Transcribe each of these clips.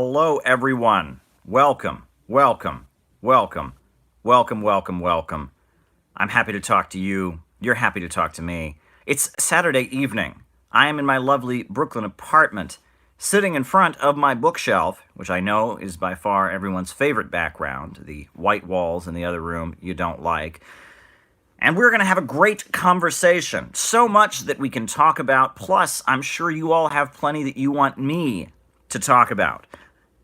Hello, everyone. Welcome, welcome, welcome, welcome, welcome, welcome. I'm happy to talk to you. You're happy to talk to me. It's Saturday evening. I am in my lovely Brooklyn apartment, sitting in front of my bookshelf, which I know is by far everyone's favorite background, the white walls in the other room you don't like. And we're going to have a great conversation. So much that we can talk about. Plus, I'm sure you all have plenty that you want me to talk about.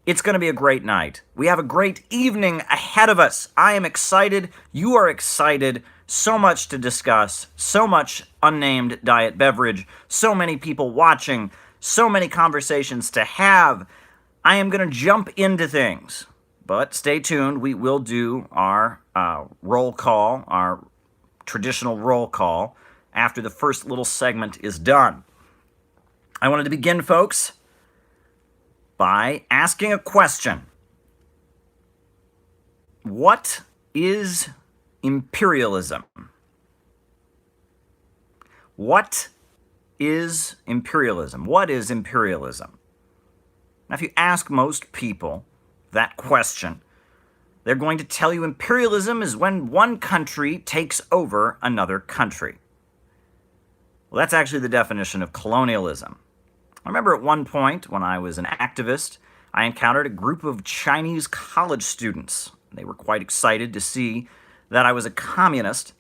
It's going to be a great night. We have a great evening ahead of us. I am excited. You are excited. So much to discuss. So much unnamed diet beverage. So many people watching. So many conversations to have. I am going to jump into things. But stay tuned. We will do our roll call, our traditional roll call, after the first little segment is done. I wanted to begin, folks, by asking a question. What is imperialism? What is imperialism? What is imperialism? Now, if you ask most people that question, they're going to tell you imperialism is when one country takes over another country. Well, that's actually the definition of colonialism. I remember at one point when I was an activist, I encountered a group of Chinese college students. They were quite excited to see that I was a communist,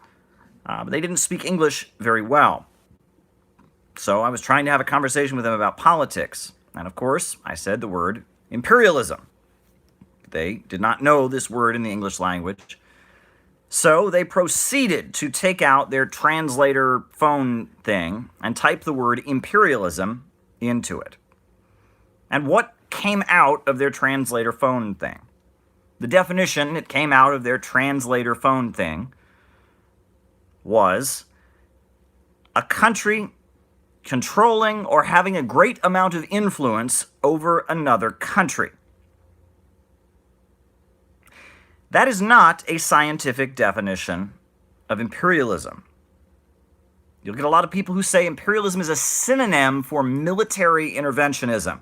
but they didn't speak English very well. So I was trying to have a conversation with them about politics. And of course, I said the word imperialism. They did not know this word in the English language. So they proceeded to take out their translator phone thing and type the word imperialism into it. And what came out of their translator phone thing? The definition that came out of their translator phone thing was a country controlling or having a great amount of influence over another country. That is not a scientific definition of imperialism. You'll get a lot of people who say imperialism is a synonym for military interventionism.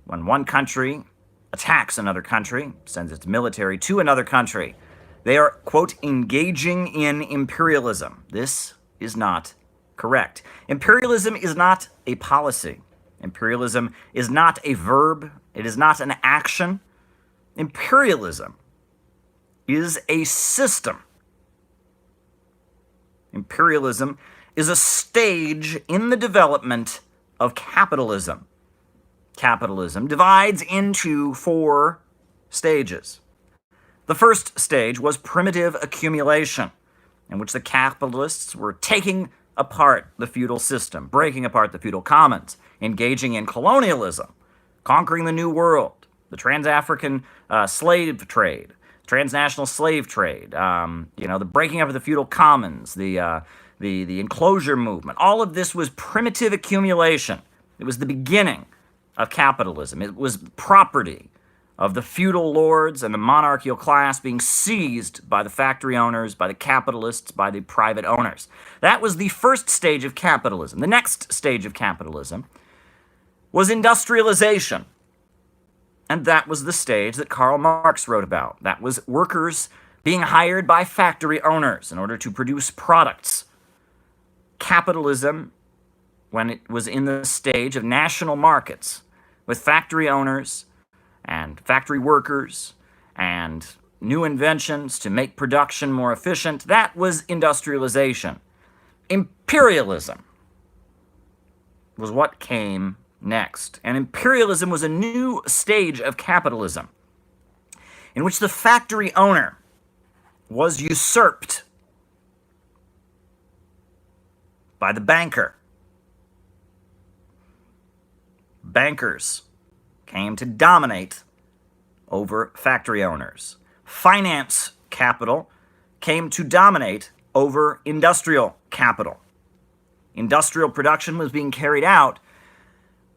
When one country attacks another country, sends its military to another country, they are, quote, engaging in imperialism. This is not correct. Imperialism is not a policy. Imperialism is not a verb. It is not an action. Imperialism is a system. Imperialism is a stage in the development of capitalism. Capitalism divides into 4 stages. The first stage was primitive accumulation, in which the capitalists were taking apart the feudal system, breaking apart the feudal commons, engaging in colonialism, conquering the New World, the trans-African slave trade, transnational slave trade, the breaking up of the feudal commons, the enclosure movement. All of this was primitive accumulation. It was the beginning of capitalism. It was property of the feudal lords and the monarchical class being seized by the factory owners, by the capitalists, by the private owners. That was the first stage of capitalism. The next stage of capitalism was industrialization. And that was the stage that Karl Marx wrote about. That was workers being hired by factory owners in order to produce products. Capitalism, when it was in the stage of national markets, with factory owners and factory workers and new inventions to make production more efficient, that was industrialization. Imperialism was what came next. And imperialism was a new stage of capitalism in which the factory owner was usurped by the banker. Bankers came to dominate over factory owners. Finance capital came to dominate over industrial capital. Industrial production was being carried out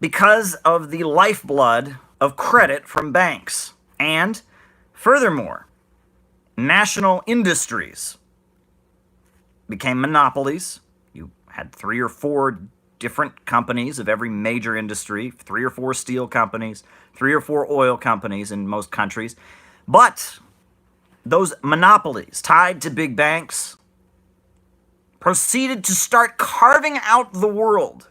because of the lifeblood of credit from banks. And furthermore, national industries became monopolies. You had 3 or 4 different companies of every major industry, 3 or 4 steel companies, 3 or 4 oil companies in most countries. But those monopolies tied to big banks proceeded to start carving out the world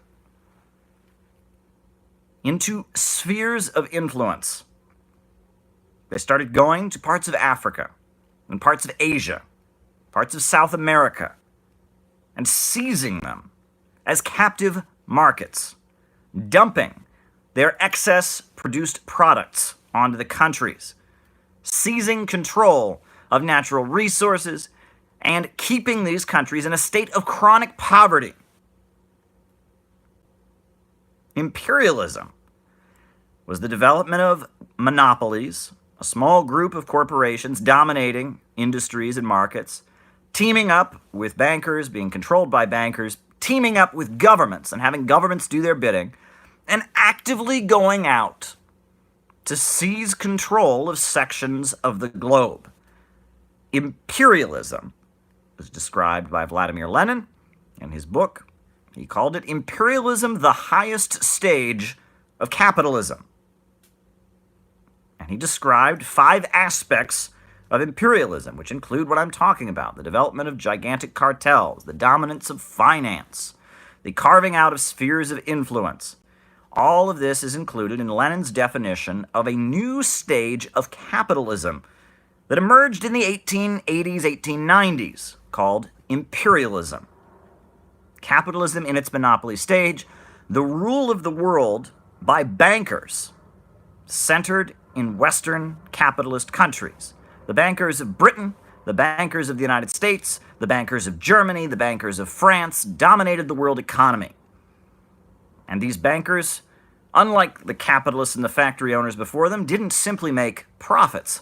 into spheres of influence. They started going to parts of Africa and parts of Asia, parts of South America, and seizing them as captive markets, dumping their excess produced products onto the countries, seizing control of natural resources, and keeping these countries in a state of chronic poverty. Imperialism was the development of monopolies, a small group of corporations dominating industries and markets, teaming up with bankers, being controlled by bankers, teaming up with governments and having governments do their bidding, and actively going out to seize control of sections of the globe. Imperialism was described by Vladimir Lenin in his book. He called it imperialism, the highest stage of capitalism. And he described 5 aspects of imperialism, which include what I'm talking about: the development of gigantic cartels, the dominance of finance, the carving out of spheres of influence. All of this is included in Lenin's definition of a new stage of capitalism that emerged in the 1880s, 1890s, called imperialism. Capitalism in its monopoly stage, the rule of the world by bankers, centered in Western capitalist countries. The bankers of Britain, the bankers of the United States, the bankers of Germany, the bankers of France dominated the world economy. And these bankers, unlike the capitalists and the factory owners before them, didn't simply make profits.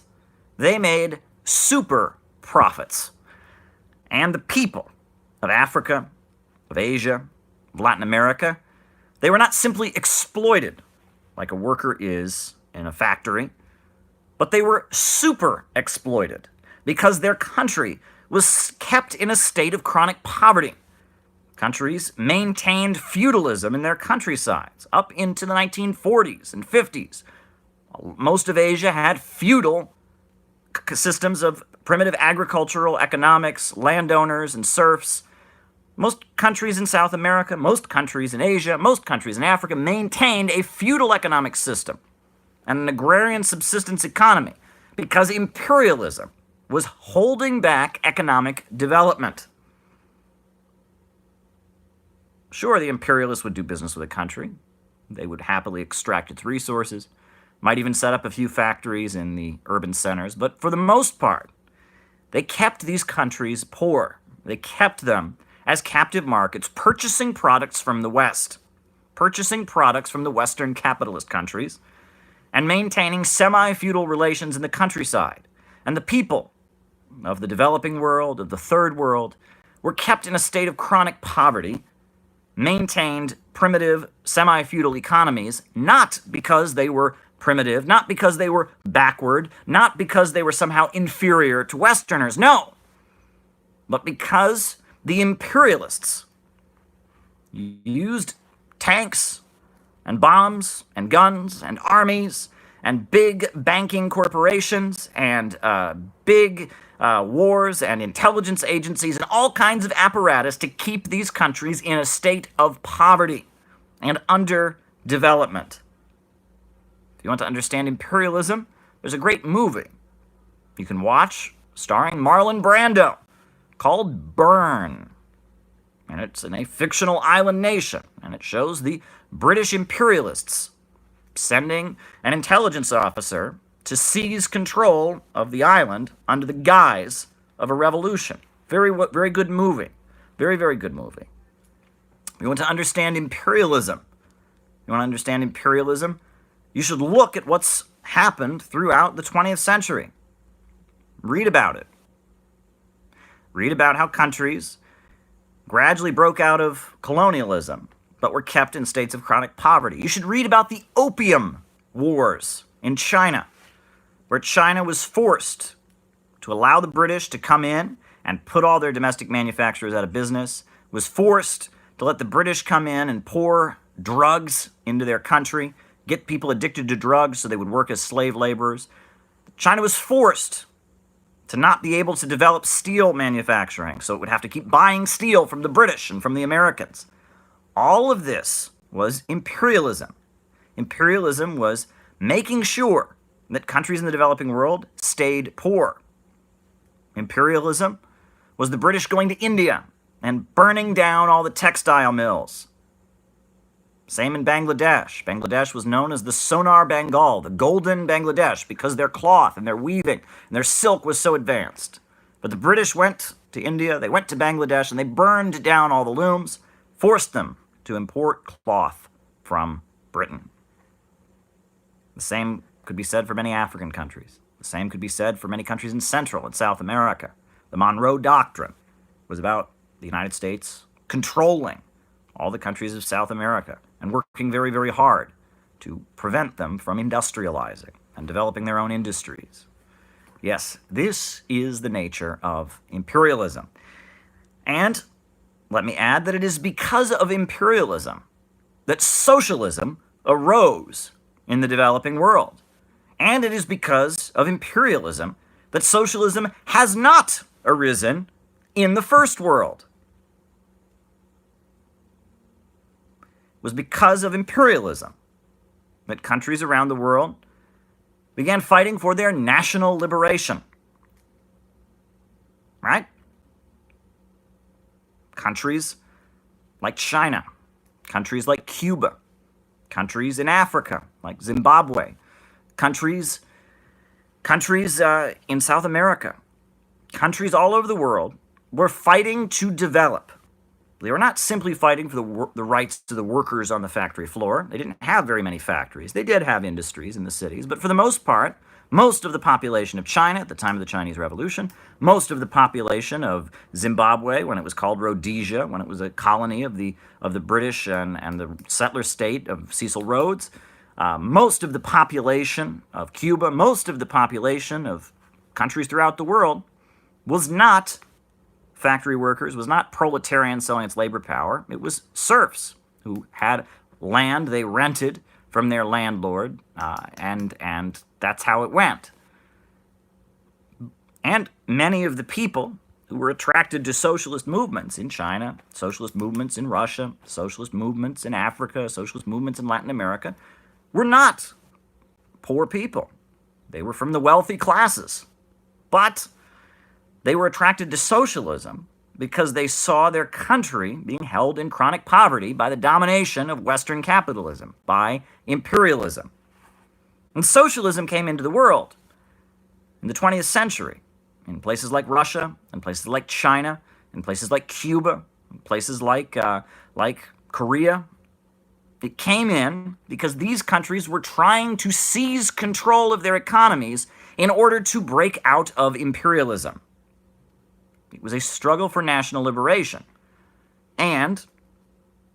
They made super profits. And the people of Africa, of Asia, of Latin America, they were not simply exploited like a worker is in a factory, but they were super exploited because their country was kept in a state of chronic poverty. Countries maintained feudalism in their countrysides up into the 1940s and 50s. Most of Asia had feudal systems of primitive agricultural economics, landowners and serfs. Most countries in South America, most countries in Asia, most countries in Africa maintained a feudal economic system and an agrarian subsistence economy because imperialism was holding back economic development. Sure, the imperialists would do business with a country. They would happily extract its resources, might even set up a few factories in the urban centers, but for the most part, they kept these countries poor. They kept them as captive markets, purchasing products from the West, purchasing products from the Western capitalist countries, and maintaining semi-feudal relations in the countryside. And the people of the developing world, of the third world, were kept in a state of chronic poverty, maintained primitive semi-feudal economies, not because they were primitive, not because they were backward, not because they were somehow inferior to Westerners, no, but because the imperialists used tanks and bombs and guns and armies and big banking corporations and big wars and intelligence agencies and all kinds of apparatus to keep these countries in a state of poverty and underdevelopment. If you want to understand imperialism, there's a great movie you can watch starring Marlon Brando called Burn. And it's in a fictional island nation, and it shows the British imperialists sending an intelligence officer to seize control of the island under the guise of a revolution. Very good movie. Very, very good movie. If you want to understand imperialism, you should look at what's happened throughout the 20th century. Read about it. Read about how countries gradually broke out of colonialism, but were kept in states of chronic poverty. You should read about the Opium Wars in China, where China was forced to allow the British to come in and put all their domestic manufacturers out of business, was forced to let the British come in and pour drugs into their country, get people addicted to drugs so they would work as slave laborers. China was forced to not be able to develop steel manufacturing, so it would have to keep buying steel from the British and from the Americans. All of this was imperialism. Imperialism was making sure that countries in the developing world stayed poor. Imperialism was the British going to India and burning down all the textile mills. Same in Bangladesh. Bangladesh was known as the Sonar Bengal, the golden Bangladesh, because their cloth and their weaving and their silk was so advanced. But the British went to India, they went to Bangladesh, and they burned down all the looms, forced them to import cloth from Britain. The same could be said for many African countries. The same could be said for many countries in Central and South America. The Monroe Doctrine was about the United States controlling all the countries of South America and working very, very hard to prevent them from industrializing and developing their own industries. Yes, this is the nature of imperialism. And let me add that it is because of imperialism that socialism arose in the developing world. And it is because of imperialism that socialism has not arisen in the first world. It was because of imperialism that countries around the world began fighting for their national liberation. Right? Countries like China, countries like Cuba, countries in Africa like Zimbabwe, countries in South America, countries all over the world were fighting to develop. They were not simply fighting for the rights to the workers on the factory floor. They didn't have very many factories. They did have industries in the cities, but for the most part, most of the population of China at the time of the Chinese Revolution, most of the population of Zimbabwe when it was called Rhodesia, when it was a colony of the British and the settler state of Cecil Rhodes, most of the population of Cuba, most of the population of countries throughout the world was not factory workers, was not proletarian selling its labor power. It was serfs who had land they rented from their landlord, and that's how it went. And many of the people who were attracted to socialist movements in China, socialist movements in Russia, socialist movements in Africa, socialist movements in Latin America, were not poor people. They were from the wealthy classes. But they were attracted to socialism because they saw their country being held in chronic poverty by the domination of Western capitalism, by imperialism. And socialism came into the world in the 20th century, in places like Russia, in places like China, in places like Cuba, in places like Korea. It came in because these countries were trying to seize control of their economies in order to break out of imperialism. It was a struggle for national liberation. And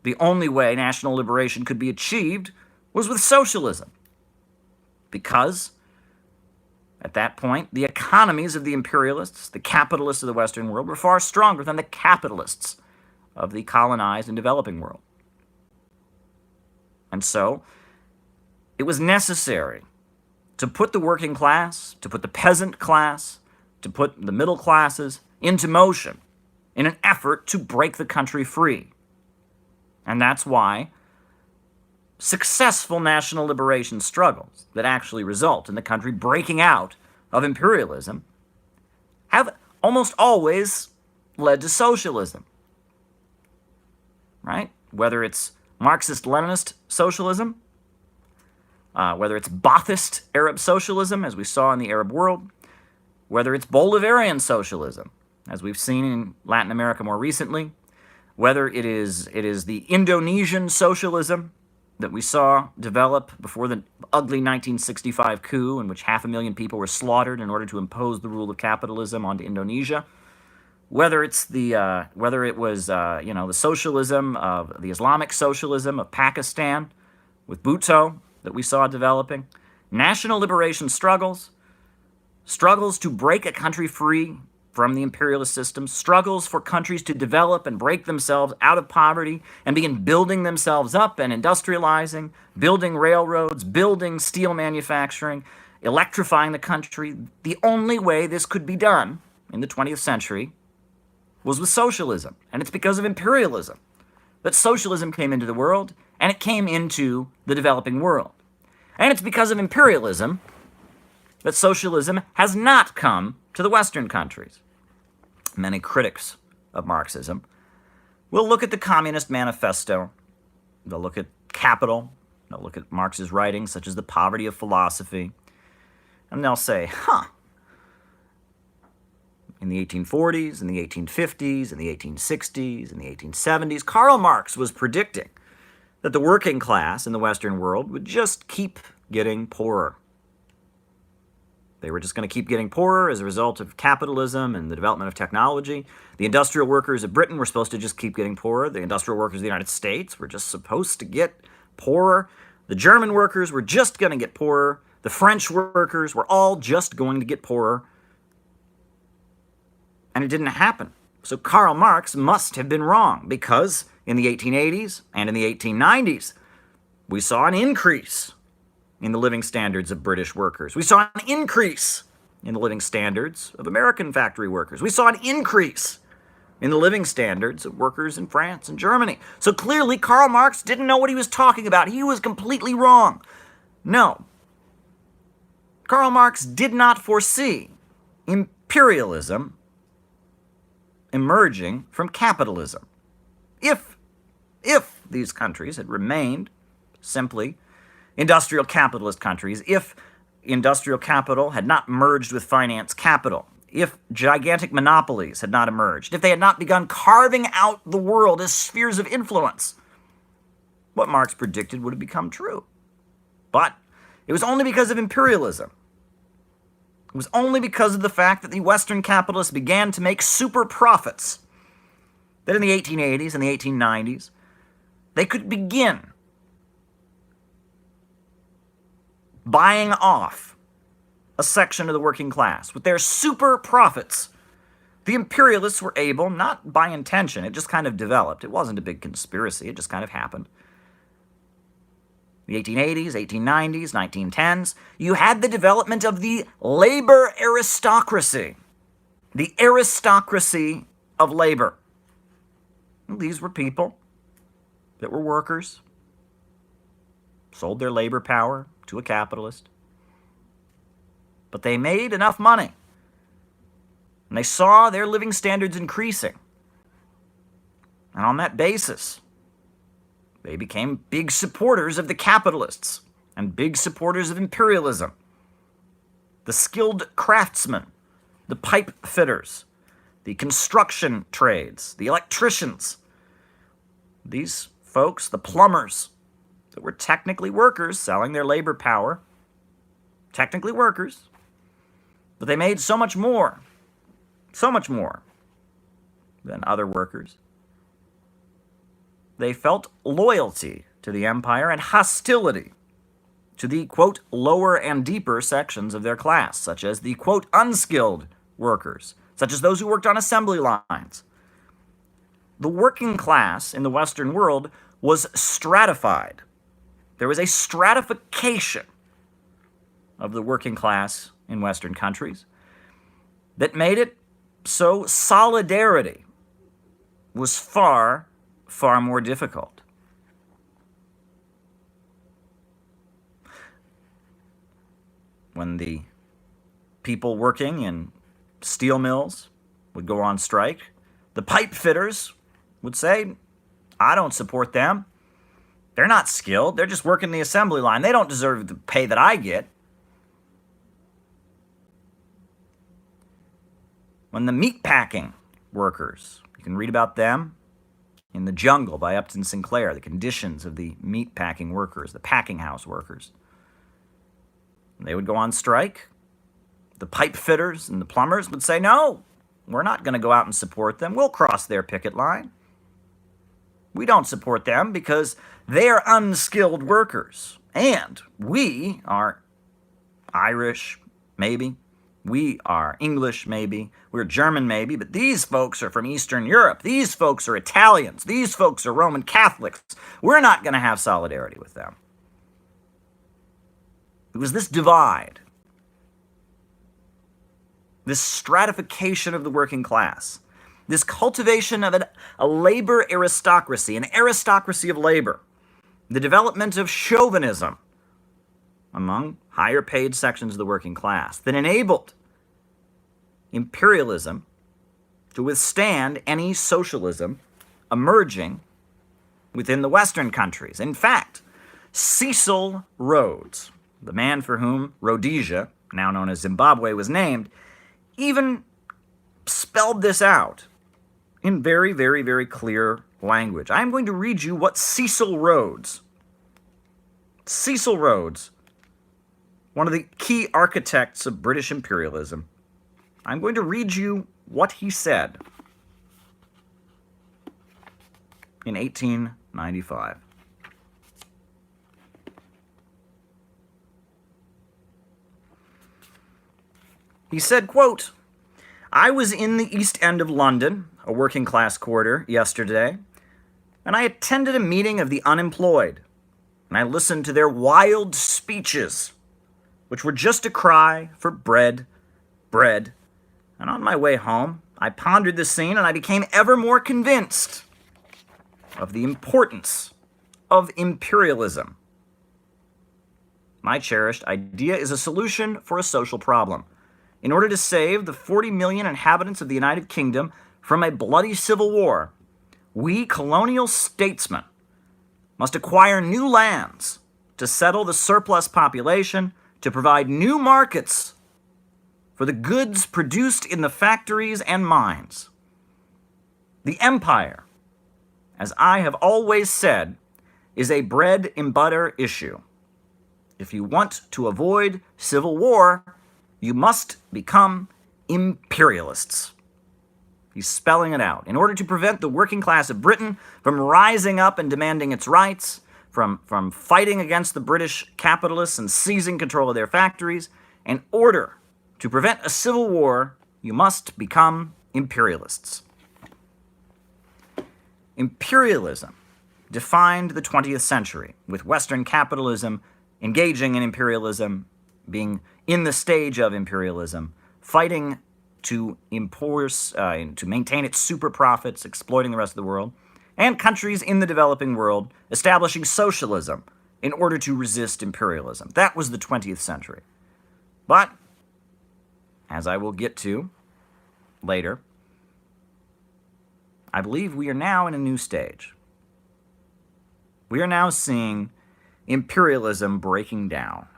the only way national liberation could be achieved was with socialism. Because at that point, the economies of the imperialists, the capitalists of the Western world, were far stronger than the capitalists of the colonized and developing world. And so, it was necessary to put the working class, to put the peasant class, to put the middle classes into motion in an effort to break the country free. And that's why successful national liberation struggles that actually result in the country breaking out of imperialism have almost always led to socialism. Right? Whether it's Marxist-Leninist socialism, whether it's Ba'athist Arab socialism, as we saw in the Arab world, whether it's Bolivarian socialism, as we've seen in Latin America more recently, whether it is the Indonesian socialism that we saw develop before the ugly 1965 coup in which 500,000 people were slaughtered in order to impose the rule of capitalism onto Indonesia, whether it was the socialism of the Islamic socialism of Pakistan with Bhutto that we saw developing, national liberation struggles to break a country free from the imperialist system, struggles for countries to develop and break themselves out of poverty and begin building themselves up and industrializing, building railroads, building steel manufacturing, electrifying the country. The only way this could be done in the 20th century was with socialism. And it's because of imperialism that socialism came into the world and it came into the developing world. And it's because of imperialism that socialism has not come to the Western countries. Many critics of Marxism will look at the Communist Manifesto, they'll look at Capital, they'll look at Marx's writings such as The Poverty of Philosophy, and they'll say, in the 1840s, in the 1850s, in the 1860s, in the 1870s, Karl Marx was predicting that the working class in the Western world would just keep getting poorer. They were just going to keep getting poorer as a result of capitalism and the development of technology. The industrial workers of Britain were supposed to just keep getting poorer. The industrial workers of the United States were just supposed to get poorer. The German workers were just going to get poorer. The French workers were all just going to get poorer. And it didn't happen. So Karl Marx must have been wrong, because in the 1880s and in the 1890s, we saw an increase in the living standards of British workers. We saw an increase in the living standards of American factory workers. We saw an increase in the living standards of workers in France and Germany. So clearly, Karl Marx didn't know what he was talking about. He was completely wrong. No. Karl Marx did not foresee imperialism emerging from capitalism. If these countries had remained simply industrial capitalist countries, if industrial capital had not merged with finance capital, if gigantic monopolies had not emerged, if they had not begun carving out the world as spheres of influence, what Marx predicted would have become true. But it was only because of imperialism. It was only because of the fact that the Western capitalists began to make super profits that in the 1880s and the 1890s, they could begin buying off a section of the working class with their super profits. The imperialists were able, not by intention, it just kind of developed. It wasn't a big conspiracy, it just kind of happened. The 1880s, 1890s, 1910s, you had the development of the labor aristocracy. The aristocracy of labor. These were people that were workers, sold their labor power to a capitalist. But they made enough money, and they saw their living standards increasing. And on that basis, they became big supporters of the capitalists and big supporters of imperialism. The skilled craftsmen, the pipe fitters, the construction trades, the electricians, these folks, the plumbers, that were technically workers selling their labor power, technically workers, but they made so much more than other workers. They felt loyalty to the empire and hostility to the, quote, lower and deeper sections of their class, such as the, quote, unskilled workers, such as those who worked on assembly lines. The working class in the Western world was stratified. There was a stratification of the working class in Western countries that made it so solidarity was far, far more difficult. When the people working in steel mills would go on strike, the pipe fitters would say, I don't support them. They're not skilled. They're just working the assembly line. They don't deserve the pay that I get. When the meatpacking workers, you can read about them in The Jungle by Upton Sinclair, the conditions of the meatpacking workers, the packing house workers. They would go on strike. The pipe fitters and the plumbers would say, no, we're not going to go out and support them. We'll cross their picket line. We don't support them because they are unskilled workers. And we are Irish, maybe, We are English, maybe. We're German, maybe. But these folks are from Eastern Europe. These folks are Italians. These folks are Roman Catholics. We're not going to have solidarity with them. It was this divide, this stratification of the working class, this cultivation of a labor aristocracy, an aristocracy of labor, the development of chauvinism among higher paid sections of the working class that enabled imperialism to withstand any socialism emerging within the Western countries. In fact, Cecil Rhodes, the man for whom Rhodesia, now known as Zimbabwe, was named, even spelled this out in very, very, very clear language. I'm going to read you what Cecil Rhodes, one of the key architects of British imperialism, I'm going to read you what he said in 1895. He said, quote, "I was in the East End of London, a working class quarter, yesterday, and I attended a meeting of the unemployed, and I listened to their wild speeches, which were just a cry for bread, bread. And on my way home, I pondered the scene, and I became ever more convinced of the importance of imperialism. My cherished idea is a solution for a social problem. In order to save the 40 million inhabitants of the United Kingdom from a bloody civil war, we colonial statesmen must acquire new lands to settle the surplus population, to provide new markets for the goods produced in the factories and mines. The empire, as I have always said, is a bread and butter issue. If you want to avoid civil war, you must become imperialists." He's spelling it out. In order to prevent the working class of Britain from rising up and demanding its rights, from fighting against the British capitalists and seizing control of their factories, in order to prevent a civil war, you must become imperialists. Imperialism defined the 20th century, with Western capitalism engaging in imperialism, being in the stage of imperialism, fighting to to maintain its super profits, exploiting the rest of the world, and countries in the developing world establishing socialism in order to resist imperialism. That was the 20th century. But, as I will get to later, I believe we are now in a new stage. We are now seeing imperialism breaking down.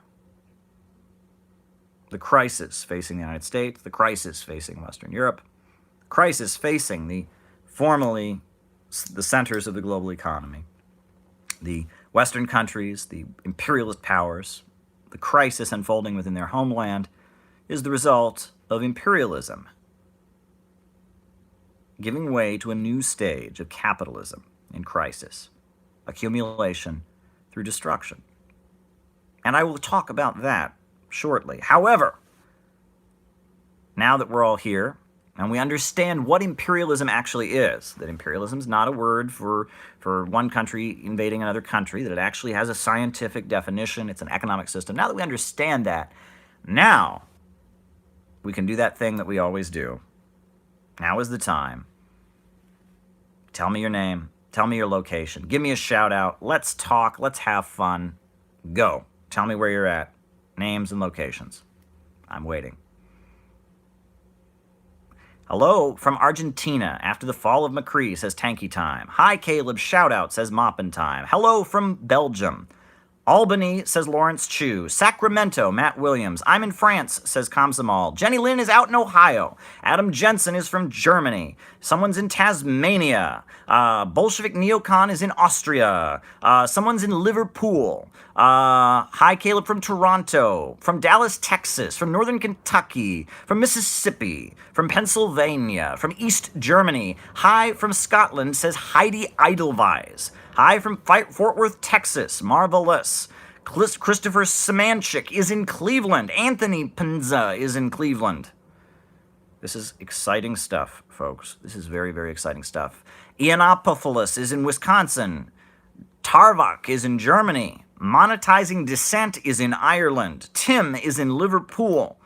The crisis facing the United States, the crisis facing Western Europe, the crisis facing the centers of the global economy, the Western countries, the imperialist powers, the crisis unfolding within their homeland is the result of imperialism giving way to a new stage of capitalism in crisis, accumulation through destruction. And I will talk about that shortly. However, now that we're all here and we understand what imperialism actually is, that imperialism is not a word for one country invading another country, that it actually has a scientific definition, it's an economic system. Now that we understand that, now we can do that thing that we always do. Now is the time. Tell me your name. Tell me your location. Give me a shout out. Let's talk. Let's have fun. Go. Tell me where you're at. Names and locations. I'm waiting. Hello from Argentina. After the fall of Macri, says Tanky Time. Hi, Caleb. Shout out, says Maupin Time. Hello from Belgium. Albany, says Lawrence Chu. Sacramento, Matt Williams. I'm in France, says Kamsamal. Jenny Lynn is out in Ohio. Adam Jensen is from Germany. Someone's in Tasmania. Bolshevik Neocon is in Austria. Someone's in Liverpool. Hi, Caleb from Toronto. From Dallas, Texas. From Northern Kentucky. From Mississippi. From Pennsylvania. From East Germany. Hi from Scotland, says Heidi Edelweiss. Hi from Fort Worth, Texas. Marvelous. Christopher Semanchik is in Cleveland. Anthony Pinza is in Cleveland. This is exciting stuff, folks. This is very, very exciting stuff. Ianopoulos is in Wisconsin. Tarvak is in Germany. Monetizing Dissent is in Ireland. Tim is in Liverpool.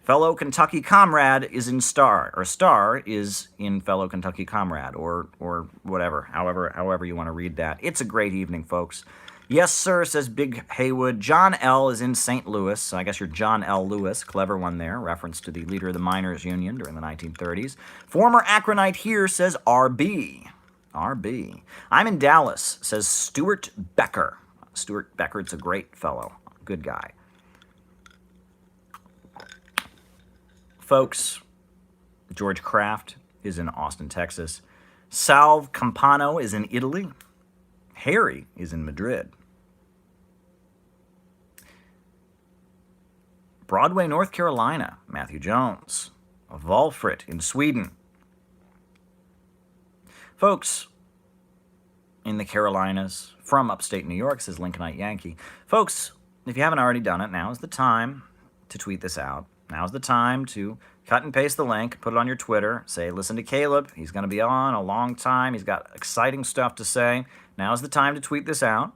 Fellow Kentucky Comrade is in Star, or Star is in Fellow Kentucky Comrade, or whatever, however you want to read that. It's a great evening, folks. Yes, sir, says Big Haywood. John L. is in St. Louis. So I guess you're John L. Lewis. Clever one there. Reference to the leader of the Miners' Union during the 1930s. Former Akronite here says RB. RB. I'm in Dallas, says Stuart Becker. Stuart Becker's a great fellow. Good guy. Folks, George Kraft is in Austin, Texas. Salve Campano is in Italy. Harry is in Madrid. Broadway, North Carolina, Matthew Jones. Valfrit in Sweden. Folks, in the Carolinas, from upstate New York, says Lincolnite Yankee. Folks, if you haven't already done it, now is the time to tweet this out. Now's the time to cut and paste the link, put it on your Twitter, say, listen to Caleb. He's going to be on a long time. He's got exciting stuff to say. Now's the time to tweet this out.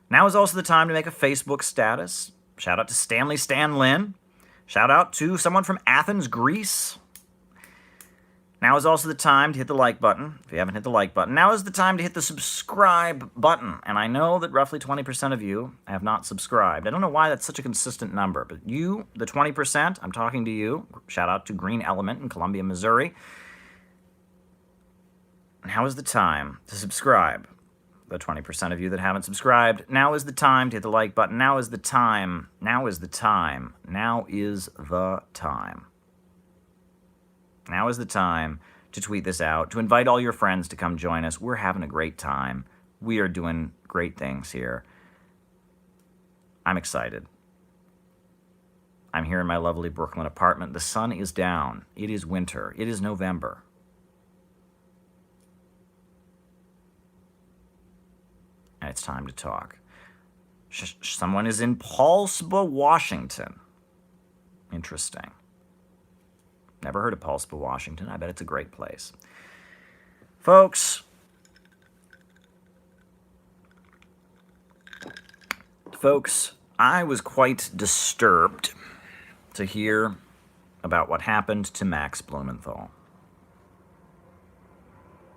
Now is also the time to make a Facebook status. Shout out to Stanley Stan Lin. Shout out to someone from Athens, Greece. Now is also the time to hit the like button, if you haven't hit the like button. Now is the time to hit the subscribe button. And I know that roughly 20% of you have not subscribed. I don't know why that's such a consistent number, but you, the 20%, I'm talking to you. Shout out to Green Element in Columbia, Missouri. Now is the time to subscribe. The 20% of you that haven't subscribed, now is the time to hit the like button. Now is the time. Now is the time. Now is the time. Now is the time to tweet this out, to invite all your friends to come join us. We're having a great time. We are doing great things here. I'm excited. I'm here in my lovely Brooklyn apartment. The sun is down. It is winter. It is November. And it's time to talk. Someone is in Paulsboro, Washington. Interesting. Never heard of Paulsboro, Washington. I bet it's a great place. Folks, I was quite disturbed to hear about what happened to Max Blumenthal.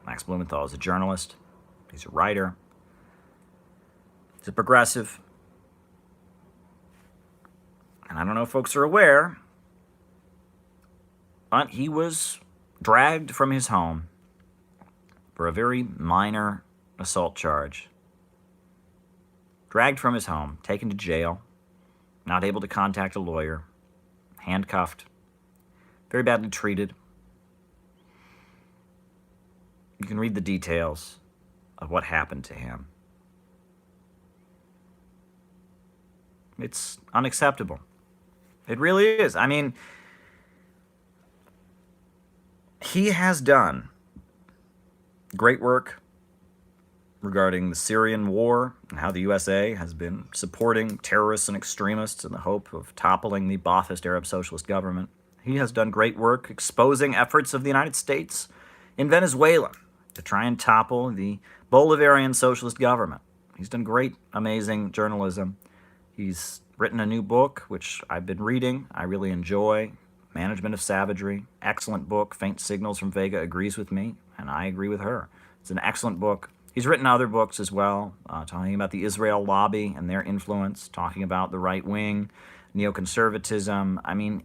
Max Blumenthal is a journalist. He's a writer. He's a progressive. And I don't know if folks are aware, but he was dragged from his home for a very minor assault charge. Dragged from his home, taken to jail, not able to contact a lawyer, handcuffed, very badly treated. You can read the details of what happened to him. It's unacceptable. It really is. I mean, he has done great work regarding the Syrian war and how the USA has been supporting terrorists and extremists in the hope of toppling the Ba'athist Arab socialist government. He has done great work exposing efforts of the United States in Venezuela to try and topple the Bolivarian socialist government. He's done great, amazing journalism. He's written a new book, which I've been reading. I really enjoy. Management of Savagery. Excellent book. Faint Signals from Vega agrees with me, and I agree with her. It's an excellent book. He's written other books as well, talking about the Israel lobby and their influence, talking about the right wing, neoconservatism. I mean,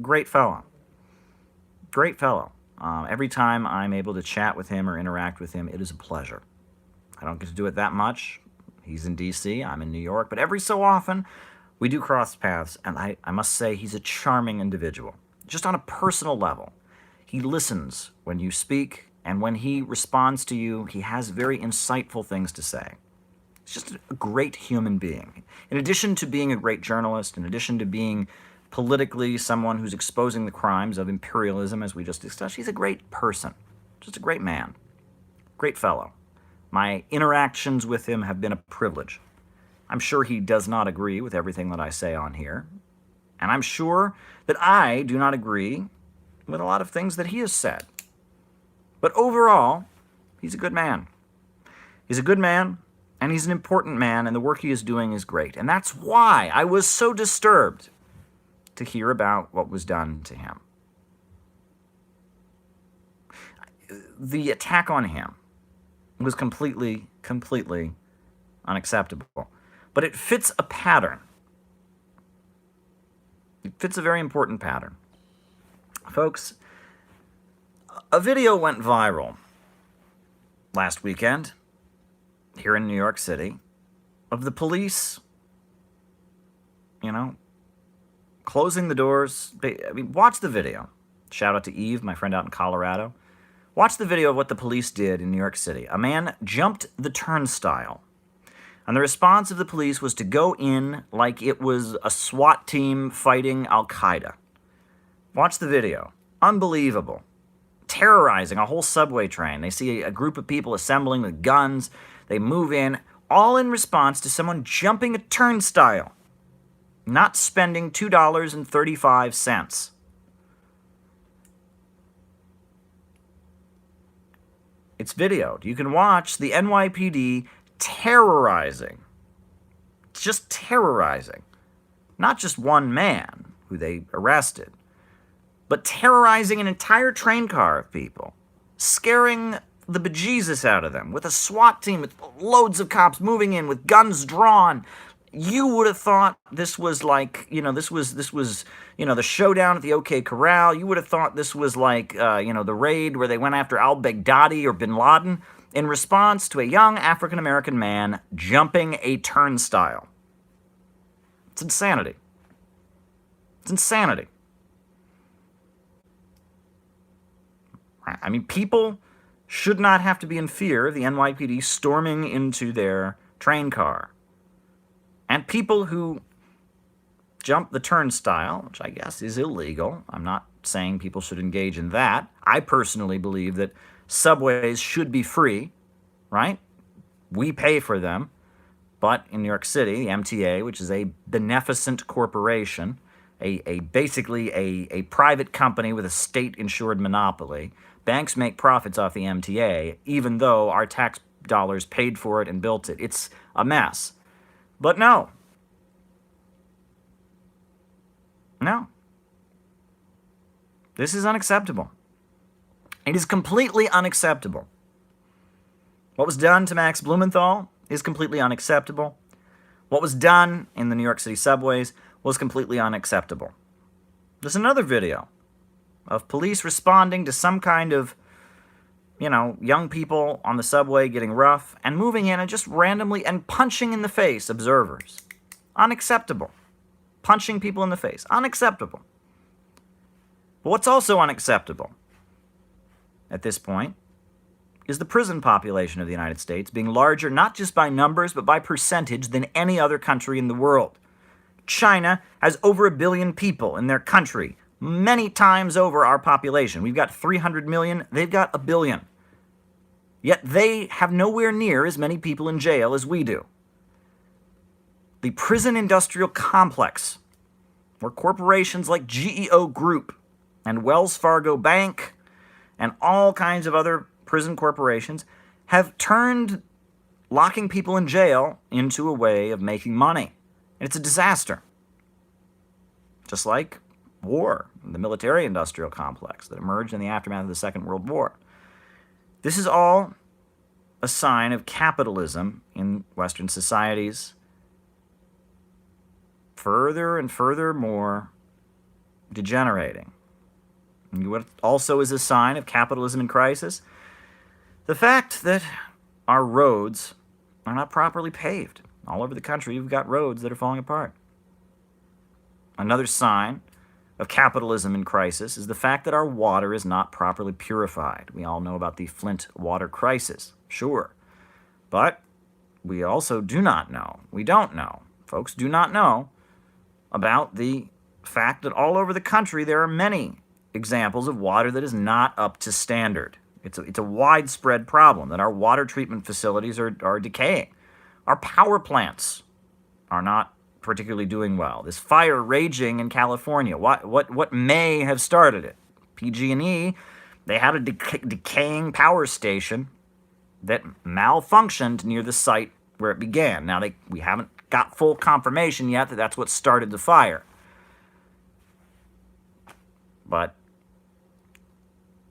great fellow. Great fellow. Every time I'm able to chat with him or interact with him, it is a pleasure. I don't get to do it that much. He's in D.C., I'm in New York, but every so often we do cross paths, and I must say he's a charming individual, just on a personal level. He listens when you speak, and when he responds to you, he has very insightful things to say. He's just a great human being. In addition to being a great journalist, in addition to being politically someone who's exposing the crimes of imperialism, as we just discussed, he's a great person, just a great man, great fellow. My interactions with him have been a privilege. I'm sure he does not agree with everything that I say on here. And I'm sure that I do not agree with a lot of things that he has said. But overall, he's a good man. He's a good man, and he's an important man, and the work he is doing is great. And that's why I was so disturbed to hear about what was done to him. The attack on him was completely unacceptable. But it fits a pattern. It fits a very important pattern. Folks, a video went viral last weekend here in New York City of the police, closing the doors. Watch the video. Shout out to Eve, my friend out in Colorado. Watch the video of what the police did in New York City. A man jumped the turnstile, and the response of the police was to go in like it was a SWAT team fighting Al-Qaeda. Watch the video. Unbelievable. Terrorizing a whole subway train. They see a group of people assembling with guns. They move in, all in response to someone jumping a turnstile, not spending $2.35. It's videoed. You can watch the NYPD terrorizing. Just terrorizing. Not just one man who they arrested, but terrorizing an entire train car of people, scaring the bejesus out of them with a SWAT team with loads of cops moving in with guns drawn. You would have thought this was like, this was the showdown at the OK Corral. You would have thought this was like, the raid where they went after al-Baghdadi or bin Laden in response to a young African-American man jumping a turnstile. It's insanity. It's insanity. People should not have to be in fear of the NYPD storming into their train car. And people who jump the turnstile, which I guess is illegal, I'm not saying people should engage in that. I personally believe that subways should be free, right? We pay for them. But in New York City, the MTA, which is a beneficent corporation, basically a private company with a state-insured monopoly, banks make profits off the MTA, even though our tax dollars paid for it and built it. It's a mess. But no. This is unacceptable. It is completely unacceptable. What was done to Max Blumenthal is completely unacceptable. What was done in the New York City subways was completely unacceptable. There's another video of police responding to some kind of, young people on the subway getting rough and moving in and just randomly and punching in the face observers. Unacceptable. Punching people in the face. Unacceptable. But what's also unacceptable at this point is the prison population of the United States being larger not just by numbers but by percentage than any other country in the world. China has over 1 billion people in their country, many times over our population. We've got 300 million, they've got 1 billion. Yet they have nowhere near as many people in jail as we do. The prison industrial complex, where corporations like GEO Group and Wells Fargo Bank and all kinds of other prison corporations have turned locking people in jail into a way of making money. And it's a disaster. Just like war, the military-industrial complex that emerged in the aftermath of the Second World War. This is all a sign of capitalism in Western societies, further and furthermore degenerating. And what also is a sign of capitalism in crisis? The fact that our roads are not properly paved. All over the country, you've got roads that are falling apart. Another sign of capitalism in crisis is the fact that our water is not properly purified. We all know about the Flint water crisis, sure. But we also do not know, folks do not know about the fact that all over the country there are many examples of water that is not up to standard. It's a widespread problem that our water treatment facilities are decaying. Our power plants are not particularly doing well. This fire raging in California, what may have started it? PG&E, they had a decaying power station that malfunctioned near the site where it began. Now, we haven't got full confirmation yet that that's what started the fire. But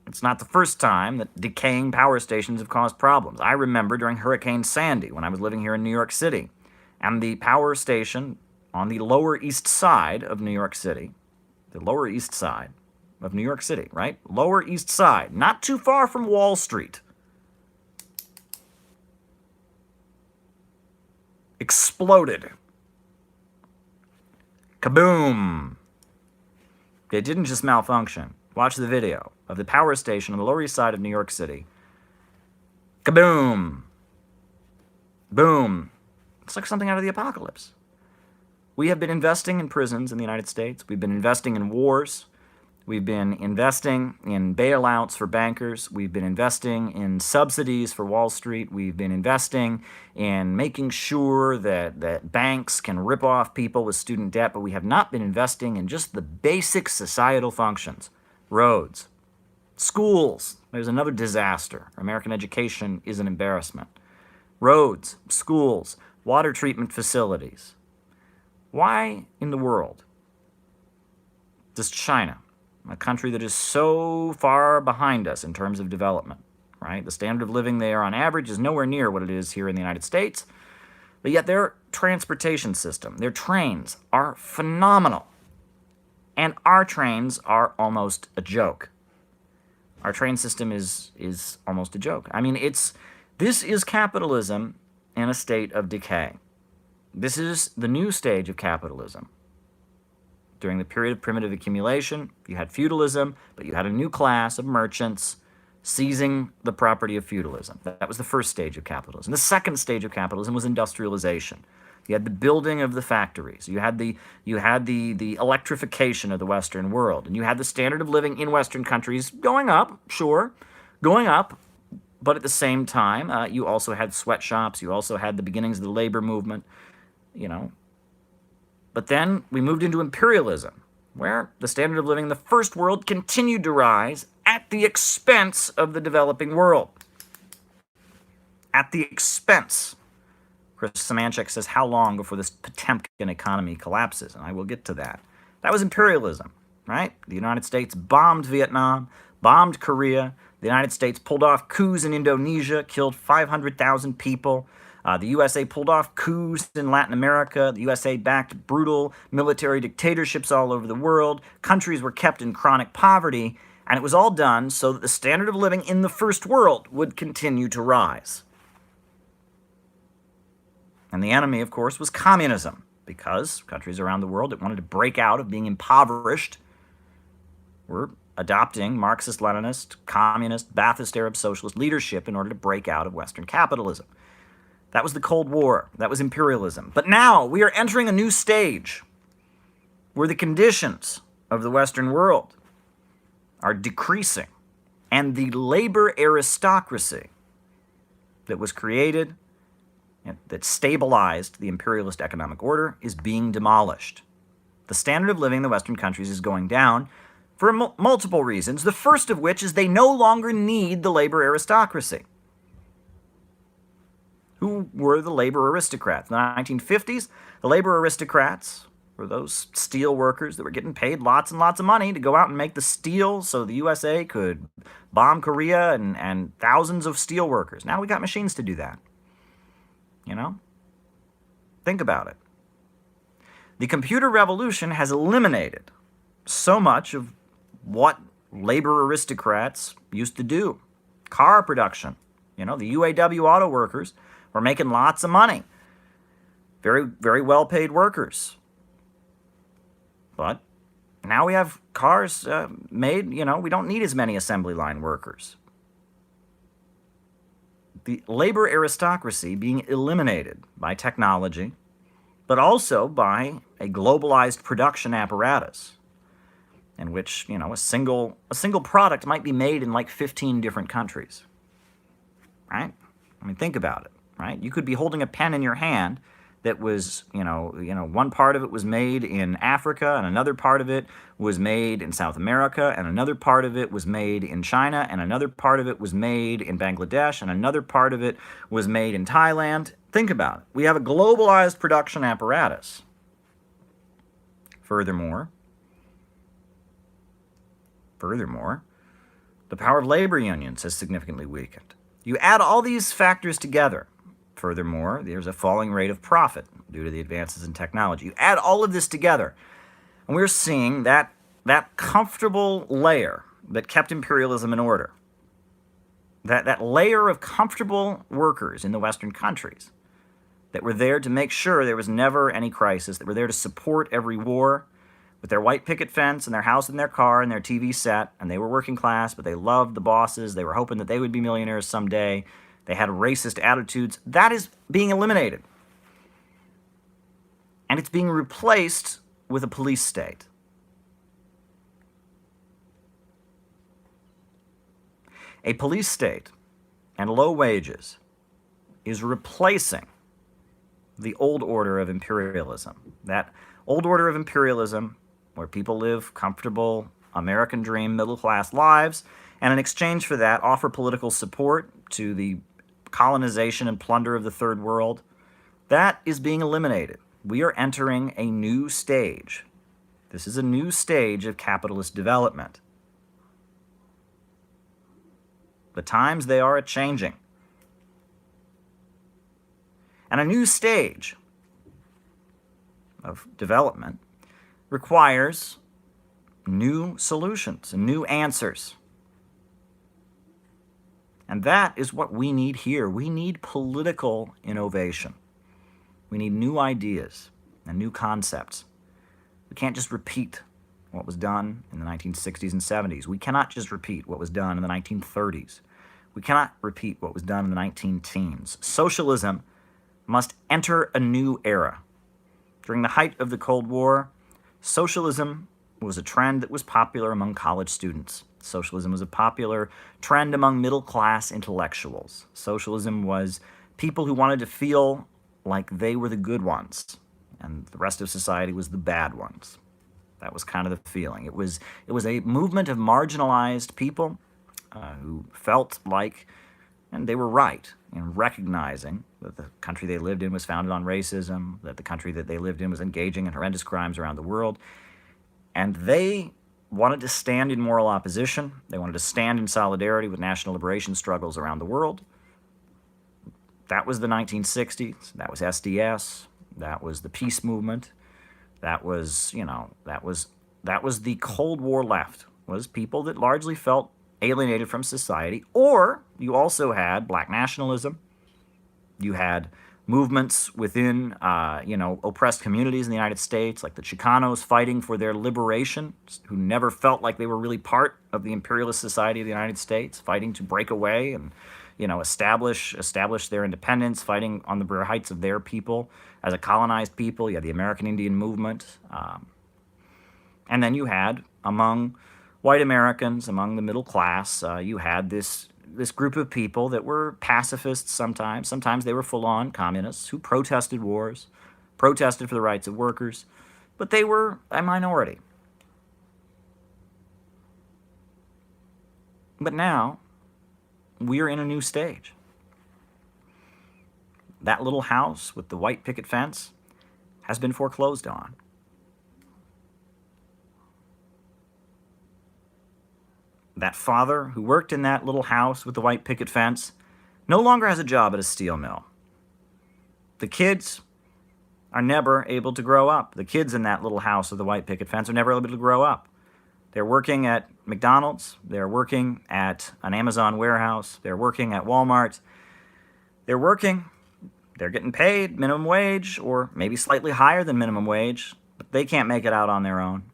it's not the first time that decaying power stations have caused problems. I remember during Hurricane Sandy when I was living here in New York City, and the power station on the Lower East Side of New York City, right? Lower East Side, not too far from Wall Street, exploded. Kaboom! It didn't just malfunction. Watch the video of the power station on the Lower East Side of New York City. Kaboom! Boom! It's like something out of the apocalypse. We have been investing in prisons in the United States. We've been investing in wars. We've been investing in bailouts for bankers. We've been investing in subsidies for Wall Street. We've been investing in making sure that banks can rip off people with student debt, but we have not been investing in just the basic societal functions. Roads, schools. There's another disaster. American education is an embarrassment. Roads, schools, water treatment facilities. Why in the world does China, a country that is so far behind us in terms of development, right? The standard of living there on average is nowhere near what it is here in the United States, but yet their transportation system, their trains are phenomenal. And our trains are almost a joke. Our train system is almost a joke. I mean, this is capitalism in a state of decay. This is the new stage of capitalism. During the period of primitive accumulation, you had feudalism, but you had a new class of merchants seizing the property of feudalism. That was the first stage of capitalism. The second stage of capitalism was industrialization. You had the building of the factories. You had the electrification of the Western world. And you had the standard of living in Western countries going up, sure, going up. But at the same time, you also had sweatshops. You also had the beginnings of the labor movement, you know. But then we moved into imperialism, where the standard of living in the first world continued to rise at the expense of the developing world. At the expense. Chris Szymanczyk says, how long before this Potemkin economy collapses? And I will get to that. That was imperialism, right? The United States bombed Vietnam, bombed Korea. The United States pulled off coups in Indonesia, killed 500,000 people. The USA pulled off coups in Latin America. The USA backed brutal military dictatorships all over the world. Countries were kept in chronic poverty. And it was all done so that the standard of living in the first world would continue to rise. And the enemy, of course, was communism, because countries around the world that wanted to break out of being impoverished were adopting Marxist-Leninist, communist, Ba'athist Arab socialist leadership in order to break out of Western capitalism. That was the Cold War. That was imperialism. But now we are entering a new stage where the conditions of the Western world are decreasing, and the labor aristocracy that was created, that stabilized the imperialist economic order, is being demolished. The standard of living in the Western countries is going down for multiple reasons, the first of which is they no longer need the labor aristocracy. Who were the labor aristocrats? In the 1950s, the labor aristocrats were those steel workers that were getting paid lots and lots of money to go out and make the steel so the USA could bomb Korea and thousands of steel workers. Now we got machines to do that. You know? Think about it. The computer revolution has eliminated so much of what labor aristocrats used to do. Car production. You know, the UAW auto workers were making lots of money. Very, very well-paid workers. But now we have cars made, you know, we don't need as many assembly line workers. The labor aristocracy being eliminated by technology, but also by a globalized production apparatus in which, you know, a single product might be made in like 15 different countries. Right? I mean, think about it, right? You could be holding a pen in your hand that was, one part of it was made in Africa, and another part of it was made in South America, and another part of it was made in China, and another part of it was made in Bangladesh, and another part of it was made in Thailand. Think about it. We have a globalized production apparatus. Furthermore, the power of labor unions has significantly weakened. You add all these factors together. Furthermore, there's a falling rate of profit due to the advances in technology. You add all of this together, and we're seeing that comfortable layer that kept imperialism in order, that layer of comfortable workers in the Western countries that were there to make sure there was never any crisis, that were there to support every war, with their white picket fence and their house and their car and their TV set, and they were working class, but they loved the bosses. They were hoping that they would be millionaires someday. They had racist attitudes. That is being eliminated. And it's being replaced with a police state. A police state and low wages is replacing the old order of imperialism. That old order of imperialism where people live comfortable American dream middle-class lives, and in exchange for that offer political support to the colonization and plunder of the third world, that is being eliminated. We are entering a new stage. This is a new stage of capitalist development. The times, they are a-changing. And a new stage of development requires new solutions and new answers. And that is what we need here. We need political innovation. We need new ideas and new concepts. We can't just repeat what was done in the 1960s and 70s. We cannot just repeat what was done in the 1930s. We cannot repeat what was done in the 19-teens. Socialism must enter a new era. During the height of the Cold War, socialism was a trend that was popular among college students. Socialism was a popular trend among middle-class intellectuals. Socialism was people who wanted to feel like they were the good ones, and the rest of society was the bad ones. That was kind of the feeling. It was a movement of marginalized people who felt like, and they were right in recognizing that the country they lived in was founded on racism, that the country that they lived in was engaging in horrendous crimes around the world, and they wanted to stand in moral opposition. They wanted to stand in solidarity with national liberation struggles around the world. That was the 1960s. That was SDS. That was the peace movement. That was the Cold War left, was people that largely felt alienated from society. Or you also had black nationalism. You had movements within, oppressed communities in the United States, like the Chicanos fighting for their liberation, who never felt like they were really part of the imperialist society of the United States, fighting to break away and, establish their independence, fighting on the bare heights of their people as a colonized people. You had the American Indian movement. And then you had, among white Americans, among the middle class, you had this group of people that were pacifists sometimes. Sometimes they were full-on communists who protested wars, protested for the rights of workers, but they were a minority. But now, we are in a new stage. That little house with the white picket fence has been foreclosed on. That father who worked in that little house with the white picket fence no longer has a job at a steel mill. The kids are never able to grow up. The kids in that little house with the white picket fence are never able to grow up. They're working at McDonald's. They're working at an Amazon warehouse. They're working at Walmart. They're getting paid minimum wage or maybe slightly higher than minimum wage, but they can't make it out on their own.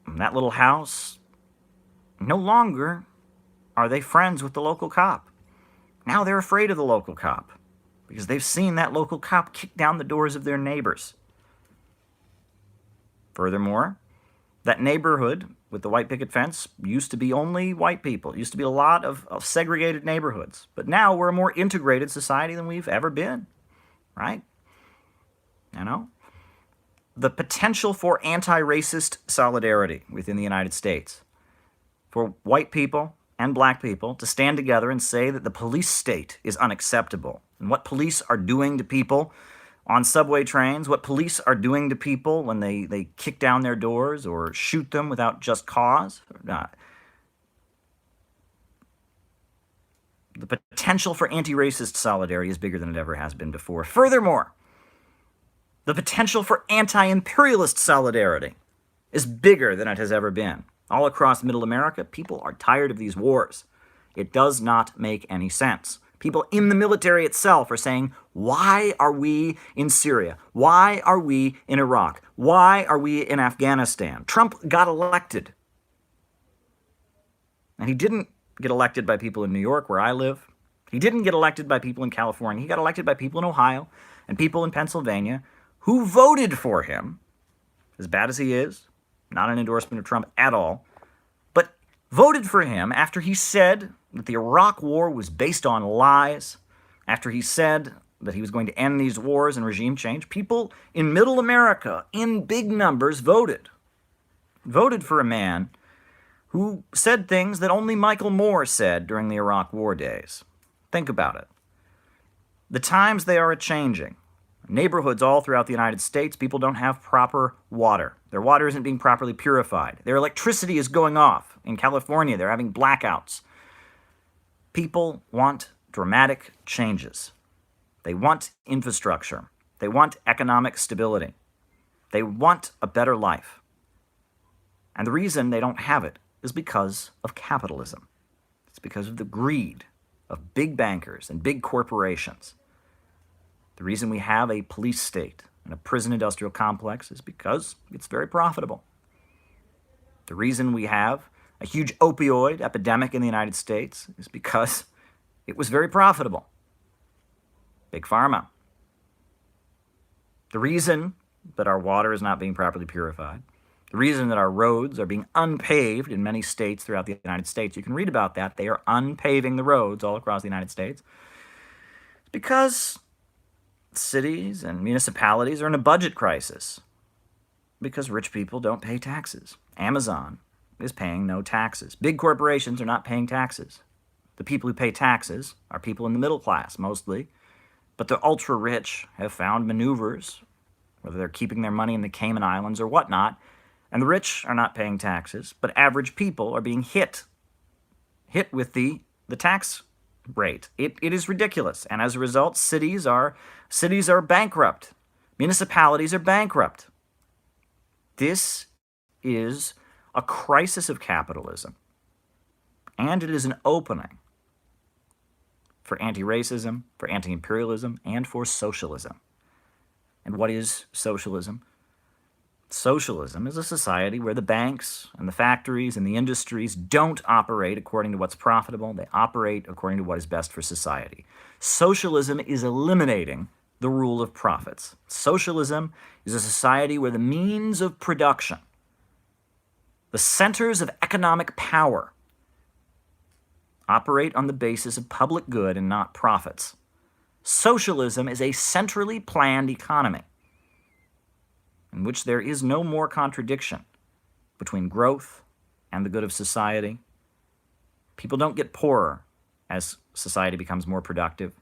In that little house, no longer are they friends with the local cop. Now they're afraid of the local cop because they've seen that local cop kick down the doors of their neighbors. Furthermore, that neighborhood with the white picket fence used to be only white people. It used to be a lot of segregated neighborhoods. But now we're a more integrated society than we've ever been, right? You know? The potential for anti-racist solidarity within the United States, for white people and black people to stand together and say that the police state is unacceptable, and what police are doing to people on subway trains, what police are doing to people when they kick down their doors or shoot them without just cause. The potential for anti-racist solidarity is bigger than it ever has been before. Furthermore, the potential for anti-imperialist solidarity is bigger than it has ever been. All across Middle America, people are tired of these wars. It does not make any sense. People in the military itself are saying, why are we in Syria? Why are we in Iraq? Why are we in Afghanistan? Trump got elected. And he didn't get elected by people in New York, where I live. He didn't get elected by people in California. He got elected by people in Ohio and people in Pennsylvania who voted for him, as bad as he is, not an endorsement of Trump at all, but voted for him after he said that the Iraq War was based on lies, after he said that he was going to end these wars and regime change. People in Middle America, in big numbers, voted for a man who said things that only Michael Moore said during the Iraq War days. Think about it. The times, they are a-changing. Neighborhoods all throughout the United States, people don't have proper water. Their water isn't being properly purified. Their electricity is going off. In California, they're having blackouts. People want dramatic changes. They want infrastructure. They want economic stability. They want a better life. And the reason they don't have it is because of capitalism. It's because of the greed of big bankers and big corporations. The reason we have a police state and a prison industrial complex is because it's very profitable. The reason we have a huge opioid epidemic in the United States is because it was very profitable. Big pharma. The reason that our water is not being properly purified, the reason that our roads are being unpaved in many states throughout the United States, you can read about that, they are unpaving the roads all across the United States, because cities and municipalities are in a budget crisis, because rich people don't pay taxes. Amazon is paying no taxes. Big corporations are not paying taxes. The people who pay taxes are people in the middle class, mostly, but the ultra-rich have found maneuvers, whether they're keeping their money in the Cayman Islands or whatnot, and the rich are not paying taxes, but average people are being hit with the tax rate. It is ridiculous, and as a result, cities are bankrupt. Municipalities are bankrupt. This is a crisis of capitalism, and it is an opening for anti-racism, for anti-imperialism, and for socialism. And what is socialism? Socialism is a society where the banks and the factories and the industries don't operate according to what's profitable. They operate according to what is best for society. Socialism is eliminating the rule of profits. Socialism is a society where the means of production, the centers of economic power, operate on the basis of public good and not profits. Socialism is a centrally planned economy in which there is no more contradiction between growth and the good of society. People don't get poorer as society becomes more productive.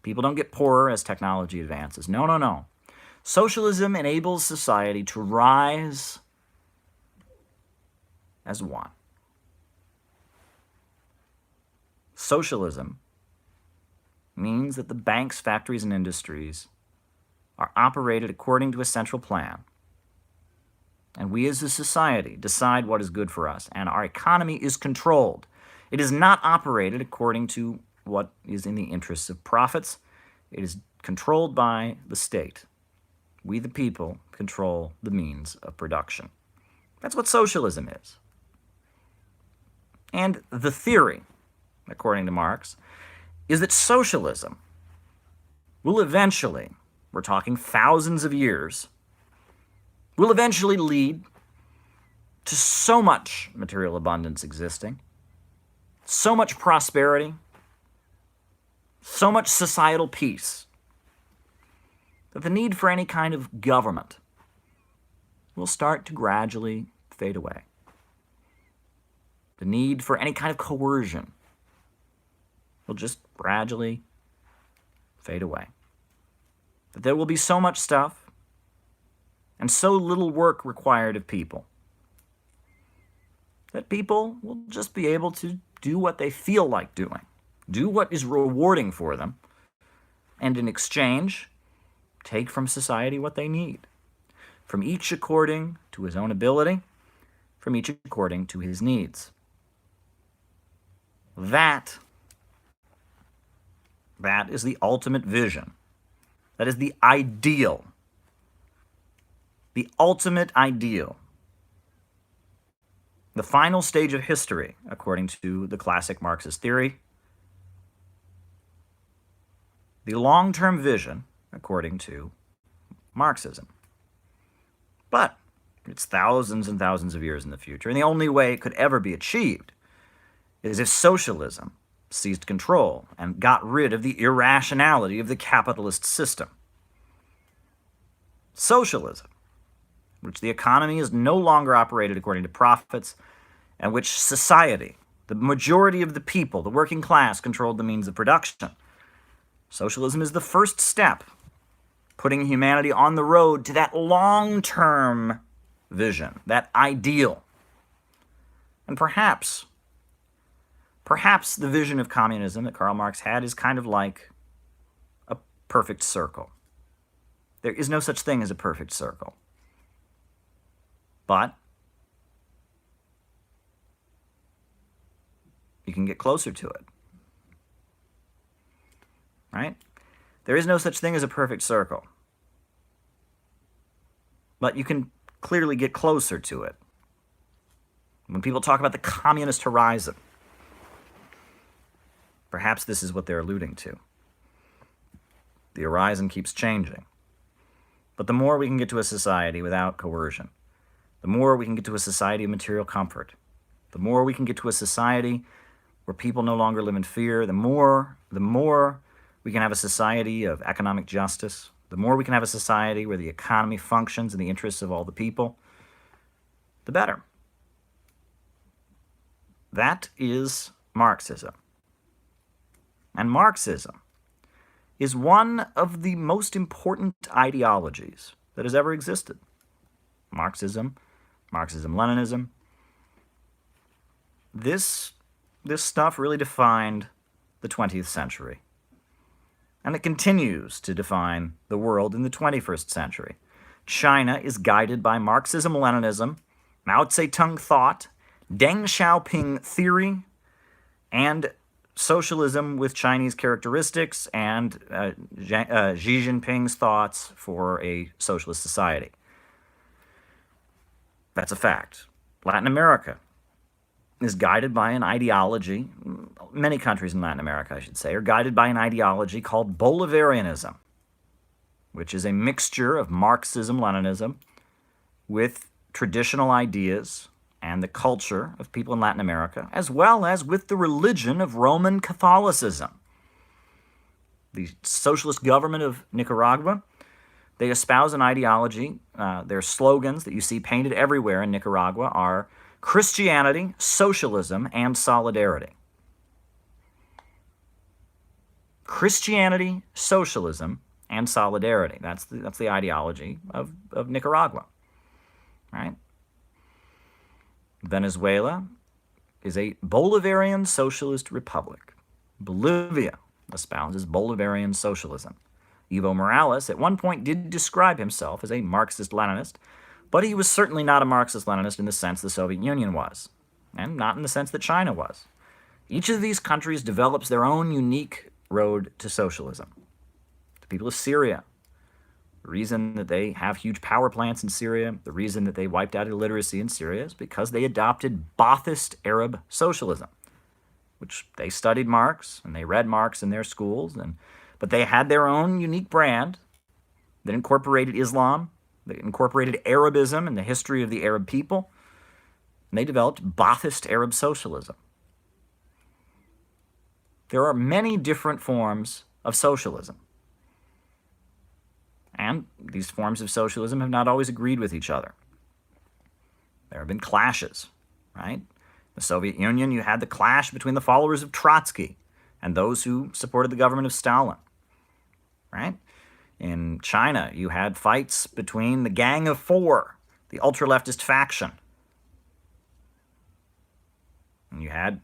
People don't get poorer as technology advances. No, no, no. Socialism enables society to rise as one. Socialism means that the banks, factories, and industries are operated according to a central plan. And we as a society decide what is good for us, and our economy is controlled. It is not operated according to what is in the interests of profits. It is controlled by the state. We, the people, control the means of production. That's what socialism is. And the theory, according to Marx, is that socialism will eventually, we're talking thousands of years, will eventually lead to so much material abundance existing, so much prosperity, so much societal peace, that the need for any kind of government will start to gradually fade away. The need for any kind of coercion will just gradually fade away. That there will be so much stuff and so little work required of people that people will just be able to do what they feel like doing, do what is rewarding for them, and in exchange, take from society what they need, from each according to his own ability, from each according to his needs. That is the ultimate vision. That is the ideal. The ultimate ideal. The final stage of history, according to the classic Marxist theory. The long-term vision, according to Marxism. But it's thousands and thousands of years in the future, and the only way it could ever be achieved is if socialism seized control and got rid of the irrationality of the capitalist system. Socialism, which the economy is no longer operated according to profits, and which society, the majority of the people, the working class, controlled the means of production. Socialism is the first step, putting humanity on the road to that long-term vision, that ideal. And perhaps the vision of communism that Karl Marx had is kind of like a perfect circle. There is no such thing as a perfect circle. But you can get closer to it. Right? There is no such thing as a perfect circle. But you can clearly get closer to it. When people talk about the communist horizon, perhaps this is what they're alluding to. The horizon keeps changing. But the more we can get to a society without coercion, the more we can get to a society of material comfort, the more we can get to a society where people no longer live in fear, the more we can have a society of economic justice, the more we can have a society where the economy functions in the interests of all the people, the better. That is Marxism. And Marxism is one of the most important ideologies that has ever existed. Marxism-Leninism. This stuff really defined the 20th century. And it continues to define the world in the 21st century. China is guided by Marxism-Leninism, Mao Zedong thought, Deng Xiaoping theory, and socialism with Chinese characteristics, and Xi Jinping's thoughts for a socialist society. That's a fact. Latin America is guided by an ideology, many countries in Latin America, I should say, are guided by an ideology called Bolivarianism, which is a mixture of Marxism-Leninism with traditional ideas and the culture of people in Latin America, as well as with the religion of Roman Catholicism. The socialist government of Nicaragua, they espouse an ideology. Their slogans that you see painted everywhere in Nicaragua are Christianity, socialism, and solidarity. Christianity, socialism, and solidarity. That's the ideology of Nicaragua, right? Venezuela is a Bolivarian socialist republic. Bolivia espouses Bolivarian socialism. Evo Morales at one point did describe himself as a Marxist-Leninist, but he was certainly not a Marxist-Leninist in the sense the Soviet Union was, and not in the sense that China was. Each of these countries develops their own unique road to socialism. The people of Syria, the reason that they have huge power plants in Syria, the reason that they wiped out illiteracy in Syria is because they adopted Ba'athist Arab socialism, which they studied Marx and they read Marx in their schools, but they had their own unique brand that incorporated Islam, that incorporated Arabism and the history of the Arab people, and they developed Ba'athist Arab socialism. There are many different forms of socialism. And these forms of socialism have not always agreed with each other. There have been clashes, right? The Soviet Union, you had the clash between the followers of Trotsky and those who supported the government of Stalin, right? In China, you had fights between the Gang of Four, the ultra-leftist faction. And you had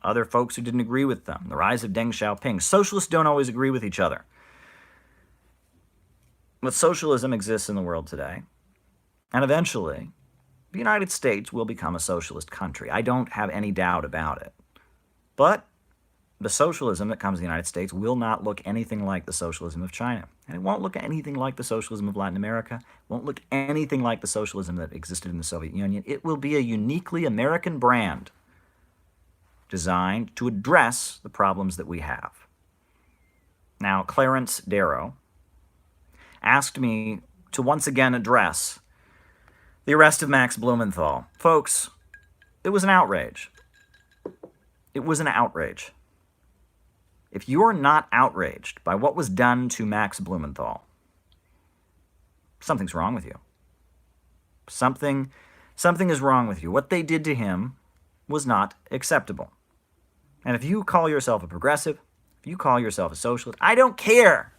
other folks who didn't agree with them, the rise of Deng Xiaoping. Socialists don't always agree with each other. But socialism exists in the world today, and eventually, the United States will become a socialist country. I don't have any doubt about it. But the socialism that comes to the United States will not look anything like the socialism of China. And it won't look anything like the socialism of Latin America. It won't look anything like the socialism that existed in the Soviet Union. It will be a uniquely American brand designed to address the problems that we have. Now, Clarence Darrow asked me to once again address the arrest of Max Blumenthal. Folks, it was an outrage. It was an outrage. If you're not outraged by what was done to Max Blumenthal, something's wrong with you. Something is wrong with you. What they did to him was not acceptable. And if you call yourself a progressive, if you call yourself a socialist, I don't care.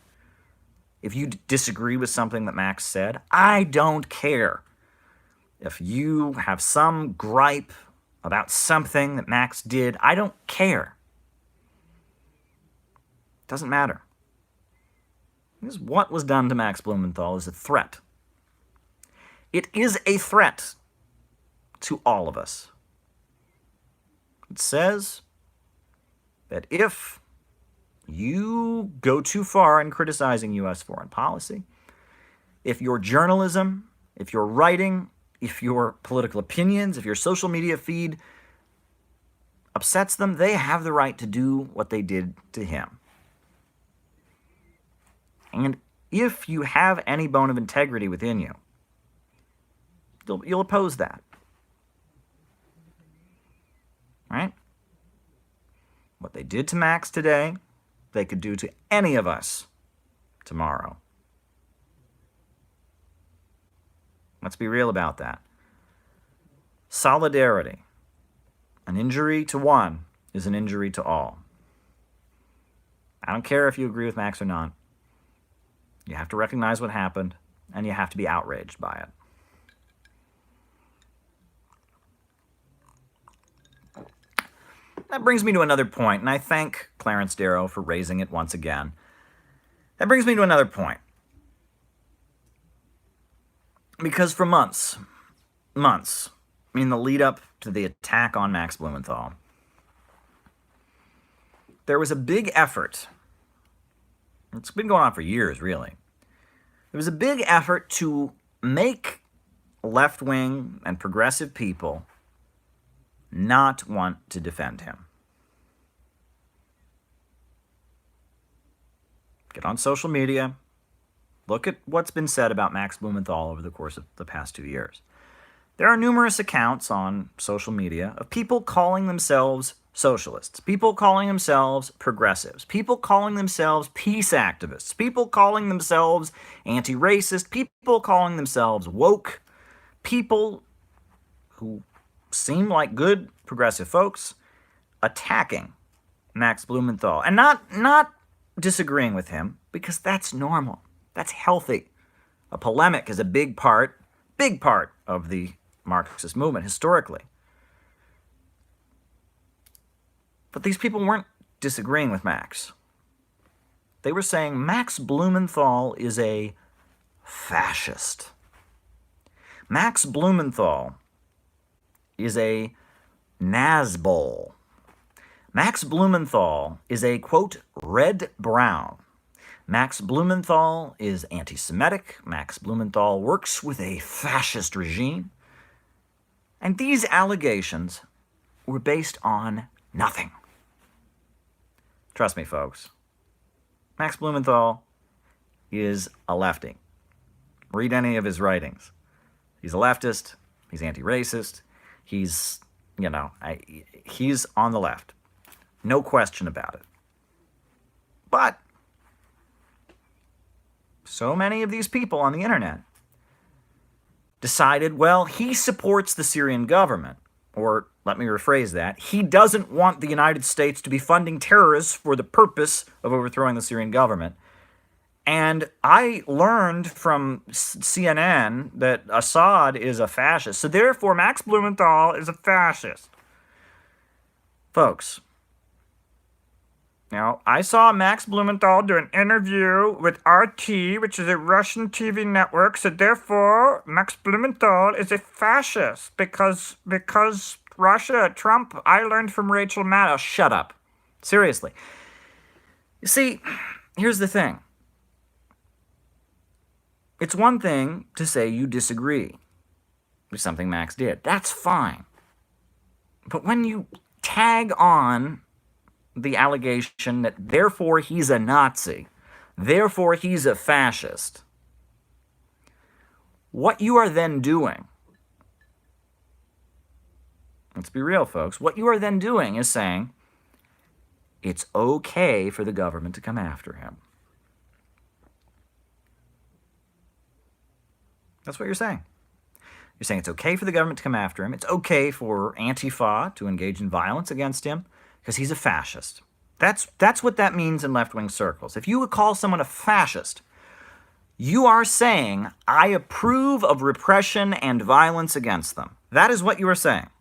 If you disagree with something that Max said, I don't care. If you have some gripe about something that Max did, I don't care. It doesn't matter. Because what was done to Max Blumenthal is a threat. It is a threat to all of us. It says that if you go too far in criticizing U.S. foreign policy, if your journalism, if your writing, if your political opinions, if your social media feed upsets them, they have the right to do what they did to him. And if you have any bone of integrity within you, you'll oppose that. Right? What they did to Max today, they could do to any of us tomorrow. Let's be real about that. Solidarity. An injury to one is an injury to all. I don't care if you agree with Max or not. You have to recognize what happened, and you have to be outraged by it. That brings me to another point, and I thank Clarence Darrow for raising it once again. That brings me to another point. Because for months, in the lead up to the attack on Max Blumenthal, there was a big effort. It's been going on for years, really. There was a big effort to make left-wing and progressive people not want to defend him. Get on social media. Look at what's been said about Max Blumenthal over the course of the past 2 years. There are numerous accounts on social media of people calling themselves socialists, people calling themselves progressives, people calling themselves peace activists, people calling themselves anti-racist, people calling themselves woke, people who seem like good progressive folks attacking Max Blumenthal and not disagreeing with him, because that's normal. That's healthy. A polemic is a big part of the Marxist movement historically. But these people weren't disagreeing with Max. They were saying Max Blumenthal is a fascist. Max Blumenthal is a Nazbol. Max Blumenthal is a, quote, red-brown. Max Blumenthal is anti-Semitic. Max Blumenthal works with a fascist regime. And these allegations were based on nothing. Trust me, folks. Max Blumenthal is a lefty. Read any of his writings. He's a leftist. He's anti-racist. He's, he's on the left. No question about it. But so many of these people on the internet decided, well, he supports the Syrian government. Or let me rephrase that. He doesn't want the United States to be funding terrorists for the purpose of overthrowing the Syrian government. And I learned from CNN that Assad is a fascist. So therefore, Max Blumenthal is a fascist. Folks, now, I saw Max Blumenthal do an interview with RT, which is a Russian TV network, so therefore, Max Blumenthal is a fascist because Russia, Trump, I learned from Rachel Maddow. Shut up. Seriously. You see, here's the thing. It's one thing to say you disagree with something Max did. That's fine. But when you tag on the allegation that therefore he's a Nazi, therefore he's a fascist, what you are then doing, let's be real, folks, what you are then doing is saying it's okay for the government to come after him. That's what you're saying. You're saying it's okay for the government to come after him. It's okay for Antifa to engage in violence against him because he's a fascist. That's what that means in left-wing circles. If you would call someone a fascist, you are saying, I approve of repression and violence against them. That is what you are saying.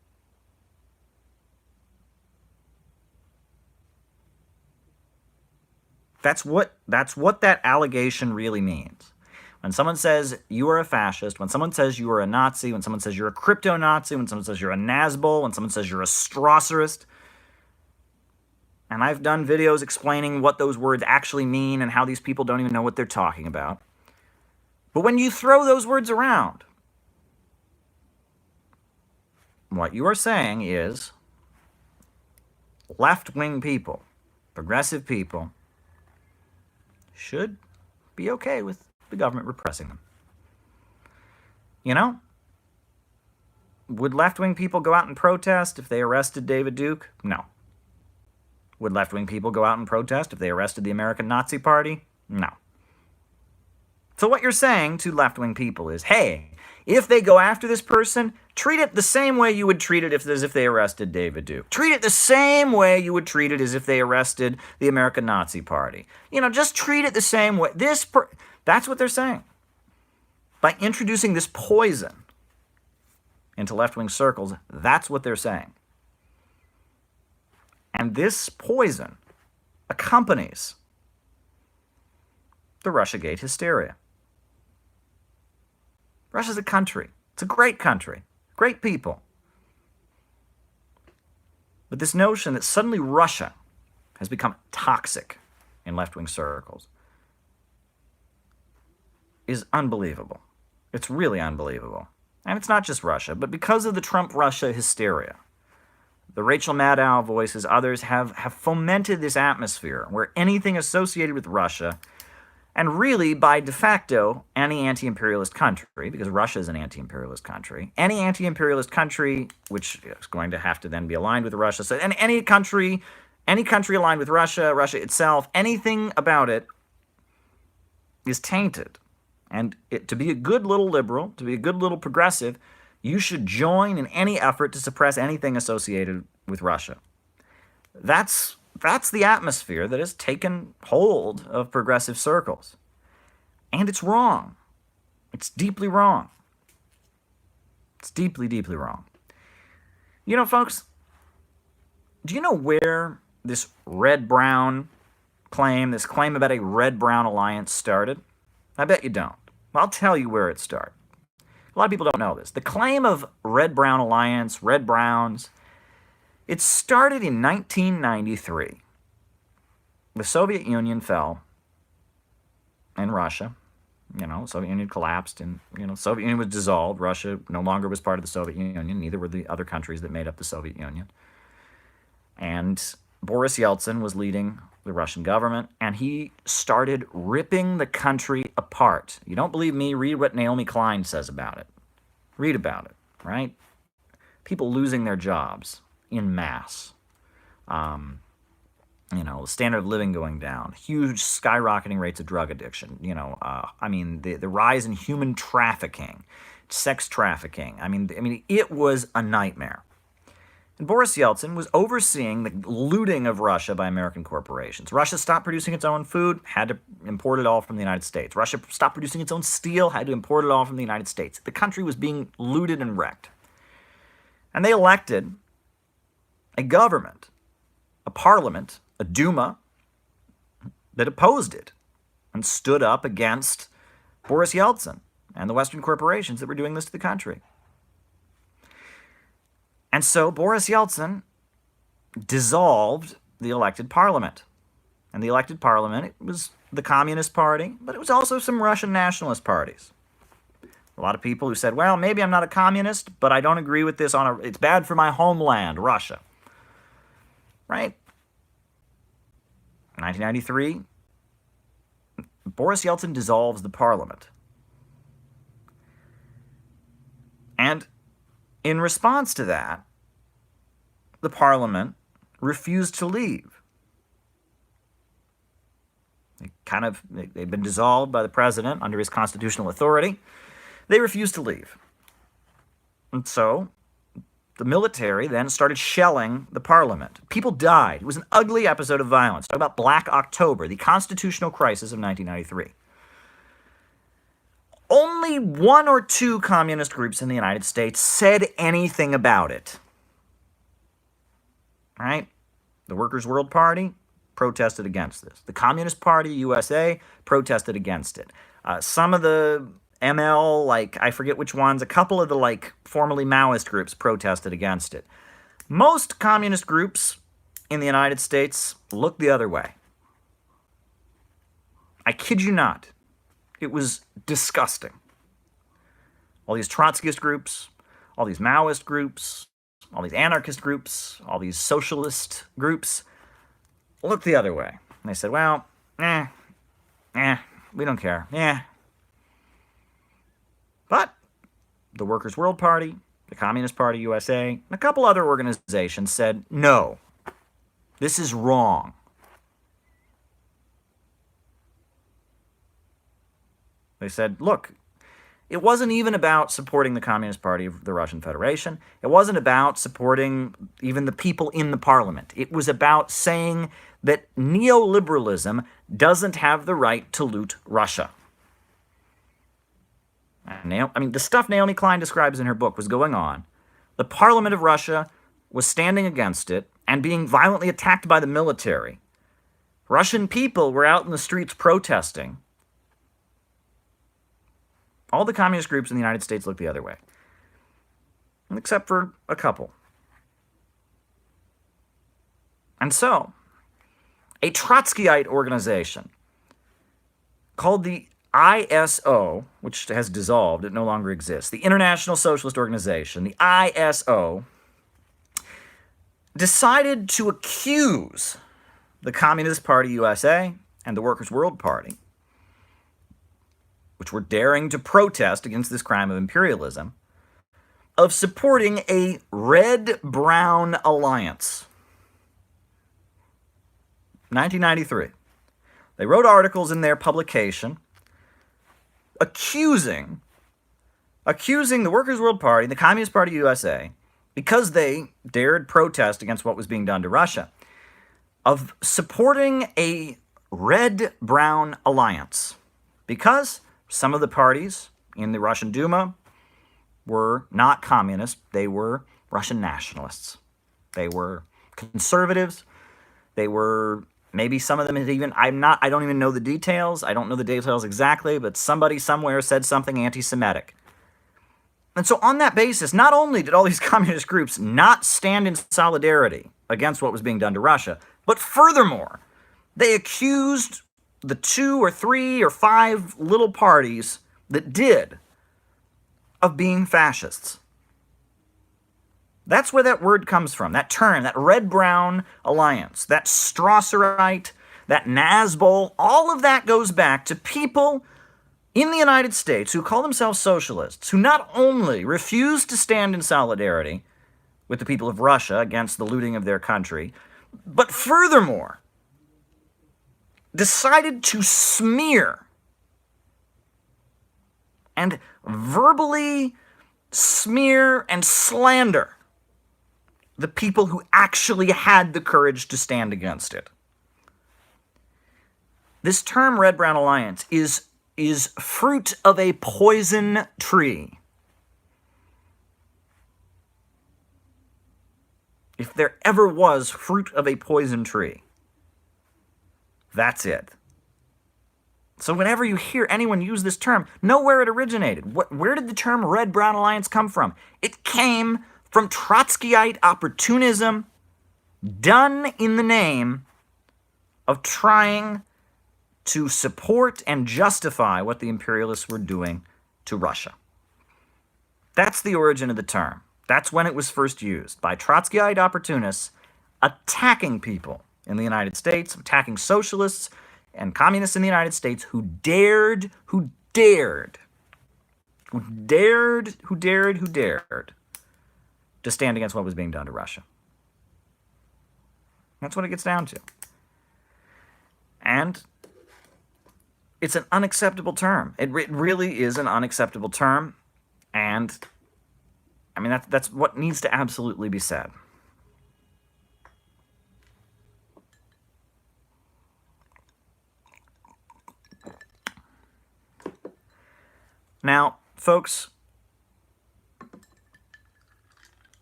That's what that allegation really means. When someone says you are a fascist, when someone says you are a Nazi, when someone says you're a crypto-Nazi, when someone says you're a Nazbol, when someone says you're a Strasserist, and I've done videos explaining what those words actually mean and how these people don't even know what they're talking about. But when you throw those words around, what you are saying is left-wing people, progressive people, should be okay with the government repressing them. You know? Would left-wing people go out and protest if they arrested David Duke? No. Would left-wing people go out and protest if they arrested the American Nazi Party? No. So what you're saying to left-wing people is, hey, if they go after this person, treat it the same way you would treat it as if they arrested David Duke. Treat it the same way you would treat it as if they arrested the American Nazi Party. Just treat it the same way. That's what they're saying. By introducing this poison into left-wing circles, that's what they're saying. And this poison accompanies the Russiagate hysteria. Russia's a country. It's a great country. Great people. But this notion that suddenly Russia has become toxic in left-wing circles is unbelievable. It's really unbelievable. And it's not just Russia, but because of the Trump-Russia hysteria, the Rachel Maddow voices, others have fomented this atmosphere where anything associated with Russia, and really by de facto any anti-imperialist country, because Russia is an anti-imperialist country, any anti-imperialist country, which is going to have to then be aligned with Russia, so and any country aligned with Russia, Russia itself, anything about it is tainted. And to be a good little liberal, to be a good little progressive, you should join in any effort to suppress anything associated with Russia. That's the atmosphere that has taken hold of progressive circles. And it's wrong. It's deeply wrong. It's deeply, deeply wrong. Folks, do you know where this red-brown claim, this claim about a red-brown alliance started? I bet you don't. I'll tell you where it started. A lot of people don't know this. The claim of red-brown alliance, red-browns, it started in 1993. The Soviet Union fell in Russia. Soviet Union collapsed and, Soviet Union was dissolved. Russia no longer was part of the Soviet Union. Neither were the other countries that made up the Soviet Union. And Boris Yeltsin was leading the Russian government, and he started ripping the country apart. You don't believe me? Read what Naomi Klein says about it. Read about it, right? people losing their jobs in mass. The standard of living going down, huge skyrocketing rates of drug addiction, the rise in human trafficking, sex trafficking. It was a nightmare. And Boris Yeltsin was overseeing the looting of Russia by American corporations. Russia stopped producing its own food, had to import it all from the United States. Russia stopped producing its own steel, had to import it all from the United States. The country was being looted and wrecked. And they elected a government, a parliament, a Duma, that opposed it and stood up against Boris Yeltsin and the Western corporations that were doing this to the country. And so Boris Yeltsin dissolved the elected parliament. And the elected parliament, it was the Communist Party, but it was also some Russian nationalist parties. A lot of people who said, well, maybe I'm not a communist, but I don't agree with this it's bad for my homeland, Russia. Right? 1993, Boris Yeltsin dissolves the parliament. And in response to that, the parliament refused to leave. They'd been dissolved by the president under his constitutional authority. They refused to leave. And so the military then started shelling the parliament. People died. It was an ugly episode of violence. Talk about Black October, the constitutional crisis of 1993. Only one or two communist groups in the United States said anything about it. Right? The Workers' World Party protested against this. The Communist Party, USA, protested against it. Some of the ML, I forget which ones, a couple of the, formerly Maoist groups protested against it. Most communist groups in the United States looked the other way. I kid you not. It was disgusting. All these Trotskyist groups, all these Maoist groups, all these anarchist groups, all these socialist groups looked the other way. And they said, well, we don't care. But the Workers' World Party, the Communist Party USA, and a couple other organizations said, no, this is wrong. They said, look, it wasn't even about supporting the Communist Party of the Russian Federation. It wasn't about supporting even the people in the parliament. It was about saying that neoliberalism doesn't have the right to loot Russia. The stuff Naomi Klein describes in her book was going on. The parliament of Russia was standing against it and being violently attacked by the military. Russian people were out in the streets protesting. All the communist groups in the United States looked the other way, except for a couple. And so, a Trotskyite organization called the ISO, which has dissolved, it no longer exists, the International Socialist Organization, the ISO, decided to accuse the Communist Party USA and the Workers' World Party, which were daring to protest against this crime of imperialism, of supporting a red-brown alliance. 1993. They wrote articles in their publication accusing the Workers' World Party, the Communist Party USA, because they dared protest against what was being done to Russia, of supporting a red-brown alliance. Because some of the parties in the Russian Duma were not communist. They were Russian nationalists. They were conservatives. They were, maybe some of them even, I don't even know the details. I don't know the details exactly, but somebody somewhere said something anti-Semitic. And so on that basis, not only did all these communist groups not stand in solidarity against what was being done to Russia, but furthermore, they accused the 2 or 3 or 5 little parties that did of being fascists. That's where that word comes from, that term, that red-brown alliance, that Strasserite, that Nazbol, all of that goes back to people in the United States who call themselves socialists, who not only refused to stand in solidarity with the people of Russia against the looting of their country, but furthermore, decided to smear and verbally smear and slander the people who actually had the courage to stand against it. This term Red-Brown Alliance is fruit of a poison tree. If there ever was fruit of a poison tree, that's it. So whenever you hear anyone use this term, know where it originated. Where did the term Red-Brown Alliance come from? It came from Trotskyite opportunism done in the name of trying to support and justify what the imperialists were doing to Russia. That's the origin of the term. That's when it was first used, by Trotskyite opportunists attacking people in the United States, attacking socialists and communists in the United States who dared to stand against what was being done to Russia. That's what it gets down to. And it's an unacceptable term. It really is an unacceptable term. And, I mean, that's what needs to absolutely be said. Now, folks,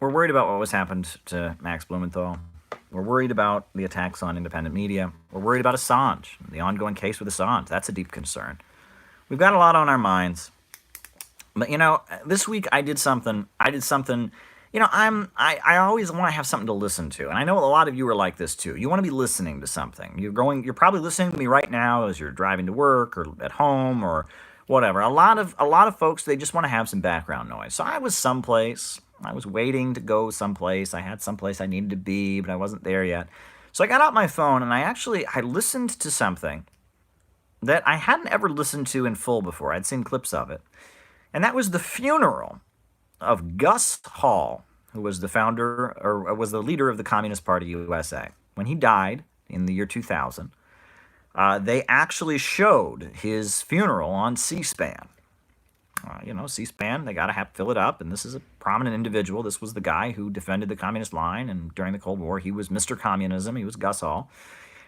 we're worried about what was happened to Max Blumenthal. We're worried about the attacks on independent media. We're worried about Assange, the ongoing case with Assange. That's a deep concern. We've got a lot on our minds. But, this week I did something, I always want to have something to listen to. And I know a lot of you are like this too. You want to be listening to something. You're probably listening to me right now as you're driving to work or at home or whatever. A lot of folks, they just want to have some background noise. So I was someplace. I was waiting to go someplace. I had someplace I needed to be, but I wasn't there yet. So I got out my phone and I listened to something that I hadn't ever listened to in full before. I'd seen clips of it. And that was the funeral of Gus Hall, who was the founder, or was the leader of the Communist Party USA. When he died in the year 2000, they actually showed his funeral on C-SPAN. C-SPAN, they got to fill it up, and this is a prominent individual. This was the guy who defended the communist line, and during the Cold War, he was Mr. Communism. He was Gus Hall.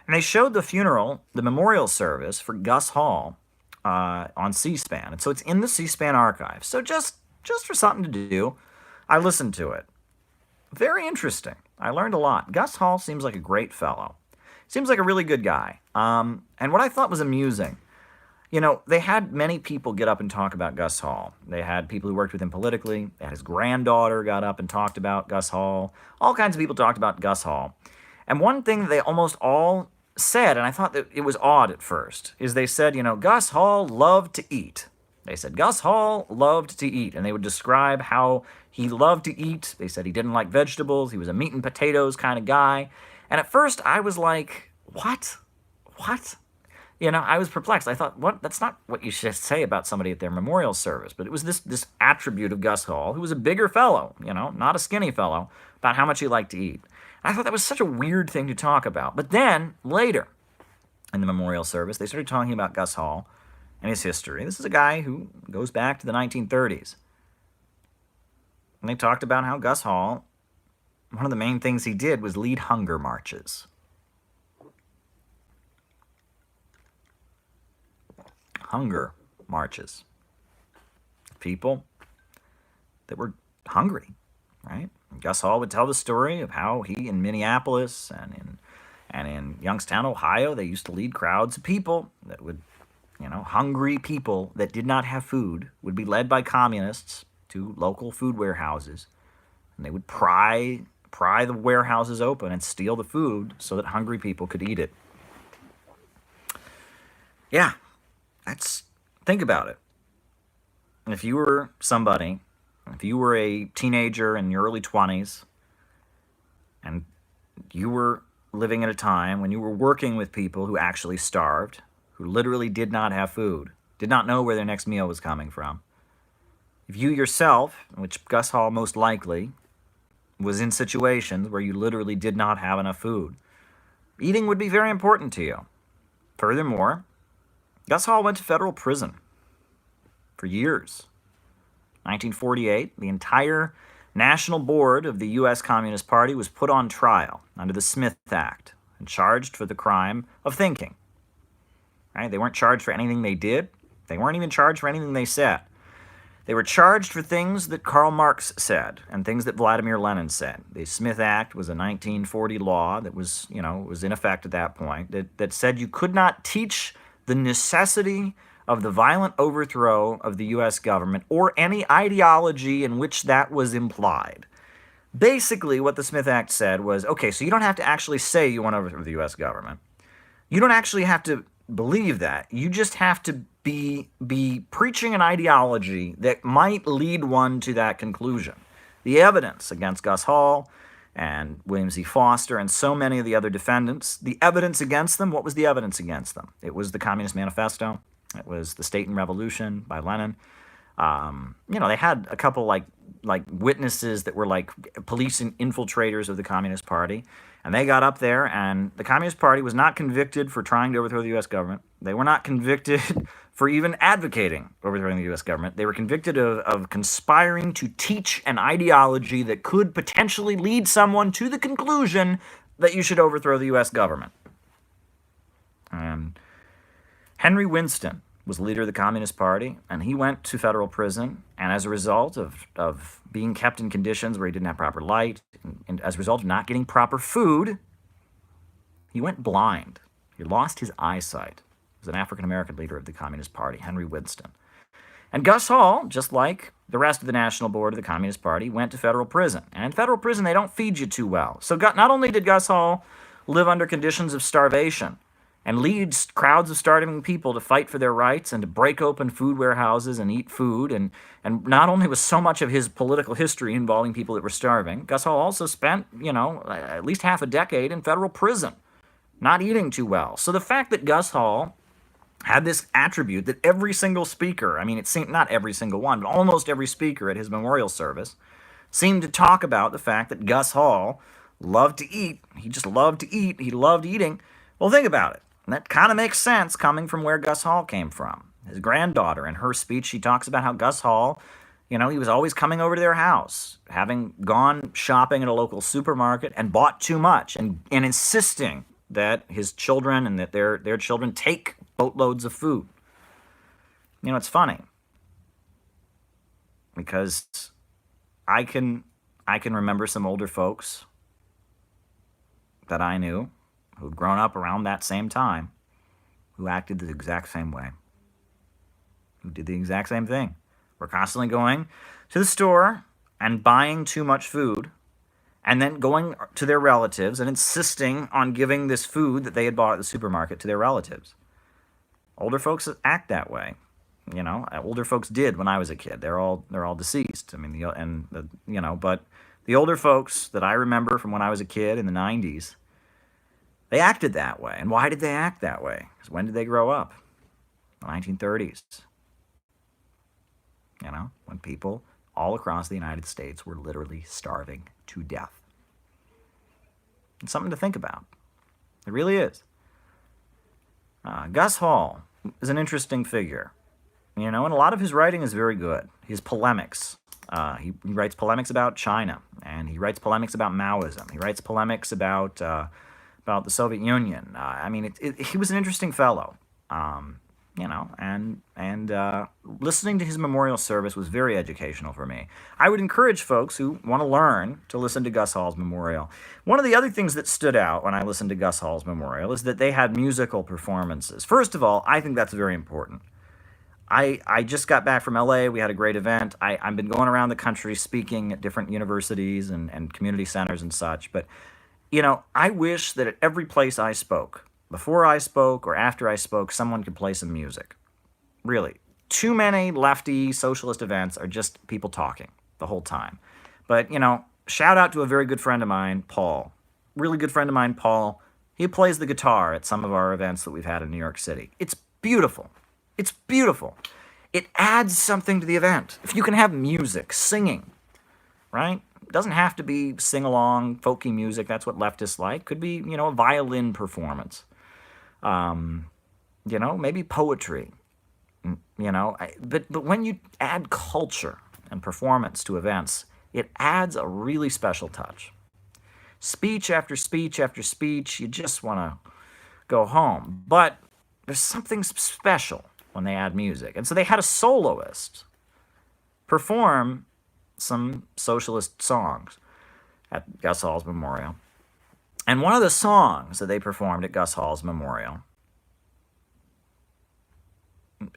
And they showed the funeral, the memorial service for Gus Hall on C-SPAN. And so it's in the C-SPAN archive. So just for something to do, I listened to it. Very interesting. I learned a lot. Gus Hall seems like a great fellow. Seems like a really good guy. And what I thought was amusing, they had many people get up and talk about Gus Hall. They had people who worked with him politically. They had his granddaughter got up and talked about Gus Hall. All kinds of people talked about Gus Hall. And one thing that they almost all said, and I thought that it was odd at first, is they said, Gus Hall loved to eat. They said, Gus Hall loved to eat. And they would describe how he loved to eat. They said he didn't like vegetables. He was a meat and potatoes kind of guy. And at first I was like, what? I was perplexed. I thought, what? That's not what you should say about somebody at their memorial service. But it was this attribute of Gus Hall, who was a bigger fellow, not a skinny fellow, about how much he liked to eat. And I thought that was such a weird thing to talk about. But then, later, in the memorial service, they started talking about Gus Hall and his history. This is a guy who goes back to the 1930s. And they talked about how Gus Hall, one of the main things he did was lead hunger marches. Hunger marches. People that were hungry, right? Gus Hall would tell the story of how he in Minneapolis and in Youngstown, Ohio, they used to lead crowds of people that would, hungry people that did not have food would be led by communists to local food warehouses, and they would pry the warehouses open and steal the food so that hungry people could eat it. Yeah. Think about it. If you were somebody, if you were a teenager in your early 20s, and you were living at a time when you were working with people who actually starved, who literally did not have food, did not know where their next meal was coming from, if you yourself, which Gus Hall most likely was in situations where you literally did not have enough food, eating would be very important to you. Furthermore, Gus Hall went to federal prison for years. 1948, the entire National Board of the U.S. Communist Party was put on trial under the Smith Act and charged for the crime of thinking. Right? They weren't charged for anything they did. They weren't even charged for anything they said. They were charged for things that Karl Marx said and things that Vladimir Lenin said. The Smith Act was a 1940 law that was in effect at that point that said you could not teach the necessity of the violent overthrow of the U.S. government or any ideology in which that was implied. Basically, what the Smith Act said was, okay, so you don't have to actually say you want to overthrow the U.S. government. You don't actually have to believe that. You just have to be preaching an ideology that might lead one to that conclusion. The evidence against Gus Hall and William Z. Foster and so many of the other defendants, the evidence against them, what was the evidence against them? It was the Communist Manifesto. It was the State and Revolution by Lenin. They had a couple like witnesses that were like police infiltrators of the Communist Party, and they got up there, and the Communist Party was not convicted for trying to overthrow the U.S. government. They were not convicted for even advocating overthrowing the U.S. government. They were convicted of conspiring to teach an ideology that could potentially lead someone to the conclusion that you should overthrow the U.S. government. And Henry Winston was leader of the Communist Party, and he went to federal prison, and as a result of being kept in conditions where he didn't have proper light, and as a result of not getting proper food, he went blind. He lost his eyesight. He was an African-American leader of the Communist Party, Henry Winston. And Gus Hall, just like the rest of the National Board of the Communist Party, went to federal prison. And in federal prison, they don't feed you too well. So not only did Gus Hall live under conditions of starvation, and leads crowds of starving people to fight for their rights and to break open food warehouses and eat food. And not only was so much of his political history involving people that were starving, Gus Hall also spent, at least half a decade in federal prison, not eating too well. So the fact that Gus Hall had this attribute that every single speaker, it seemed not every single one, but almost every speaker at his memorial service seemed to talk about the fact that Gus Hall loved to eat. He just loved to eat. He loved eating. Well, think about it. And that kind of makes sense coming from where Gus Hall came from. His granddaughter, in her speech, she talks about how Gus Hall, he was always coming over to their house, having gone shopping at a local supermarket and bought too much, and insisting that his children and that their children take boatloads of food. It's funny because I can remember some older folks that I knew who'd grown up around that same time, who acted the exact same way, who did the exact same thing. We're constantly going to the store and buying too much food, and then going to their relatives and insisting on giving this food that they had bought at the supermarket to their relatives. Older folks act that way. Older folks did when I was a kid. They're all deceased. But the older folks that I remember from when I was a kid in the 90s, they acted that way. And why did they act that way? Because when did they grow up? The 1930s. When people all across the United States were literally starving to death. It's something to think about. It really is. Gus Hall is an interesting figure. And a lot of his writing is very good. His polemics. He writes polemics about China, and he writes polemics about Maoism. He writes polemics about the Soviet Union. He was an interesting fellow, and listening to his memorial service was very educational for me. I would encourage folks who want to learn to listen to Gus Hall's memorial. One of the other things that stood out when I listened to Gus Hall's memorial is that they had musical performances. First of all, I think that's very important. I just got back from LA. We had a great event. I've been going around the country speaking at different universities and community centers and such, but I wish that at every place I spoke, before I spoke or after I spoke, someone could play some music. Really. Too many lefty socialist events are just people talking the whole time. But, shout out to a very good friend of mine, Paul. Really good friend of mine, Paul. He plays the guitar at some of our events that we've had in New York City. It's beautiful. It's beautiful. It adds something to the event. If you can have music, singing, right? It doesn't have to be sing-along, folky music. That's what leftists like. Could be, a violin performance. Maybe poetry. But when you add culture and performance to events, it adds a really special touch. Speech after speech after speech, you just want to go home. But there's something special when they add music. And so they had a soloist perform some socialist songs at Gus Hall's memorial. And one of the songs that they performed at Gus Hall's memorial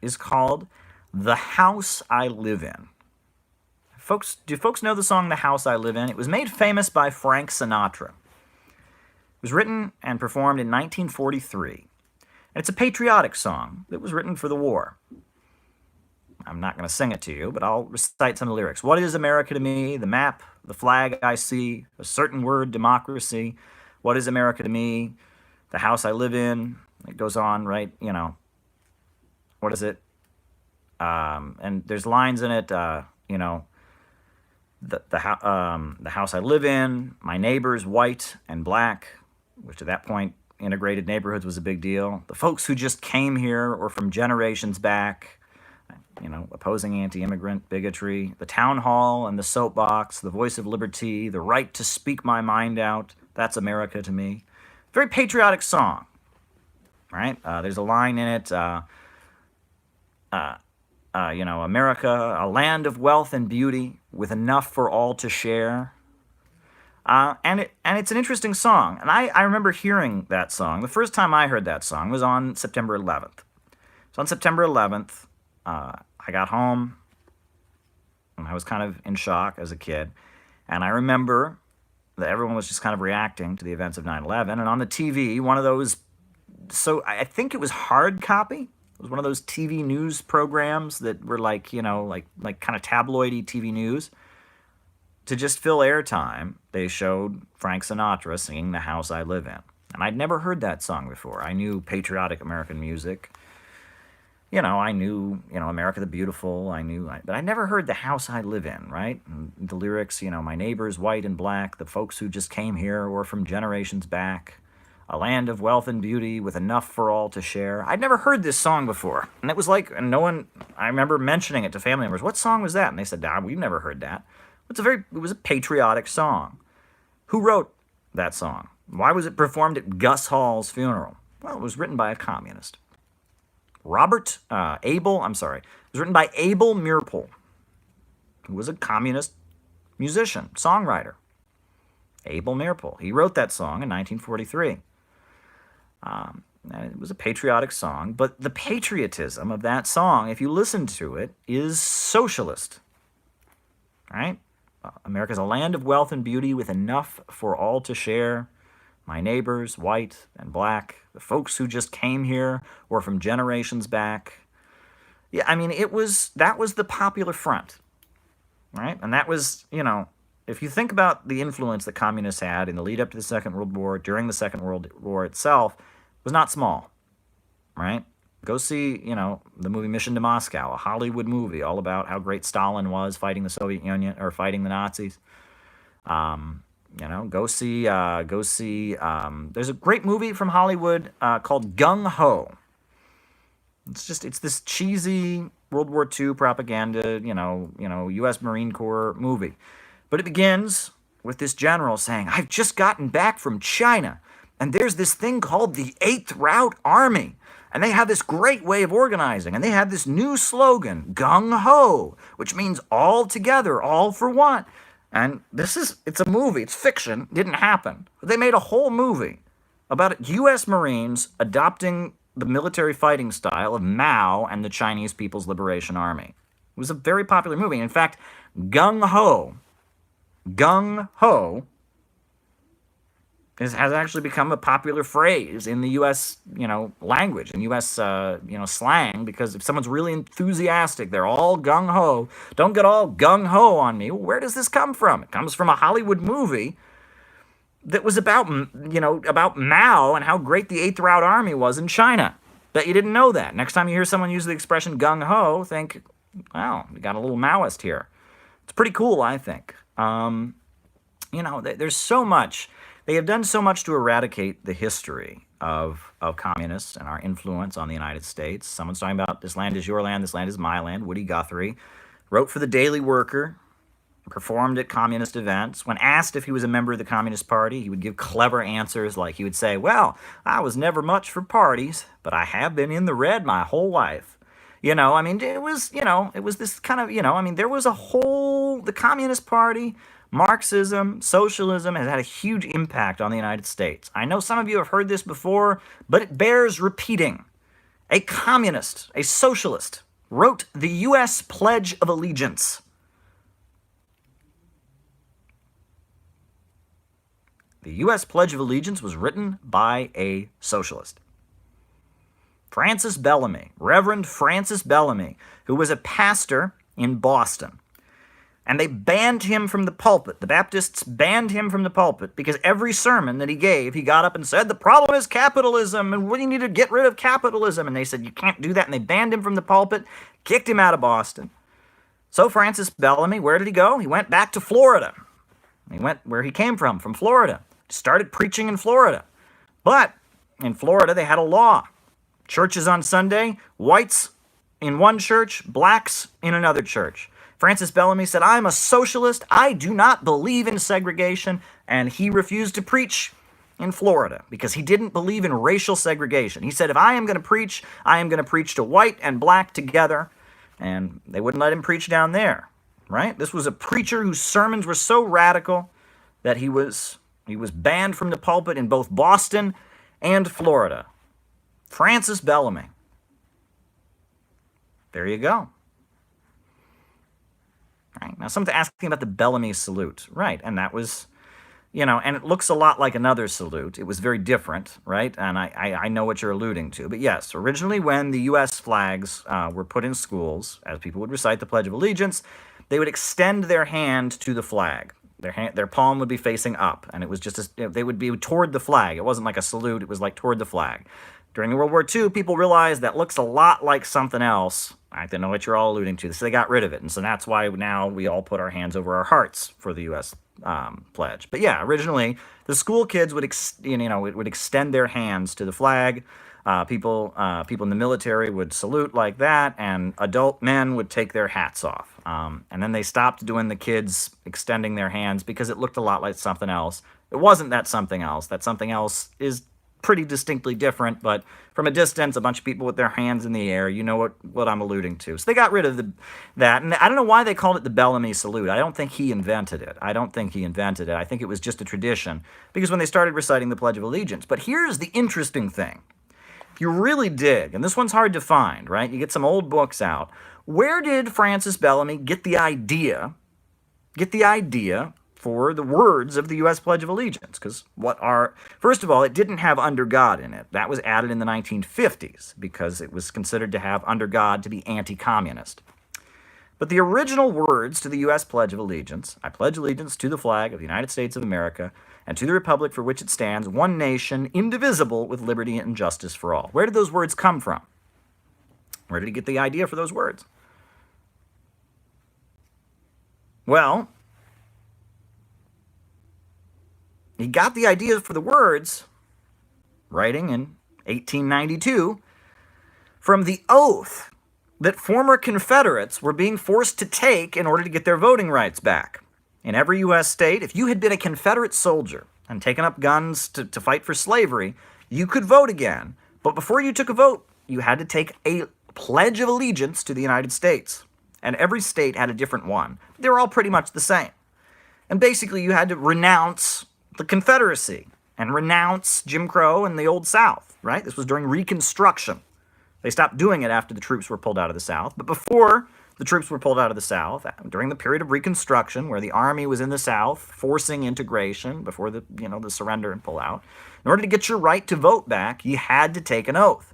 is called The House I Live In. Do folks know the song The House I Live In? It was made famous by Frank Sinatra. It was written and performed in 1943. And it's a patriotic song that was written for the war. I'm not going to sing it to you, but I'll recite some of the lyrics. What is America to me? The map, the flag I see, a certain word, democracy. What is America to me? The house I live in. It goes on, right? What is it? And there's lines in it, the house I live in, my neighbors, white and black, which at that point, integrated neighborhoods was a big deal. The folks who just came here or from generations back, opposing anti-immigrant bigotry, the town hall and the soapbox, the voice of liberty, the right to speak my mind out, that's America to me. Very patriotic song, right? There's a line in it, America, a land of wealth and beauty with enough for all to share. And it's an interesting song. And I remember hearing that song. The first time I heard that song was on September 11th. So on September 11th, I got home, and I was kind of in shock as a kid. And I remember that everyone was just kind of reacting to the events of 9/11. And on the TV, one of those, so I think it was hard copy. It was one of those TV news programs that were like kind of tabloidy TV news. To just fill airtime, they showed Frank Sinatra singing The House I Live In. And I'd never heard that song before. I knew patriotic American music. I knew, America the Beautiful. But I never heard The House I Live In, right? And the lyrics, my neighbors, white and black, the folks who just came here or from generations back, a land of wealth and beauty with enough for all to share. I'd never heard this song before. And it was like, I remember mentioning it to family members. What song was that? And they said, we've never heard that. It was a patriotic song. Who wrote that song? Why was it performed at Gus Hall's funeral? Well, it was written by a communist. It was written by Abel Meeropol, who was a communist musician, songwriter. Abel Meeropol. He wrote that song in 1943. And it was a patriotic song, but the patriotism of that song, if you listen to it, is socialist. Right? America's a land of wealth and beauty with enough for all to share. My neighbors, white and black, the folks who just came here or from generations back. Yeah, that was the Popular Front, right? And that was, if you think about the influence that communists had in the lead up to the Second World War, during the Second World War itself, it was not small, right? Go see, the movie Mission to Moscow, a Hollywood movie all about how great Stalin was fighting the Soviet Union or fighting the Nazis. Go see. There's a great movie from Hollywood called Gung Ho. It's this cheesy World War II propaganda, U.S. Marine Corps movie. But it begins with this general saying, I've just gotten back from China, and there's this thing called the Eighth Route Army. And they have this great way of organizing. And they have this new slogan, Gung Ho, which means all together, all for one. And it's a movie, it's fiction, didn't happen. But they made a whole movie about U.S. Marines adopting the military fighting style of Mao and the Chinese People's Liberation Army. It was a very popular movie. In fact, Gung Ho has actually become a popular phrase in the U.S., language and U.S., slang, because if someone's really enthusiastic, they're all gung-ho. Don't get all gung-ho on me. Well, where does this come from? It comes from a Hollywood movie that was about Mao and how great the Eighth Route Army was in China. Bet you didn't know that. Next time you hear someone use the expression gung-ho, think, wow, we got a little Maoist here. It's pretty cool, I think. there's so much. They have done so much to eradicate the history of communists and our influence on the United States. Someone's talking about this land is your land, this land is my land. Woody Guthrie wrote for the Daily Worker, performed at communist events. When asked if he was a member of the Communist Party, he would give clever answers, like he would say, well, I was never much for parties, but I have been in the red my whole life. It was this kind of, there was the Communist Party, Marxism, socialism has had a huge impact on the United States. I know some of you have heard this before, but it bears repeating. A communist, a socialist, wrote the U.S. Pledge of Allegiance. The U.S. Pledge of Allegiance was written by a socialist. Francis Bellamy, Reverend Francis Bellamy, who was a pastor in Boston. And they banned him from the pulpit. The Baptists banned him from the pulpit because every sermon that he gave, he got up and said, the problem is capitalism, and we need to get rid of capitalism. And they said, you can't do that. And they banned him from the pulpit, kicked him out of Boston. So Francis Bellamy, where did he go? He went back to Florida. He went where he came from Florida. Started preaching in Florida. But in Florida, they had a law. Churches on Sunday, whites in one church, blacks in another church. Francis Bellamy said, I'm a socialist. I do not believe in segregation. And he refused to preach in Florida because he didn't believe in racial segregation. He said, if I am going to preach, I am going to preach to white and black together. And they wouldn't let him preach down there, right? This was a preacher whose sermons were so radical that he was banned from the pulpit in both Boston and Florida. Francis Bellamy. There you go. Right. Now, someone's asking about the Bellamy salute. Right, and that was, and it looks a lot like another salute. It was very different, right? And I know what you're alluding to. But yes, originally when the U.S. flags were put in schools, as people would recite the Pledge of Allegiance, they would extend their hand to the flag. Their palm would be facing up, and it was just, they would be toward the flag. It wasn't like a salute. It was like toward the flag. During World War II, people realized that looks a lot like something else. I don't know what you're all alluding to. So they got rid of it. And so that's why now we all put our hands over our hearts for the U.S. Pledge. But yeah, originally, the school kids would, would extend their hands to the flag. People in the military would salute like that, and adult men would take their hats off. And then they stopped doing the kids extending their hands because it looked a lot like something else. It wasn't that something else. That something else is pretty distinctly different, but from a distance, a bunch of people with their hands in the air, you know what I'm alluding to. So they got rid of that, and I don't know why they called it the Bellamy salute. I don't think he invented it. I think it was just a tradition, because when they started reciting the Pledge of Allegiance. But here's the interesting thing. If you really dig, and this one's hard to find, right? You get some old books out. Where did Francis Bellamy get the idea for the words of the U.S. Pledge of Allegiance? Because first of all, it didn't have under God in it. That was added in the 1950s because it was considered to have under God to be anti-communist. But the original words to the U.S. Pledge of Allegiance, I pledge allegiance to the flag of the United States of America and to the republic for which it stands, one nation, indivisible, with liberty and justice for all. Where did those words come from? Where did he get the idea for those words? Well, he got the idea for the words, writing in 1892, from the oath that former Confederates were being forced to take in order to get their voting rights back. In every U.S. state, if you had been a Confederate soldier and taken up guns to fight for slavery, you could vote again. But before you took a vote, you had to take a Pledge of Allegiance to the United States. And every state had a different one. They were all pretty much the same. And basically, you had to renounce the Confederacy and renounce Jim Crow and the Old South, right? This was during Reconstruction. They stopped doing it after the troops were pulled out of the South. But before the troops were pulled out of the South, during the period of Reconstruction, where the Army was in the South, forcing integration before the surrender and pullout, in order to get your right to vote back, you had to take an oath.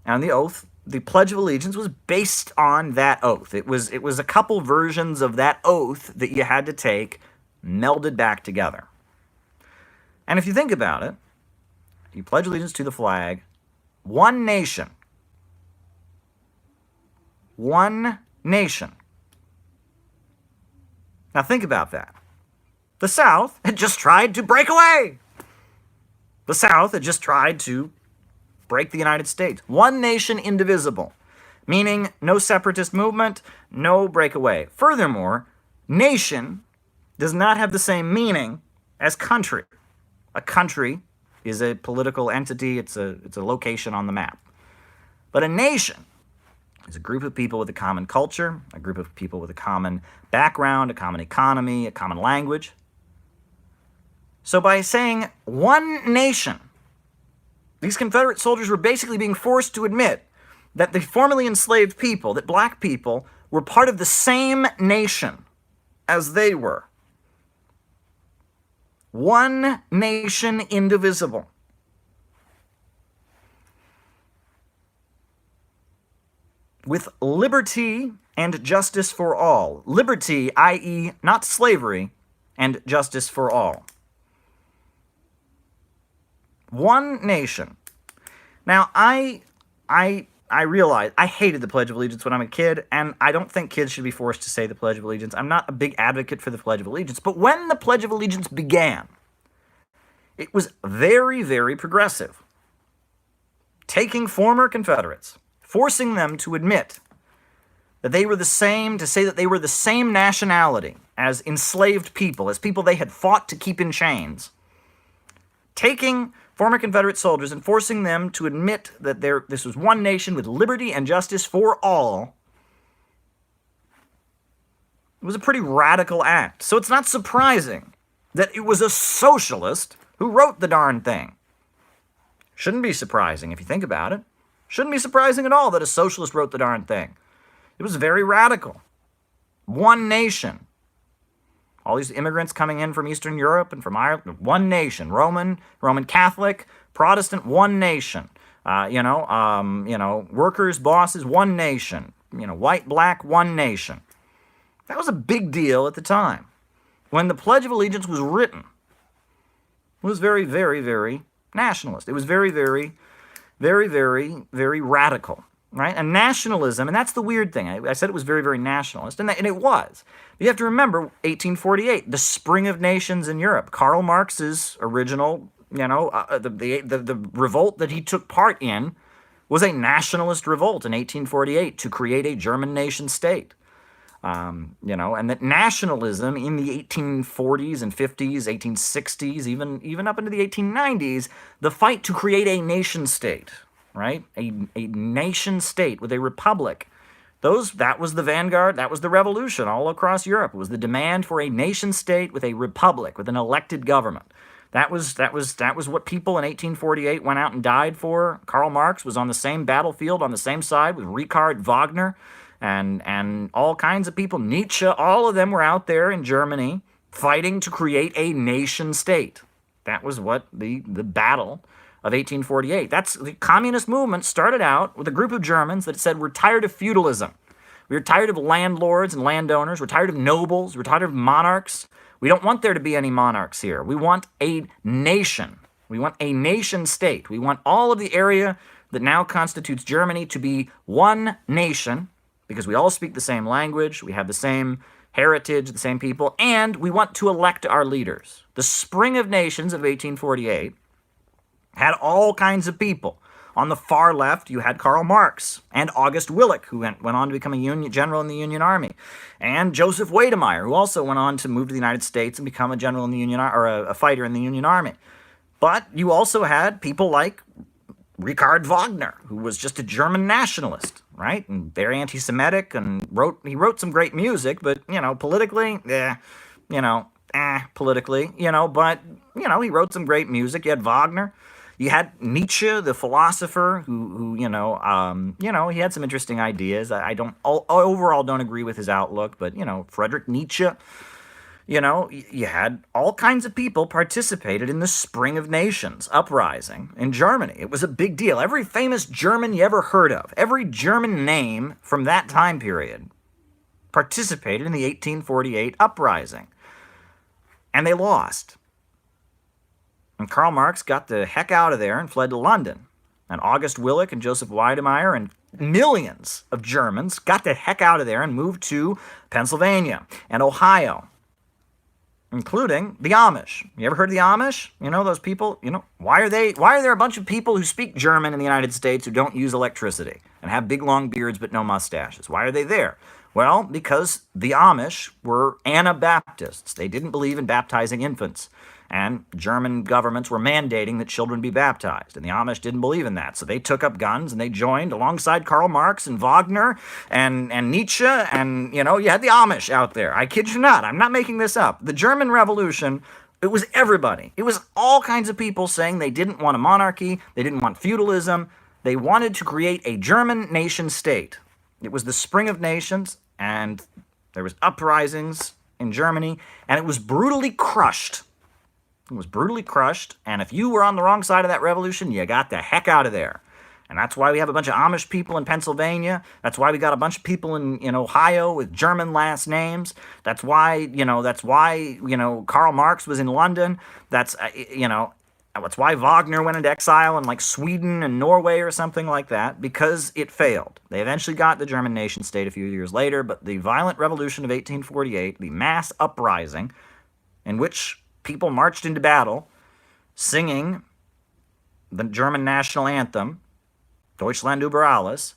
And the oath, the Pledge of Allegiance, was based on that oath. It was a couple versions of that oath that you had to take melded back together. And if you think about it, you pledge allegiance to the flag, one nation. One nation. Now think about that. The South had just tried to break away. The South had just tried to break the United States. One nation, indivisible, meaning no separatist movement, no breakaway. Furthermore, nation does not have the same meaning as country. A country is a political entity, it's a location on the map. But a nation is a group of people with a common culture, a group of people with a common background, a common economy, a common language. So by saying one nation, these Confederate soldiers were basically being forced to admit that the formerly enslaved people, that black people, were part of the same nation as they were. One nation, indivisible. With liberty and justice for all. Liberty, i.e., not slavery, and justice for all. One nation. Now, I realize I hated the Pledge of Allegiance when I was a kid, and I don't think kids should be forced to say the Pledge of Allegiance. I'm not a big advocate for the Pledge of Allegiance, but when the Pledge of Allegiance began, it was very, very progressive. Taking former Confederates, forcing them to admit that they were the same, to say that they were the same nationality as enslaved people, as people they had fought to keep in chains. Taking former Confederate soldiers and forcing them to admit that this was one nation with liberty and justice for all. It was a pretty radical act. So it's not surprising that it was a socialist who wrote the darn thing. Shouldn't be surprising if you think about it. Shouldn't be surprising at all that a socialist wrote the darn thing. It was very radical. One nation. All these immigrants coming in from Eastern Europe and from Ireland, one nation. Roman Catholic, Protestant, one nation. Workers, bosses, one nation. White, black, one nation. That was a big deal at the time. When the Pledge of Allegiance was written, it was very, very, very nationalist. It was very, very, very, very, very radical. Right? And nationalism, and that's the weird thing. I said it was very, very nationalist, and it was. But you have to remember 1848, the spring of nations in Europe. Karl Marx's original, the revolt that he took part in was a nationalist revolt in 1848 to create a German nation state. And that nationalism in the 1840s and 50s, 1860s, even up into the 1890s, the fight to create a nation state. Right? A nation state with a republic. That was the vanguard, that was the revolution all across Europe. It was the demand for a nation state with a republic, with an elected government. That was what people in 1848 went out and died for. Karl Marx was on the same battlefield, on the same side with Richard Wagner and all kinds of people. Nietzsche, all of them were out there in Germany fighting to create a nation state. That was what the battle of 1848. The communist movement started out with a group of Germans that said, we're tired of feudalism. We're tired of landlords and landowners. We're tired of nobles. We're tired of monarchs. We don't want there to be any monarchs here. We want a nation. We want a nation state. We want all of the area that now constitutes Germany to be one nation, because we all speak the same language, we have the same heritage, the same people, and we want to elect our leaders. The Spring of Nations of 1848 had all kinds of people. On the far left, you had Karl Marx and August Willich, who went on to become a general in the Union Army, and Joseph Wedemeyer, who also went on to move to the United States and become a general in the Union, or a fighter in the Union Army. But you also had people like Richard Wagner, who was just a German nationalist, right, and very anti-Semitic, and he wrote some great music, but politically, politically, but he wrote some great music. You had Wagner. You had Nietzsche, the philosopher, who he had some interesting ideas. I overall don't agree with his outlook, but, Friedrich Nietzsche, you had all kinds of people participated in the Spring of Nations uprising in Germany. It was a big deal. Every famous German you ever heard of, every German name from that time period participated in the 1848 uprising. And they lost. And Karl Marx got the heck out of there and fled to London. And August Willich and Joseph Wedemeyer and millions of Germans got the heck out of there and moved to Pennsylvania and Ohio. including the Amish. You ever heard of the Amish? You know those people? Why are there a bunch of people who speak German in the United States who don't use electricity and have big long beards but no mustaches? Why are they there? Well, because the Amish were Anabaptists. They didn't believe in baptizing infants. And German governments were mandating that children be baptized. And the Amish didn't believe in that. So they took up guns and they joined alongside Karl Marx and Wagner and Nietzsche. And, you had the Amish out there. I kid you not. I'm not making this up. The German Revolution, it was everybody. It was all kinds of people saying they didn't want a monarchy. They didn't want feudalism. They wanted to create a German nation state. It was the spring of nations, and there was uprisings in Germany, and it was brutally crushed. It was brutally crushed, and if you were on the wrong side of that revolution, you got the heck out of there. And that's why we have a bunch of Amish people in Pennsylvania. That's why we got a bunch of people in Ohio with German last names. That's why Karl Marx was in London. That's why Wagner went into exile in like Sweden and Norway or something like that, because it failed. They eventually got the German nation state a few years later, but the violent revolution of 1848, the mass uprising in which people marched into battle singing the German national anthem, Deutschland über alles,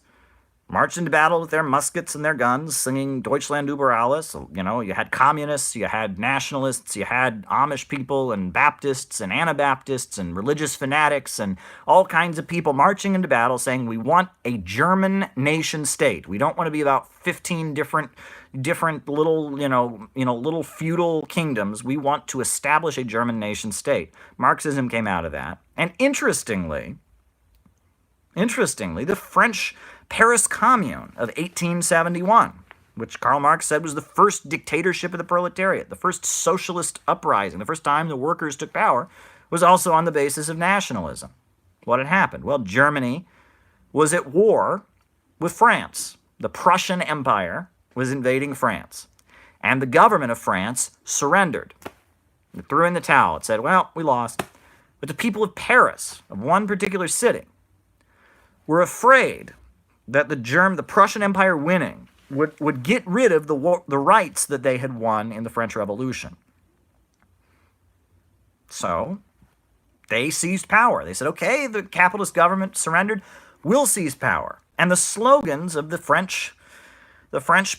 marched into battle with their muskets and their guns, singing Deutschland über alles. You had communists, you had nationalists, you had Amish people and Baptists and Anabaptists and religious fanatics and all kinds of people marching into battle saying, we want a German nation state. We don't want to be about 15 different little, little feudal kingdoms. We want to establish a German nation state. Marxism came out of that. And interestingly, the French Paris Commune of 1871, which Karl Marx said was the first dictatorship of the proletariat, the first socialist uprising, the first time the workers took power, was also on the basis of nationalism. What had happened? Well, Germany was at war with France. The Prussian Empire was invading France. And the government of France surrendered. It threw in the towel. It said, well, we lost. But the people of Paris, of one particular city, were afraid that the Prussian Empire winning would get rid of the rights that they had won in the French Revolution. So they seized power. They said, okay, the capitalist government surrendered, we'll seize power. And the slogans of the French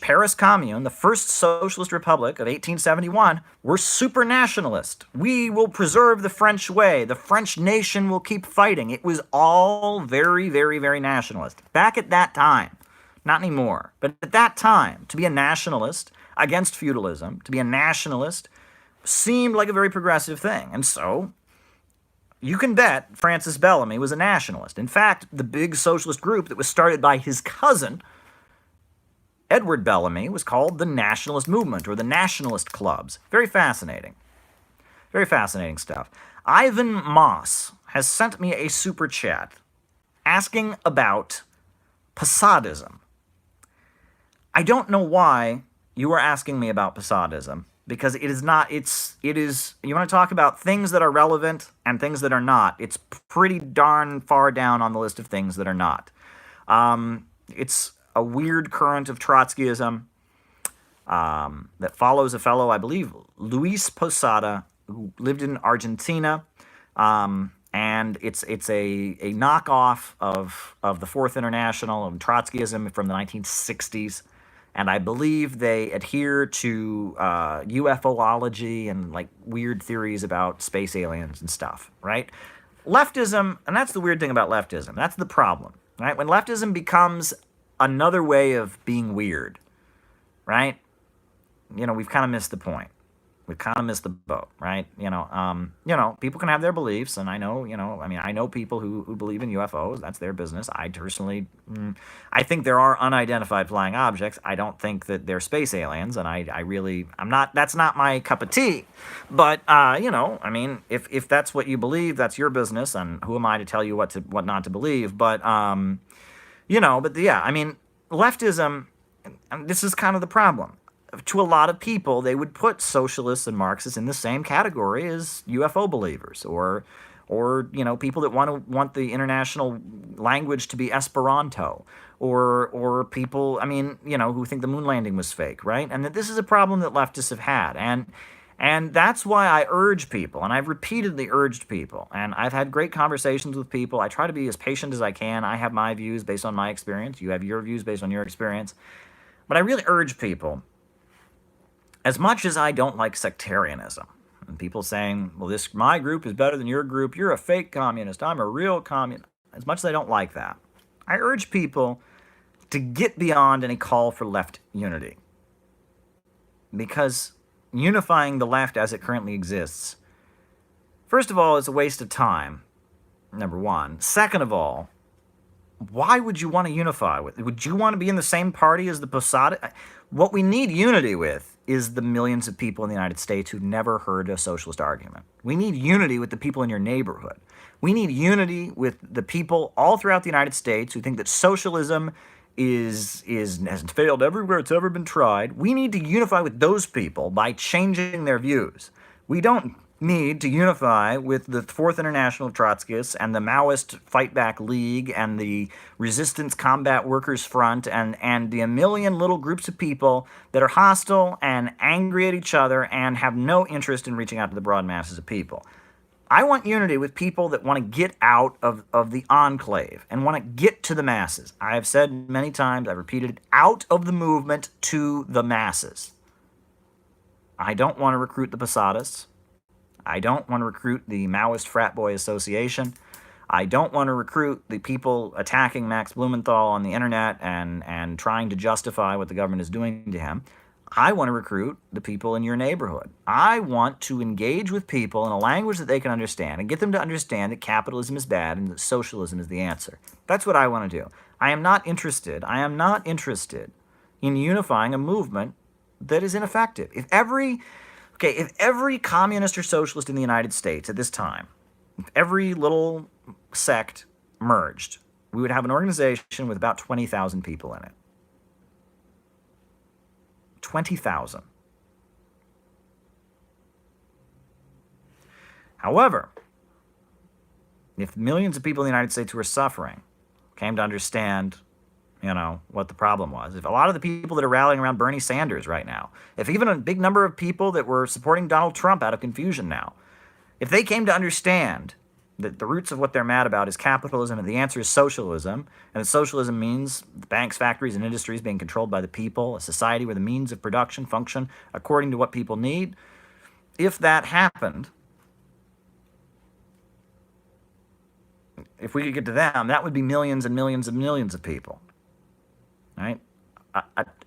Paris Commune, the first socialist republic of 1871, were super nationalist. We will preserve the French way. The French nation will keep fighting. It was all very, very, very nationalist. Back at that time, not anymore, but at that time, to be a nationalist against feudalism, to be a nationalist, seemed like a very progressive thing. And so you can bet Francis Bellamy was a nationalist. In fact, the big socialist group that was started by his cousin, Edward Bellamy, was called the Nationalist Movement, or the Nationalist Clubs. Very fascinating. Very fascinating stuff. Ivan Moss has sent me a super chat asking about Posadism. I don't know why you are asking me about Posadism, because it is, you want to talk about things that are relevant and things that are not. It's pretty darn far down on the list of things that are not. It's a weird current of Trotskyism that follows a fellow, I believe, Luis Posada, who lived in Argentina, and it's a knockoff of the Fourth International and Trotskyism from the 1960s, and I believe they adhere to UFOlogy and like weird theories about space aliens and stuff, right? Leftism, and that's the weird thing about leftism, that's the problem, right? When leftism becomes another way of being weird, right? We've kind of missed the point. We've kind of missed the boat, right? People can have their beliefs, and I know people who believe in UFOs. That's their business. I personally, I think there are unidentified flying objects. I don't think that they're space aliens, and that's not my cup of tea. But, if that's what you believe, that's your business, and who am I to tell you what not to believe? But, leftism, and this is kind of the problem. To a lot of people, they would put socialists and Marxists in the same category as UFO believers, or people that want the international language to be Esperanto, or people, who think the moon landing was fake, right? And that this is a problem that leftists have had. And And that's why I urge people, and I've repeatedly urged people, and I've had great conversations with people. I try to be as patient as I can. I have my views based on my experience. You have your views based on your experience. But I really urge people, as much as I don't like sectarianism, and people saying, well, my group is better than your group, you're a fake communist, I'm a real communist. As much as I don't like that, I urge people to get beyond any call for left unity. Because unifying the left as it currently exists, first of all, is a waste of time, number one. Second of all, why would you want to unify with? Would you want to be in the same party as the Posada? What we need unity with is the millions of people in the United States who've never heard a socialist argument. We need unity with the people in your neighborhood. We need unity with the people all throughout the United States who think that socialism has failed everywhere it's ever been tried. We need to unify with those people by changing their views. We don't need to unify with the Fourth International Trotskyists and the Maoist Fight Back League and the Resistance Combat Workers Front and the a million little groups of people that are hostile and angry at each other and have no interest in reaching out to the broad masses of people. I want unity with people that want to get out of the enclave and want to get to the masses. I have said many times, I've repeated it, out of the movement to the masses. I don't want to recruit the Posadas. I don't want to recruit the Maoist Frat Boy Association. I don't want to recruit the people attacking Max Blumenthal on the internet and trying to justify what the government is doing to him. I want to recruit the people in your neighborhood. I want to engage with people in a language that they can understand and get them to understand that capitalism is bad and that socialism is the answer. That's what I want to do. I am not interested in unifying a movement that is ineffective. If every communist or socialist in the United States at this time, if every little sect merged, we would have an organization with about 20,000 people in it. 20,000. However, if millions of people in the United States who are suffering came to understand, what the problem was, if a lot of the people that are rallying around Bernie Sanders right now, if even a big number of people that were supporting Donald Trump out of confusion now, if they came to understand that the roots of what they're mad about is capitalism and the answer is socialism, and that socialism means the banks, factories, and industries being controlled by the people, a society where the means of production function according to what people need, if that happened, if we could get to them, that would be millions and millions and millions of people, right?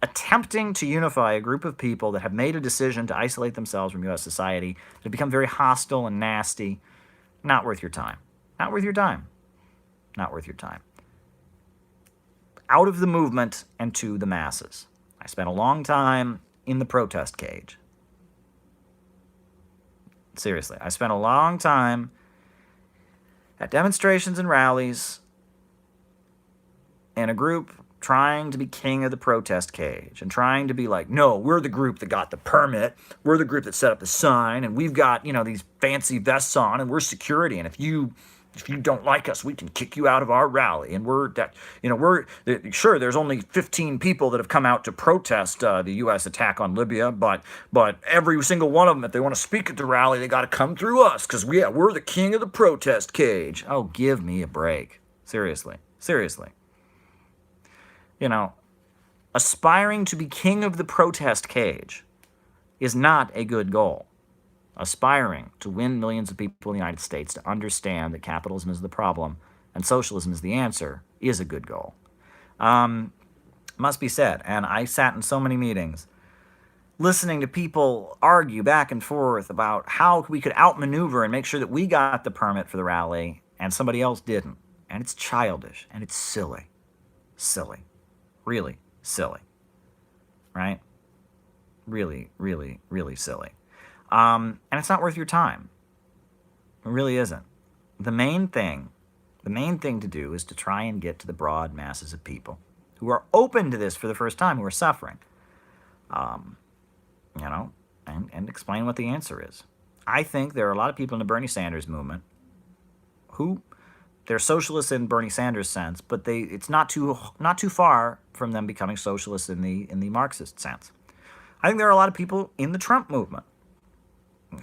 Attempting to unify a group of people that have made a decision to isolate themselves from U.S. society, that have become very hostile and nasty, not worth your time. Not worth your time. Not worth your time. Out of the movement and to the masses. I spent a long time in the protest cage. Seriously, I spent a long time at demonstrations and rallies in a group trying to be king of the protest cage and trying to be like, no, we're the group that got the permit, we're the group that set up the sign, and we've got, these fancy vests on, and we're security, and if you don't like us, we can kick you out of our rally, and sure, there's only 15 people that have come out to protest the U.S. attack on Libya, but every single one of them, if they want to speak at the rally, they got to come through us, because we're the king of the protest cage. Oh, give me a break. Seriously. Aspiring to be king of the protest cage is not a good goal. Aspiring to win millions of people in the United States to understand that capitalism is the problem and socialism is the answer is a good goal. Must be said, and I sat in so many meetings listening to people argue back and forth about how we could outmaneuver and make sure that we got the permit for the rally and somebody else didn't. And it's childish and it's silly. Silly. Really silly, right? Really, really, really silly. And it's not worth your time. It really isn't. The main thing to do is to try and get to the broad masses of people who are open to this for the first time, who are suffering, and explain what the answer is. I think there are a lot of people in the Bernie Sanders movement who they're socialists in Bernie Sanders' sense, but it's not too far from them becoming socialists in the Marxist sense. I think there are a lot of people in the Trump movement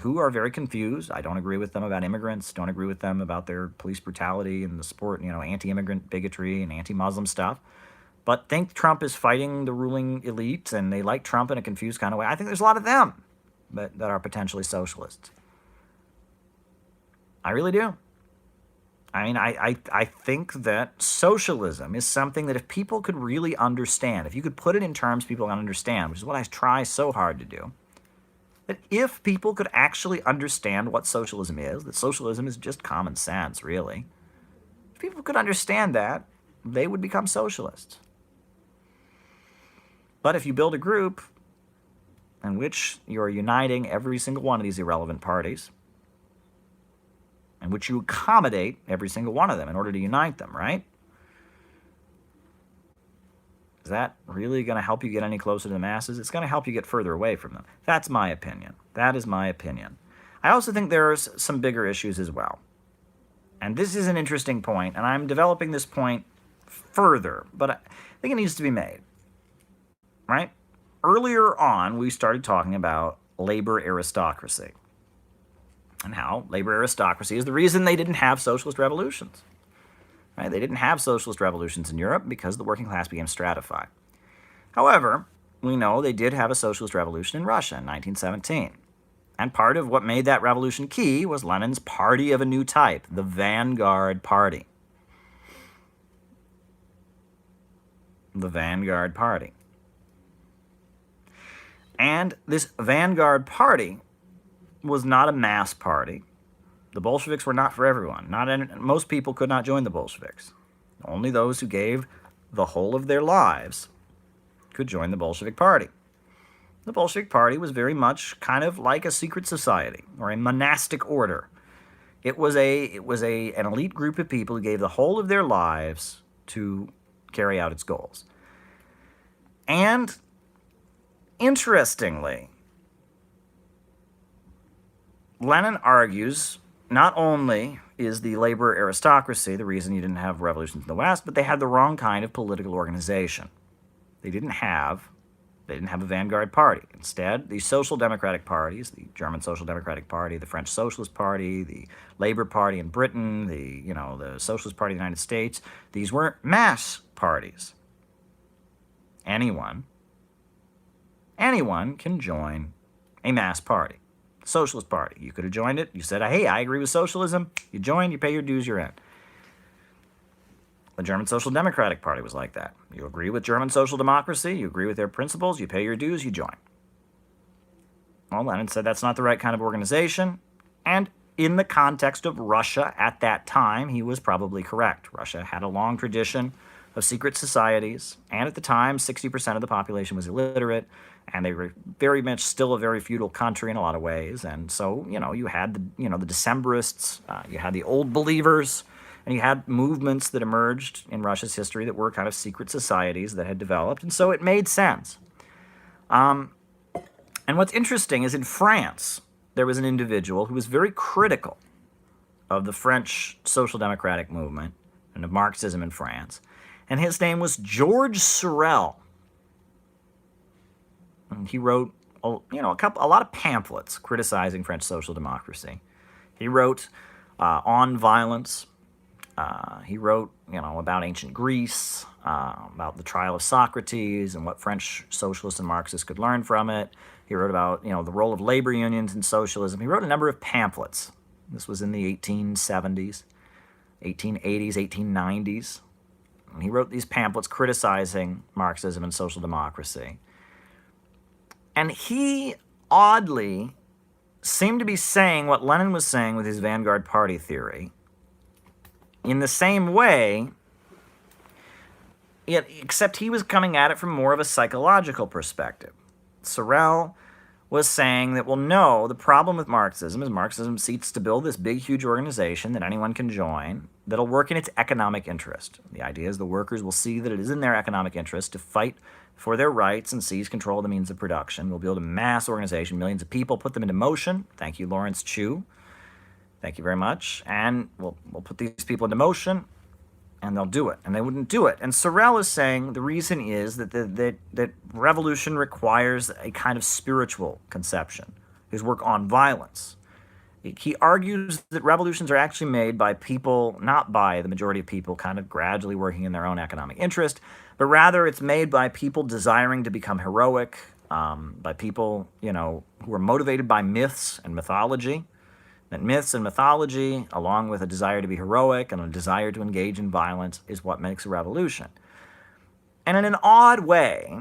who are very confused. I don't agree with them about immigrants, don't agree with them about their police brutality and the support, anti-immigrant bigotry and anti-Muslim stuff, but think Trump is fighting the ruling elite and they like Trump in a confused kind of way. I think there's a lot of them that are potentially socialists. I really do. I mean, I think that socialism is something that if people could really understand, if you could put it in terms people can understand, which is what I try so hard to do, that if people could actually understand what socialism is, that socialism is just common sense, really. If people could understand that, they would become socialists. But if you build a group in which you're uniting every single one of these irrelevant parties, in which you accommodate every single one of them in order to unite them, right? Is that really going to help you get any closer to the masses? It's going to help you get further away from them. That's my opinion. That is my opinion. I also think there's some bigger issues as well. And this is an interesting point, and I'm developing this point further, but I think it needs to be made, right? Earlier on, we started talking about labor aristocracy and how labor aristocracy is the reason they didn't have socialist revolutions. Right? They didn't have socialist revolutions in Europe because the working class became stratified. However, we know they did have a socialist revolution in Russia in 1917. And part of what made that revolution key was Lenin's party of a new type, the Vanguard Party. The Vanguard Party. And this Vanguard Party was not a mass party. The Bolsheviks were not for everyone. Most people could not join the Bolsheviks. Only those who gave the whole of their lives could join the Bolshevik Party. The Bolshevik Party was very much kind of like a secret society or a monastic order. It was an elite group of people who gave the whole of their lives to carry out its goals. And interestingly, Lenin argues not only is the labor aristocracy the reason you didn't have revolutions in the West, but they had the wrong kind of political organization. They didn't have a vanguard party. Instead, the social democratic parties, the German Social Democratic Party, the French Socialist Party, the Labour Party in Britain, the Socialist Party in the United States, these weren't mass parties. Anyone can join a mass party. Socialist Party. You could have joined it. You said, hey, I agree with socialism. You join, you pay your dues, you're in. The German Social Democratic Party was like that. You agree with German social democracy, you agree with their principles, you pay your dues, you join. Well, Lenin said that's not the right kind of organization, and in the context of Russia at that time, he was probably correct. Russia had a long tradition of secret societies, and at the time, 60% of the population was illiterate, and they were very much still a very feudal country in a lot of ways. And so, you had the Decembrists, you had the Old Believers, and you had movements that emerged in Russia's history that were kind of secret societies that had developed, and so it made sense. And what's interesting is in France, there was an individual who was very critical of the French social democratic movement and of Marxism in France, and his name was Georges Sorel. And he wrote, a lot of pamphlets criticizing French social democracy. He wrote on violence. He wrote, about ancient Greece, about the trial of Socrates and what French socialists and Marxists could learn from it. He wrote about, the role of labor unions in socialism. He wrote a number of pamphlets. This was in the 1870s, 1880s, 1890s. And he wrote these pamphlets criticizing Marxism and social democracy. And he, oddly, seemed to be saying what Lenin was saying with his Vanguard Party theory in the same way, except he was coming at it from more of a psychological perspective. Sorel was saying that, well, no, the problem with Marxism is Marxism seeks to build this big, huge organization that anyone can join that'll work in its economic interest. The idea is the workers will see that it is in their economic interest to fight for their rights and seize control of the means of production. We'll build a mass organization, millions of people, put them into motion. Thank you, Lawrence Chu. Thank you very much. And we'll put these people into motion, and they'll do it. And they wouldn't do it. And Sorel is saying the reason is that revolution requires a kind of spiritual conception. his work on violence. He argues that revolutions are actually made by people, not by the majority of people kind of gradually working in their own economic interest, but rather it's made by people desiring to become heroic, by people, who are motivated by myths and mythology. That myths and mythology, along with a desire to be heroic and a desire to engage in violence, is what makes a revolution. And in an odd way,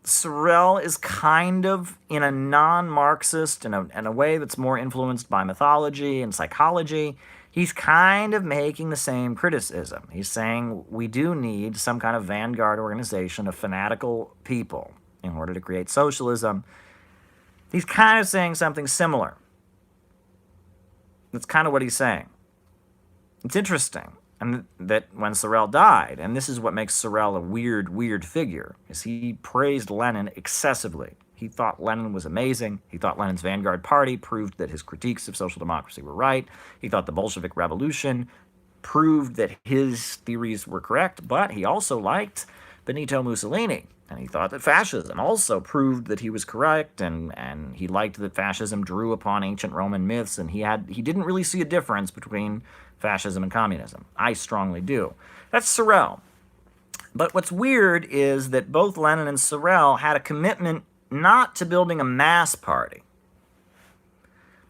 Sorel is kind of, in a non-Marxist, in a way that's more influenced by mythology and psychology, he's kind of making the same criticism. He's saying we do need some kind of vanguard organization of fanatical people in order to create socialism. He's kind of saying something similar. That's kind of what he's saying. It's interesting. And that when Sorel died, and this is what makes Sorel a weird figure, is he praised Lenin excessively. He thought Lenin was amazing. He thought Lenin's Vanguard Party proved that his critiques of social democracy were right. He thought the Bolshevik Revolution proved that his theories were correct, but he also liked Benito Mussolini. And he thought that fascism also proved that he was correct, and he liked that fascism drew upon ancient Roman myths, and he didn't really see a difference between fascism and communism. I strongly do. That's Sorel. But what's weird is that both Lenin and Sorel had a commitment not to building a mass party,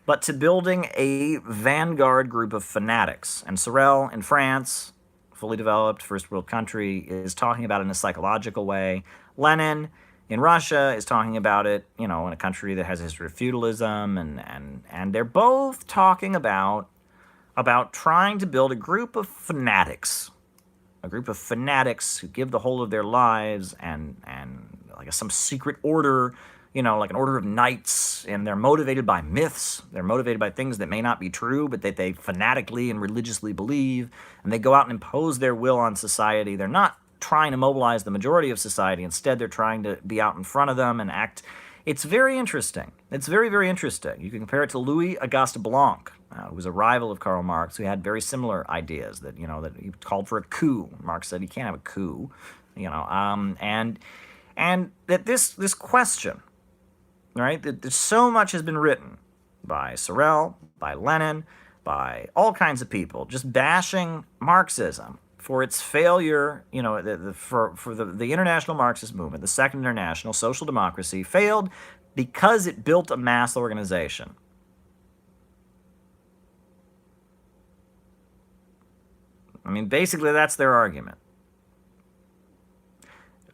but to building a vanguard group of fanatics. And Sorel in France, fully developed first world country, is talking about it in a psychological way. Lenin in Russia is talking about it, in a country that has a history of feudalism, and they're both talking about trying to build a group of fanatics who give the whole of their lives and like some secret order, like an order of knights, and they're motivated by myths. They're motivated by things that may not be true, but that they fanatically and religiously believe, and they go out and impose their will on society. They're not trying to mobilize the majority of society. Instead, they're trying to be out in front of them and act. It's very interesting. It's very, very interesting. You can compare it to Louis Auguste Blanc, who was a rival of Karl Marx, who had very similar ideas that, that he called for a coup. Marx said you can't have a coup, and that this question, right, that so much has been written by Sorel, by Lenin, by all kinds of people, just bashing Marxism for its failure, for the international Marxist movement, the Second International, social democracy, failed because it built a mass organization. I mean, basically, that's their argument.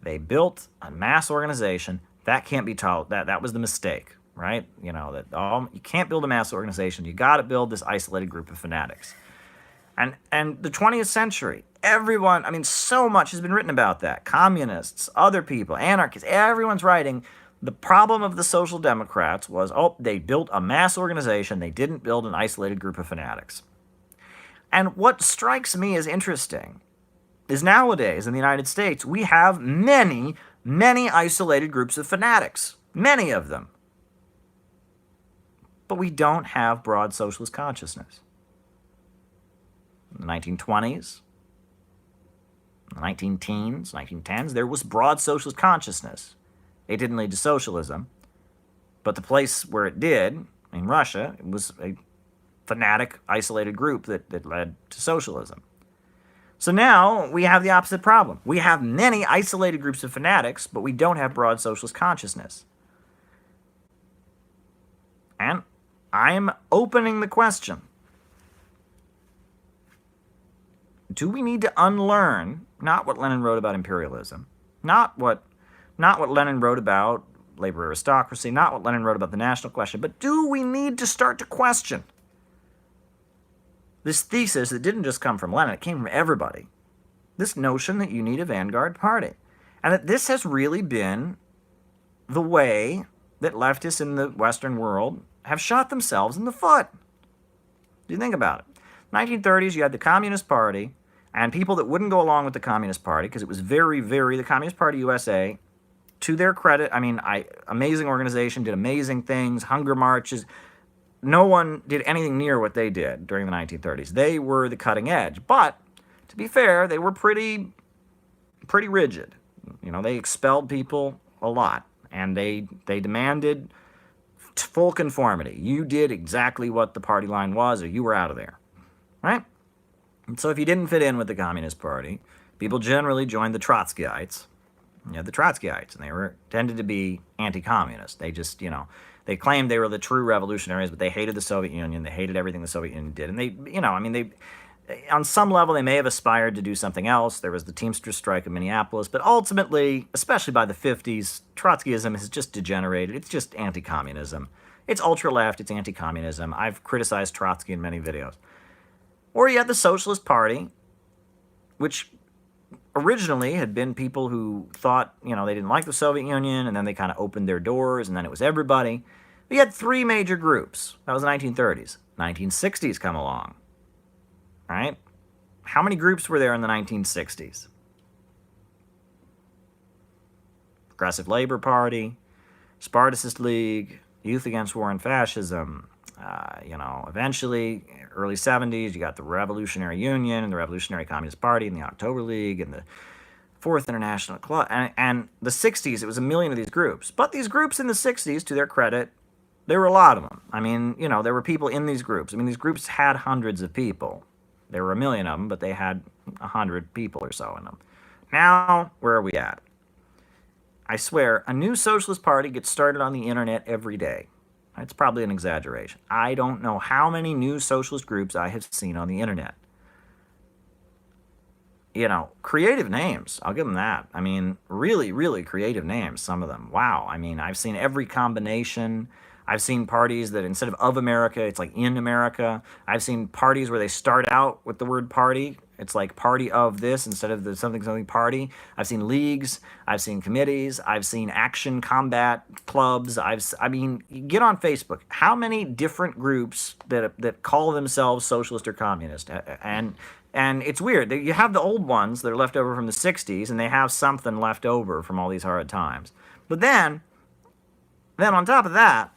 They built a mass organization. That can't be tolerated. That was the mistake, right? You can't build a mass organization. You got to build this isolated group of fanatics. And the 20th century, everyone, so much has been written about that. Communists, other people, anarchists, everyone's writing. The problem of the Social Democrats was, they built a mass organization. They didn't build an isolated group of fanatics. And what strikes me as interesting is nowadays in the United States, we have many, many isolated groups of fanatics. Many of them. But we don't have broad socialist consciousness. In the 1920s, the 19-teens, 1910s, there was broad socialist consciousness. It didn't lead to socialism, but the place where it did, in Russia, it was a fanatic, isolated group that led to socialism. So now we have the opposite problem. We have many isolated groups of fanatics, but we don't have broad socialist consciousness. And I'm opening the question. Do we need to unlearn not what Lenin wrote about imperialism, not what Lenin wrote about labor aristocracy, not what Lenin wrote about the national question, but do we need to start to question this thesis that didn't just come from Lenin, it came from everybody, this notion that you need a vanguard party, and that this has really been the way that leftists in the Western world have shot themselves in the foot. Do you think about it? 1930s, you had the Communist Party, and people that wouldn't go along with the Communist Party, because it was the Communist Party USA, to their credit, amazing organization, did amazing things, hunger marches. No one did anything near what they did during the 1930s. They were the cutting edge. But, to be fair, they were pretty rigid. They expelled people a lot, and they demanded full conformity. You did exactly what the party line was, or you were out of there, right? And so if you didn't fit in with the Communist Party, people generally joined the Trotskyites. You had the Trotskyites, and they tended to be anti-communist. They just, they claimed they were the true revolutionaries, but they hated the Soviet Union. They hated everything the Soviet Union did. And they, on some level, they may have aspired to do something else. There was the Teamsters strike in Minneapolis, but ultimately, especially by the 50s, Trotskyism has just degenerated. It's just anti-communism. It's ultra-left. It's anti-communism. I've criticized Trotsky in many videos. Or you had the Socialist Party, which originally had been people who thought, they didn't like the Soviet Union, and then they kind of opened their doors, and then it was everybody. We had three major groups. That was the 1930s. 1960s come along, right? How many groups were there in the 1960s? Progressive Labor Party, Spartacist League, Youth Against War and Fascism. Eventually, early 70s, you got the Revolutionary Union and the Revolutionary Communist Party and the October League and the Fourth International Club. And the 60s, it was a million of these groups. But these groups in the 60s, to their credit, there were a lot of them. I mean, there were people in these groups. I mean, these groups had hundreds of people. There were a million of them, but they had 100 people or so in them. Now, where are we at? I swear, a new socialist party gets started on the internet every day. It's probably an exaggeration. I don't know how many new socialist groups I have seen on the internet. Creative names. I'll give them that. I mean, really, really creative names, some of them. Wow. I mean, I've seen every combination. I've seen parties that instead of America, it's like in America. I've seen parties where they start out with the word party. It's like party of this instead of the something party. I've seen leagues. I've seen committees. I've seen action combat clubs. Get on Facebook. How many different groups that call themselves socialist or communist? And it's weird. You have the old ones that are left over from the 60s, and they have something left over from all these hard times. But then on top of that,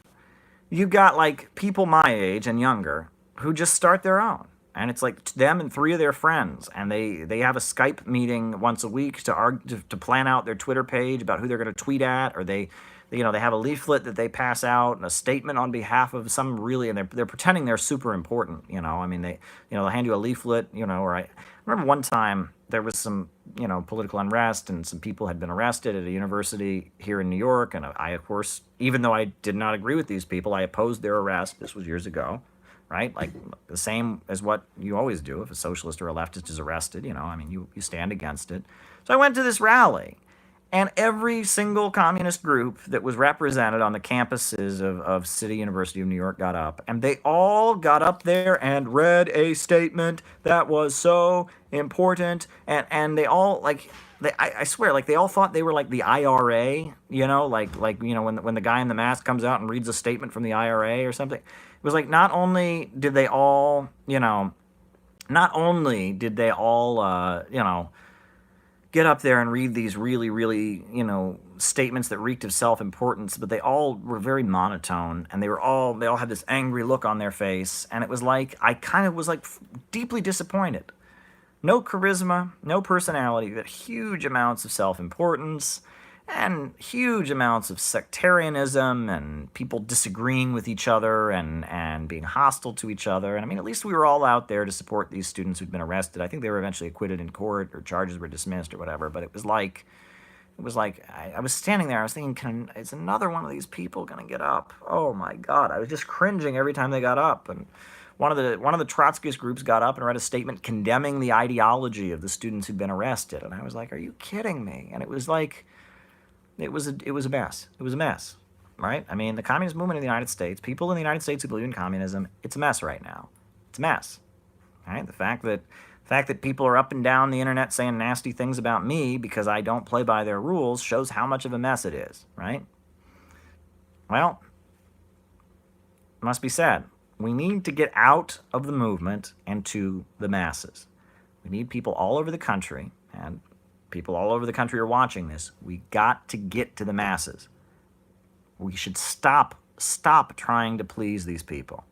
you've got like people my age and younger who just start their own. And it's like them and three of their friends, and they have a Skype meeting once a week to plan out their Twitter page about who they're going to tweet at, or they have a leaflet that they pass out and a statement on behalf of some really, and they're pretending they're super important. I mean, they'll hand you a leaflet. Or I remember one time there was some political unrest, and some people had been arrested at a university here in New York, and I, of course, even though I did not agree with these people, I opposed their arrest. This was years ago. Right? Like the same as what you always do if a socialist or a leftist is arrested, you stand against it. So I went to this rally, and every single communist group that was represented on the campuses of City University of New York got up, and they all got up there and read a statement that was so important, and they all, I swear, like they all thought they were like the IRA, when the guy in the mask comes out and reads a statement from the IRA or something. It was like not only did they all get up there and read these really, really, statements that reeked of self-importance, but they all were very monotone, and they all had this angry look on their face, and it was like, I kind of was like deeply disappointed. No charisma, no personality, but huge amounts of self-importance, and huge amounts of sectarianism, and people disagreeing with each other and being hostile to each other. And I mean, at least we were all out there to support these students who'd been arrested. I think they were eventually acquitted in court, or charges were dismissed or whatever. But it was like I was standing there. I was thinking, is another one of these people going to get up? Oh my God! I was just cringing every time they got up. And one of the Trotskyist groups got up and read a statement condemning the ideology of the students who'd been arrested. And I was like, are you kidding me? And it was like, it was a mess. It was a mess, right? I mean, the communist movement in the United States, people in the United States who believe in communism, it's a mess right now. It's a mess, right? The fact that people are up and down the internet saying nasty things about me because I don't play by their rules shows how much of a mess it is, right? Well, it must be said, we need to get out of the movement and to the masses. We need people all over the country, and people all over the country are watching this. We got to get to the masses. We should stop trying to please these people.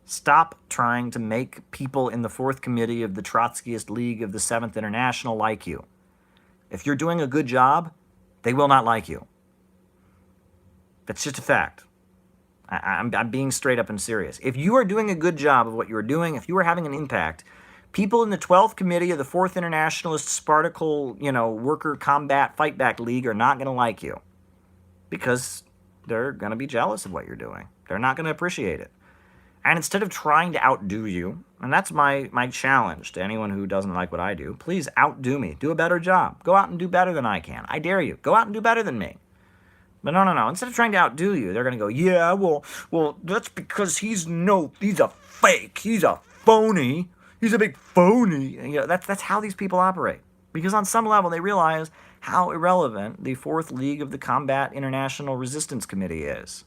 Stop trying to make people in the Fourth Committee of the Trotskyist League of the Seventh International like you. If you're doing a good job, they will not like you. That's just a fact. I'm being straight up and serious. If you are doing a good job of what you are doing, if you are having an impact, people in the 12th Committee of the 4th Internationalist Spartacle, Worker Combat Fight Back League are not going to like you because they're going to be jealous of what you're doing. They're not going to appreciate it. And instead of trying to outdo you, and that's my challenge to anyone who doesn't like what I do, please outdo me. Do a better job. Go out and do better than I can. I dare you. Go out and do better than me. But no. Instead of trying to outdo you, they're going to go, yeah, well, that's because he's a fake. He's a phony. He's a big phony. That's how these people operate. Because on some level, they realize how irrelevant the 4th League of the Combat International Resistance Committee is.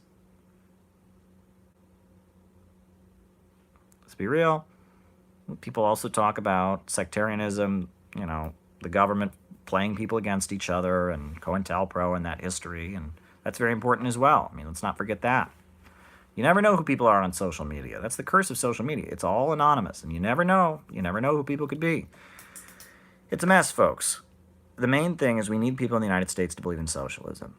Let's be real. People also talk about sectarianism, the government playing people against each other and COINTELPRO and that history, and that's very important as well. Let's not forget that. You never know who people are on social media. That's the curse of social media. It's all anonymous, and you never know. You never know who people could be. It's a mess, folks. The main thing is we need people in the United States to believe in socialism.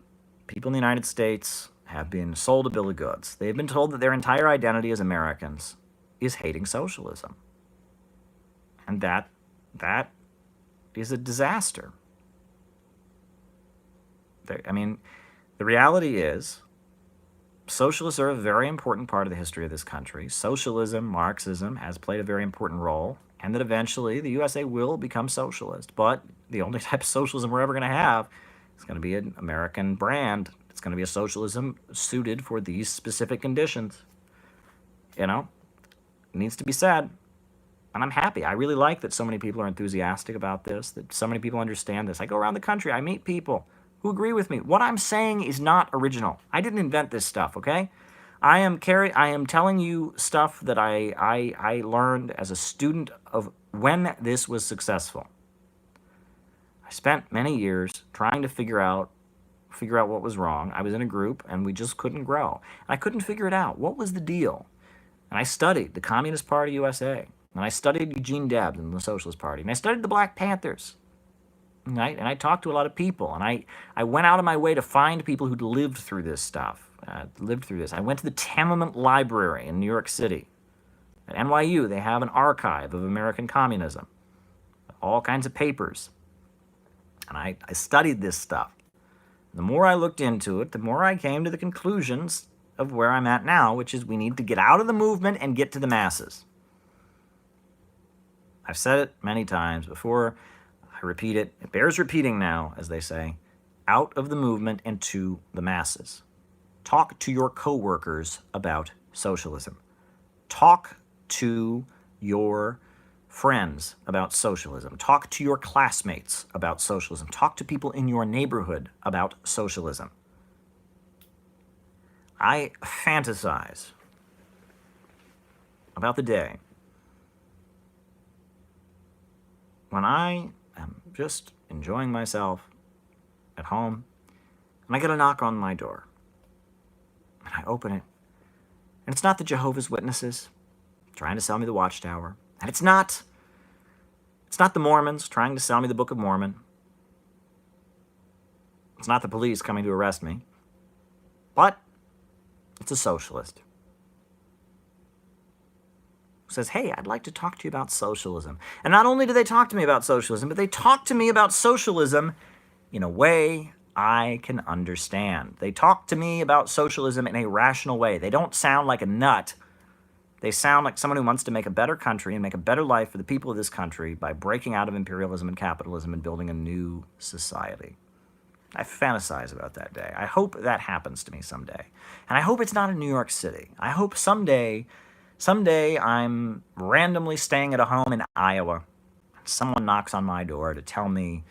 People in the United States have been sold a bill of goods. They've been told that their entire identity as Americans is hating socialism. And that is a disaster. The reality is, socialists are a very important part of the history of this country. Socialism, Marxism, has played a very important role, and that eventually the USA will become socialist. But the only type of socialism we're ever going to have is going to be an American brand. It's going to be a socialism suited for these specific conditions. It needs to be said. And I'm happy. I really like that so many people are enthusiastic about this, that so many people understand this. I go around the country, I meet people who agree with me. What I'm saying is not original. I didn't invent this stuff, okay? I am telling you stuff that I learned as a student of when this was successful. I spent many years trying to figure out what was wrong. I was in a group, and we just couldn't grow. And I couldn't figure it out. What was the deal? And I studied the Communist Party USA, and I studied Eugene Debs and the Socialist Party, and I studied the Black Panthers. And I talked to a lot of people, and I went out of my way to find people who'd lived through this stuff, I went to the Tenement Library in New York City. At NYU, they have an archive of American communism, all kinds of papers. And I studied this stuff. The more I looked into it, the more I came to the conclusions of where I'm at now, which is we need to get out of the movement and get to the masses. I've said it many times before. I repeat it. It bears repeating now, as they say. Out of the movement and to the masses. Talk to your coworkers about socialism. Talk to your friends about socialism. Talk to your classmates about socialism. Talk to people in your neighborhood about socialism. I fantasize about the day when I am just enjoying myself at home and I get a knock on my door. And I open it, and it's not the Jehovah's Witnesses trying to sell me the Watchtower. And it's not the Mormons trying to sell me the Book of Mormon. It's not the police coming to arrest me. But it's a socialist who says, hey, I'd like to talk to you about socialism. And not only do they talk to me about socialism, but they talk to me about socialism in a way I can understand. They talk to me about socialism in a rational way. They don't sound like a nut. They sound like someone who wants to make a better country and make a better life for the people of this country by breaking out of imperialism and capitalism and building a new society. I fantasize about that day. I hope that happens to me someday. And I hope it's not in New York City. I hope someday I'm randomly staying at a home in Iowa. Someone knocks on my door to tell me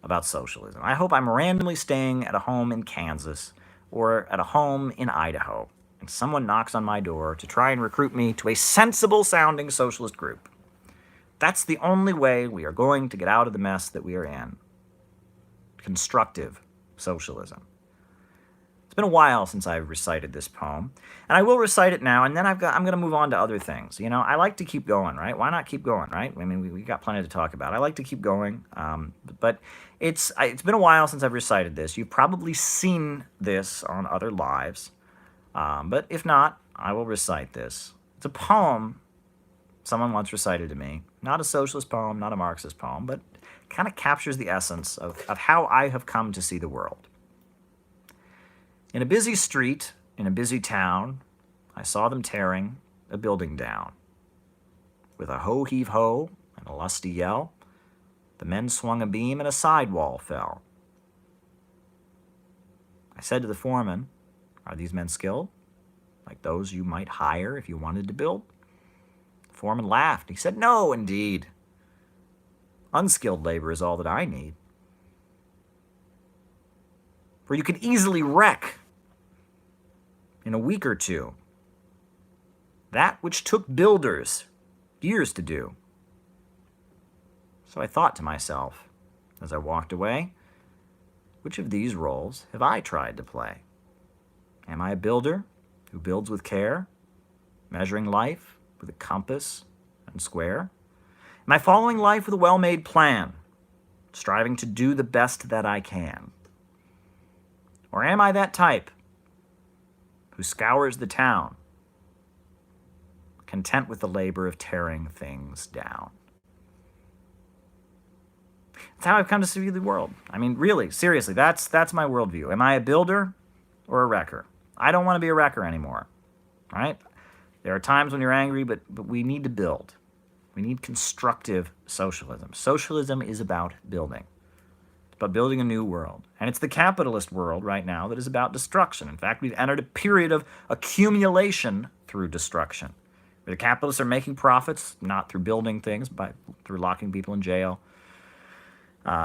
about socialism. I hope I'm randomly staying at a home in Kansas or at a home in Idaho, and someone knocks on my door to try and recruit me to a sensible-sounding socialist group. That's the only way we are going to get out of the mess that we are in. Constructive socialism. It's been a while since I've recited this poem, and I will recite it now, and then I'm going to move on to other things. I like to keep going, right? Why not keep going, right? We got plenty to talk about. I like to keep going, but it's been a while since I've recited this. You've probably seen this on other lives. But if not, I will recite this. It's a poem someone once recited to me. Not a socialist poem, not a Marxist poem, but kind of captures the essence of how I have come to see the world. In a busy street, in a busy town, I saw them tearing a building down. With a ho-heave-ho and a lusty yell, the men swung a beam and a sidewall fell. I said to the foreman, "Are these men skilled? Like those you might hire if you wanted to build?" The foreman laughed. He said, "No, indeed. Unskilled labor is all that I need. For you could easily wreck in a week or two that which took builders years to do." So I thought to myself, as I walked away, which of these roles have I tried to play? Am I a builder who builds with care, measuring life with a compass and square? Am I following life with a well-made plan, striving to do the best that I can? Or am I that type who scours the town, content with the labor of tearing things down? That's how I've come to see the world. I mean, really, seriously, that's my worldview. Am I a builder or a wrecker? I don't want to be a wrecker anymore, right? There are times when you're angry, but we need to build. We need constructive socialism. Socialism is about building. It's about building a new world. And it's the capitalist world right now that is about destruction. In fact, we've entered a period of accumulation through destruction. The capitalists are making profits, not through building things, but through locking people in jail,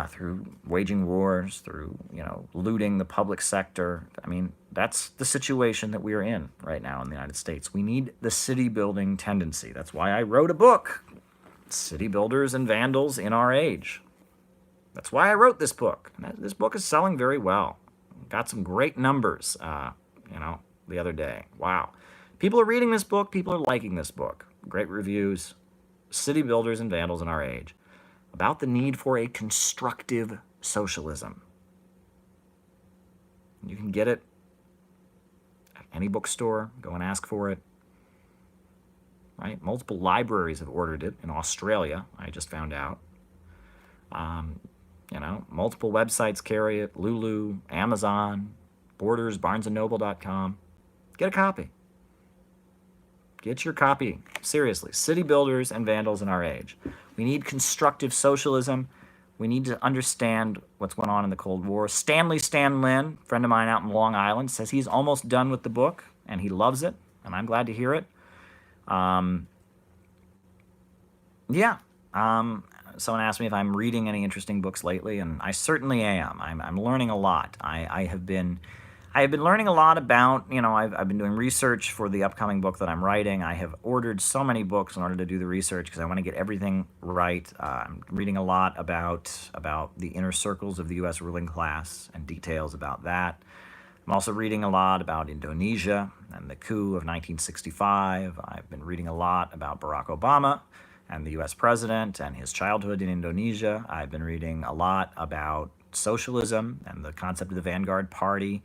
through waging wars, through looting the public sector. I mean, that's the situation that we are in right now in the United States. We need the city building tendency. That's why I wrote a book, City Builders and Vandals in Our Age. That's why I wrote this book. And this book is selling very well. Got some great numbers, the other day. Wow. People are reading this book. People are liking this book. Great reviews. City Builders and Vandals in Our Age. About the need for a constructive socialism. You can get it at any bookstore. Go and ask for it. Right? Multiple libraries have ordered it in Australia, I just found out. Multiple websites carry it. Lulu, Amazon, Borders, BarnesandNoble.com. Get a copy. Get your copy. Seriously. City Builders and Vandals in Our Age. We need constructive socialism. We need to understand what's going on in the Cold War. Stanley Stanlin, friend of mine out in Long Island, says he's almost done with the book, and he loves it, and I'm glad to hear it. Someone asked me if I'm reading any interesting books lately, and I certainly am. I'm learning a lot. I have been learning a lot about, I've been doing research for the upcoming book that I'm writing. I have ordered so many books in order to do the research because I want to get everything right. I'm reading a lot about the inner circles of the U.S. ruling class and details about that. I'm also reading a lot about Indonesia and the coup of 1965. I've been reading a lot about Barack Obama and the U.S. president and his childhood in Indonesia. I've been reading a lot about socialism and the concept of the Vanguard Party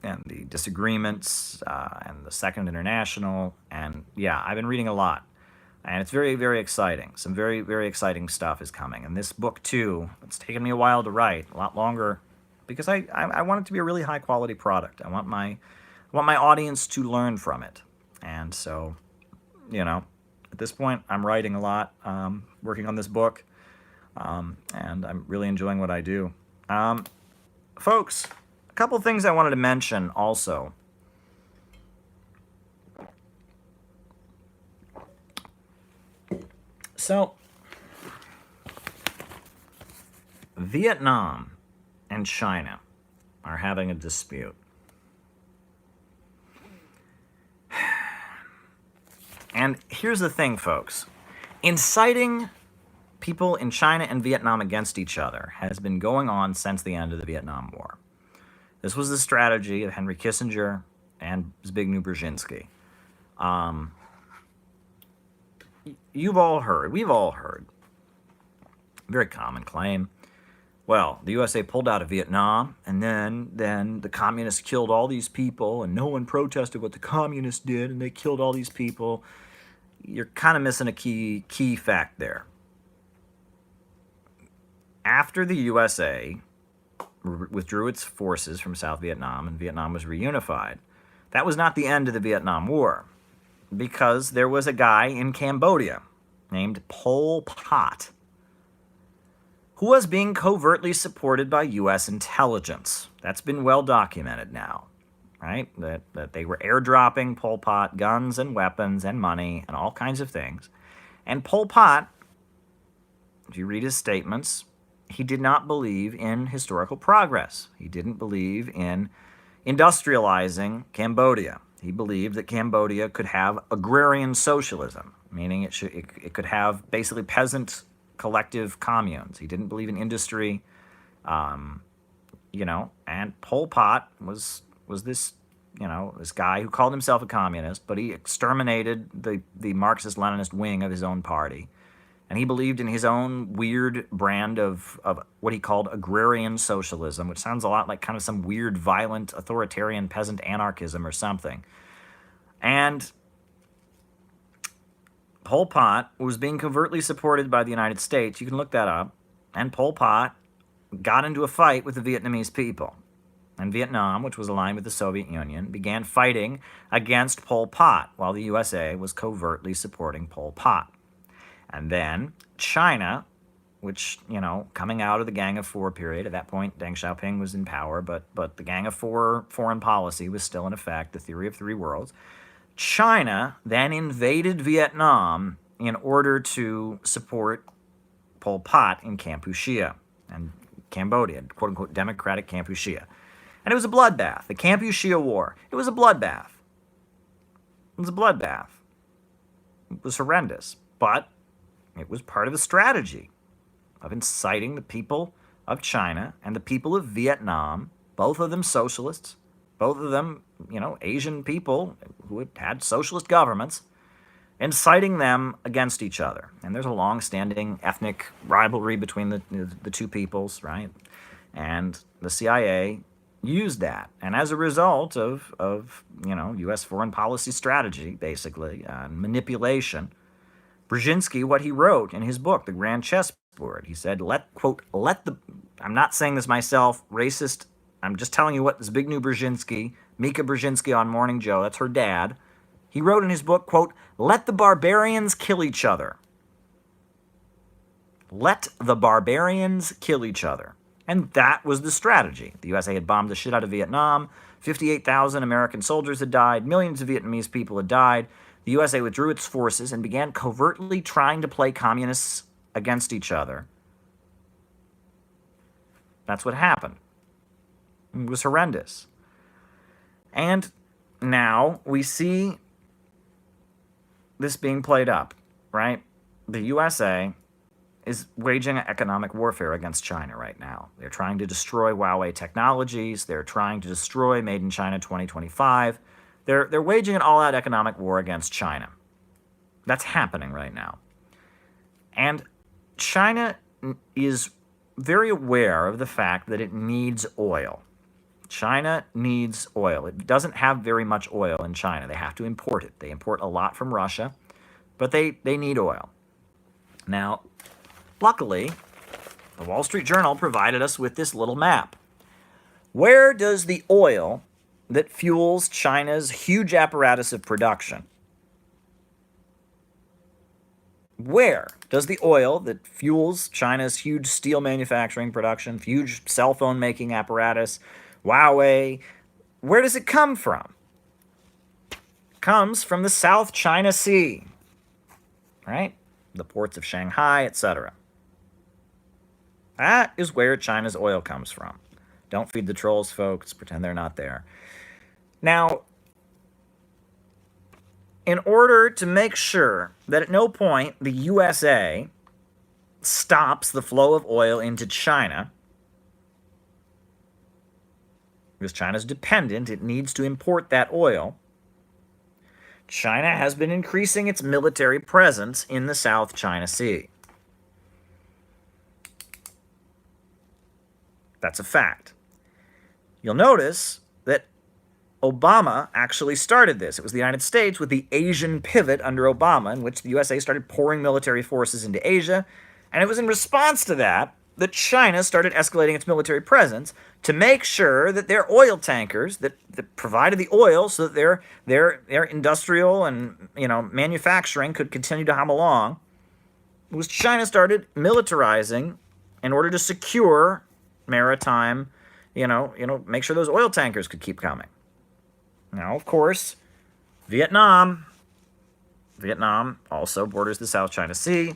and the disagreements and the Second International. And I've been reading a lot. And it's very, very exciting. Some very, very exciting stuff is coming. And this book, too, it's taken me a while to write, a lot longer, because I want it to be a really high-quality product. I want my audience to learn from it. And so, at this point, I'm writing a lot, working on this book, and I'm really enjoying what I do. Folks, a couple things I wanted to mention also. So, Vietnam and China are having a dispute. And here's the thing, folks. Inciting people in China and Vietnam against each other has been going on since the end of the Vietnam War. This was the strategy of Henry Kissinger and Zbigniew Brzezinski. We've all heard, very common claim. Well, the USA pulled out of Vietnam, and then the communists killed all these people, and no one protested what the communists did, and they killed all these people. You're kind of missing a key fact there. After the USA withdrew its forces from South Vietnam and Vietnam was reunified, that was not the end of the Vietnam War, because there was a guy in Cambodia named Pol Pot who was being covertly supported by U.S. intelligence. That's been well documented now, right? That they were airdropping Pol Pot guns and weapons and money and all kinds of things. And Pol Pot, if you read his statements, he did not believe in historical progress. He didn't believe in industrializing Cambodia. He believed that Cambodia could have agrarian socialism, meaning it could have basically peasant collective communes. He didn't believe in industry, and Pol Pot was this, this guy who called himself a communist, but he exterminated the Marxist-Leninist wing of his own party. And he believed in his own weird brand of what he called agrarian socialism, which sounds a lot like kind of some weird, violent, authoritarian peasant anarchism or something. And Pol Pot was being covertly supported by the United States. You can look that up. And Pol Pot got into a fight with the Vietnamese people. And Vietnam, which was aligned with the Soviet Union, began fighting against Pol Pot while the USA was covertly supporting Pol Pot. And then China, which, coming out of the Gang of Four period, at that point Deng Xiaoping was in power, but the Gang of Four foreign policy was still in effect, the theory of three worlds. China then invaded Vietnam in order to support Pol Pot in Kampuchea and Cambodia, quote-unquote democratic Kampuchea. And it was a bloodbath. The Kampuchea War, it was a bloodbath. It was a bloodbath. It was horrendous, but it was part of the strategy of inciting the people of China and the people of Vietnam, both of them socialists, both of them, Asian people who had socialist governments, inciting them against each other. And there's a long-standing ethnic rivalry between the two peoples, right? And the CIA used that. And as a result of U.S. foreign policy strategy, basically, manipulation, Brzezinski, what he wrote in his book, The Grand Chessboard, he said, I'm not saying this myself, racist, I'm just telling you what Zbigniew Brzezinski, Mika Brzezinski on Morning Joe, that's her dad, he wrote in his book, quote, let the barbarians kill each other. Let the barbarians kill each other. And that was the strategy. The USA had bombed the shit out of Vietnam. 58,000 American soldiers had died. Millions of Vietnamese people had died. The USA withdrew its forces and began covertly trying to play communists against each other. That's what happened. It was horrendous. And now we see this being played up, right? The USA is waging economic warfare against China right now. They're trying to destroy Huawei technologies. They're trying to destroy Made in China 2025. They're waging an all-out economic war against China. That's happening right now. And China is very aware of the fact that it needs oil. China needs oil. It doesn't have very much oil in China. They have to import it. They import a lot from Russia, but they need oil. Now, luckily, the Wall Street Journal provided us with this little map. Where does the oil that fuels China's huge apparatus of production, where does the oil that fuels China's huge steel manufacturing production, huge cell phone making apparatus, Huawei, where does it come from? It comes from the South China Sea, right? The ports of Shanghai, etc. That is where China's oil comes from. Don't feed the trolls, folks. Pretend they're not there. Now, in order to make sure that at no point the USA stops the flow of oil into China, because China's dependent, it needs to import that oil, China has been increasing its military presence in the South China Sea. That's a fact. You'll notice that Obama actually started this. It was the United States with the Asian pivot under Obama, in which the USA started pouring military forces into Asia. And it was in response to that that China started escalating its military presence to make sure that their oil tankers that provided the oil so that their industrial and manufacturing could continue to hum along. It was China started militarizing in order to secure maritime, make sure those oil tankers could keep coming. Now, of course, Vietnam also borders the South China Sea.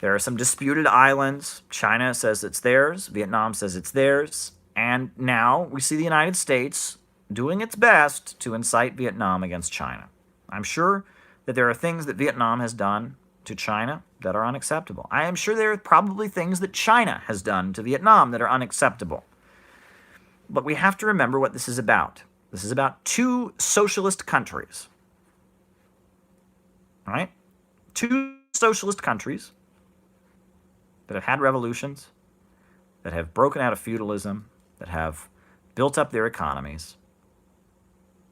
There are some disputed islands. China says it's theirs. Vietnam says it's theirs. And now we see the United States doing its best to incite Vietnam against China. I'm sure that there are things that Vietnam has done to China that are unacceptable. I am sure there are probably things that China has done to Vietnam that are unacceptable. But we have to remember what this is about. This is about two socialist countries. Right? Two socialist countries that have had revolutions, that have broken out of feudalism, that have built up their economies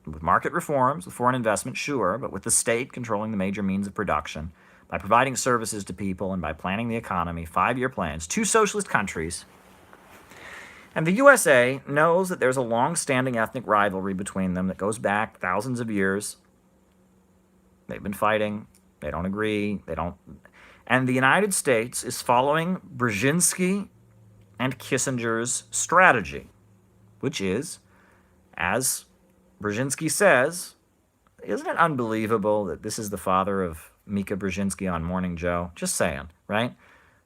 with market reforms, with foreign investment, sure, but with the state controlling the major means of production, by providing services to people and by planning the economy, 5-year plans, two socialist countries. And the USA knows that there's a long-standing ethnic rivalry between them that goes back thousands of years. They've been fighting. They don't agree. And the United States is following Brzezinski and Kissinger's strategy, which is, as Brzezinski says, isn't it unbelievable that this is the father of Mika Brzezinski on Morning Joe? Just saying, right?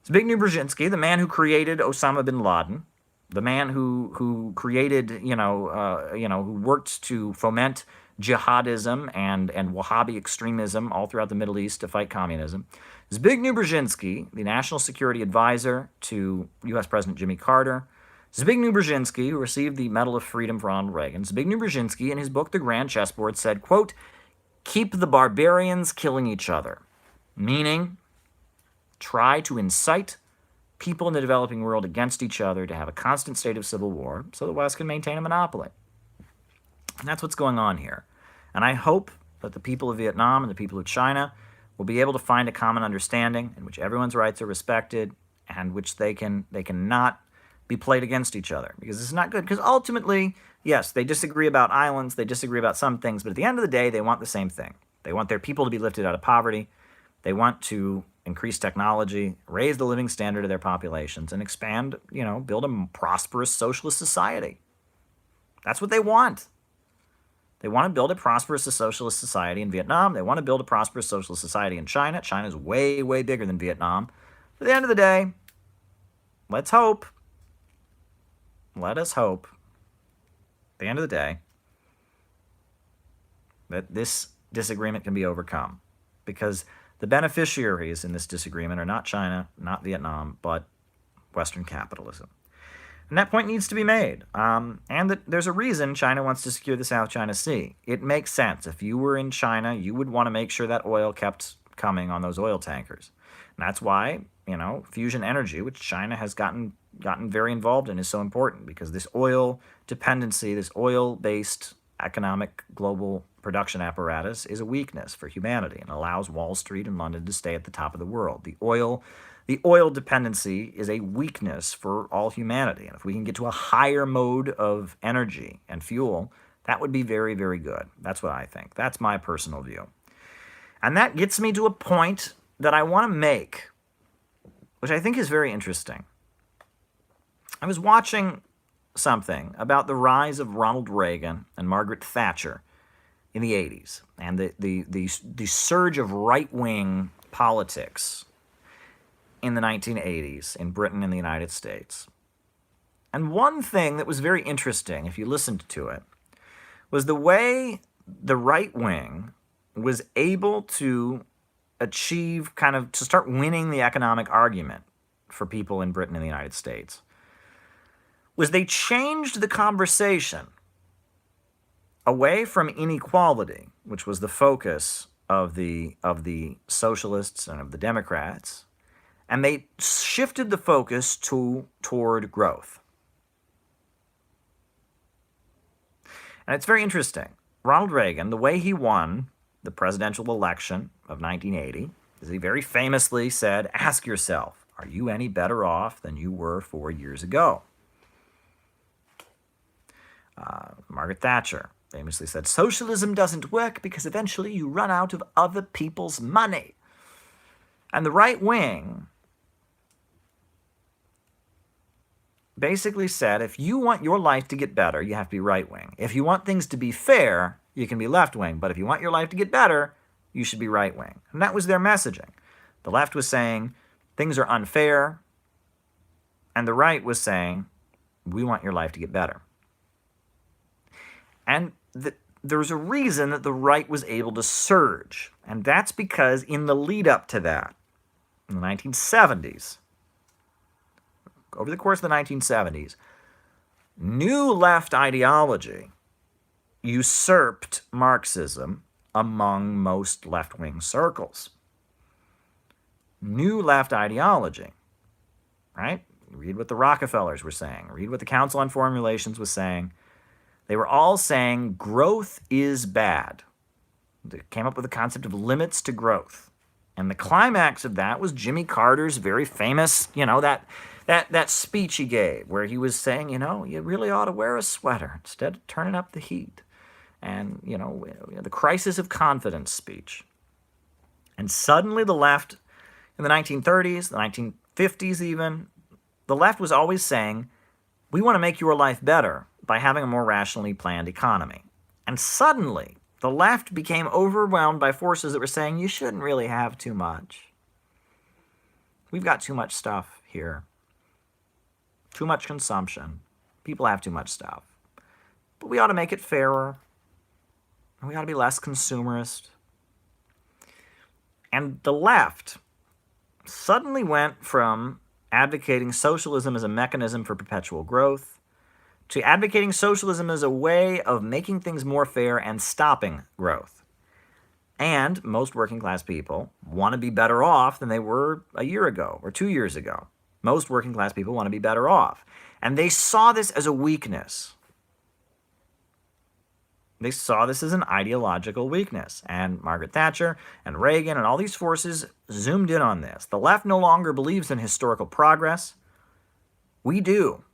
Zbigniew Brzezinski, the man who created Osama bin Laden, the man who created, who worked to foment jihadism and Wahhabi extremism all throughout the Middle East to fight communism. Zbigniew Brzezinski, the national security advisor to U.S. President Jimmy Carter. Zbigniew Brzezinski, who received the Medal of Freedom for Ronald Reagan. Zbigniew Brzezinski, in his book, The Grand Chessboard, said, quote, "Keep the barbarians killing each other," meaning try to incite people in the developing world against each other to have a constant state of civil war so the West can maintain a monopoly. And that's what's going on here. And I hope that the people of Vietnam and the people of China will be able to find a common understanding in which everyone's rights are respected and which they cannot be played against each other, because this is not good. Because ultimately, yes, they disagree about islands, they disagree about some things, but at the end of the day, they want the same thing. They want their people to be lifted out of poverty. They want to increase technology, raise the living standard of their populations, and expand, build a prosperous socialist society. That's what they want. They want to build a prosperous socialist society in Vietnam. They want to build a prosperous socialist society in China. China's way, way bigger than Vietnam. At the end of the day, let's hope. Let us hope, at the end of the day, that this disagreement can be overcome. Because the beneficiaries in this disagreement are not China, not Vietnam, but Western capitalism. And that point needs to be made. And that there's a reason China wants to secure the South China Sea. It makes sense. If you were in China, you would want to make sure that oil kept coming on those oil tankers. And that's why, fusion energy, which China has gotten very involved in, is so important, because this oil dependency, this oil-based economic global production apparatus is a weakness for humanity and allows Wall Street and London to stay at the top of the world. The oil dependency is a weakness for all humanity. And if we can get to a higher mode of energy and fuel, that would be very, very good. That's what I think. That's my personal view. And that gets me to a point that I want to make, which I think is very interesting. I was watching something about the rise of Ronald Reagan and Margaret Thatcher in the 80s, and the surge of right-wing politics in the 1980s in Britain and the United States. And one thing that was very interesting, if you listened to it, was the way the right wing was able to achieve to start winning the economic argument for people in Britain and the United States, was they changed the conversation away from inequality, which was the focus of the socialists and of the Democrats, and they shifted the focus toward growth. And it's very interesting. Ronald Reagan, the way he won the presidential election of 1980, is he very famously said, ask yourself, are you any better off than you were 4 years ago? Margaret Thatcher famously said, socialism doesn't work because eventually you run out of other people's money. And the right wing basically said, if you want your life to get better, you have to be right wing. If you want things to be fair, you can be left wing. But if you want your life to get better, you should be right wing. And that was their messaging. The left was saying, things are unfair. And the right was saying, we want your life to get better. And there was a reason that the right was able to surge. And that's because in the lead up to that, in the 1970s, over the course of the 1970s, new left ideology usurped Marxism among most left-wing circles. New left ideology, right? Read what the Rockefellers were saying. Read what the Council on Foreign Relations was saying. They were all saying growth is bad. They came up with the concept of limits to growth. And the climax of that was Jimmy Carter's very famous, that speech he gave where he was saying, you really ought to wear a sweater instead of turning up the heat. And, the crisis of confidence speech. And suddenly the left, in the 1930s, the 1950s even, the left was always saying, we want to make your life better by having a more rationally planned economy. And suddenly, the left became overwhelmed by forces that were saying, you shouldn't really have too much. We've got too much stuff here. Too much consumption. People have too much stuff. But we ought to make it fairer. And we ought to be less consumerist. And the left suddenly went from advocating socialism as a mechanism for perpetual growth to advocating socialism as a way of making things more fair and stopping growth. And most working class people want to be better off than they were a year ago or 2 years ago. Most working class people want to be better off. And they saw this as a weakness. They saw this as an ideological weakness. And Margaret Thatcher and Reagan and all these forces zoomed in on this. The left no longer believes in historical progress. We do.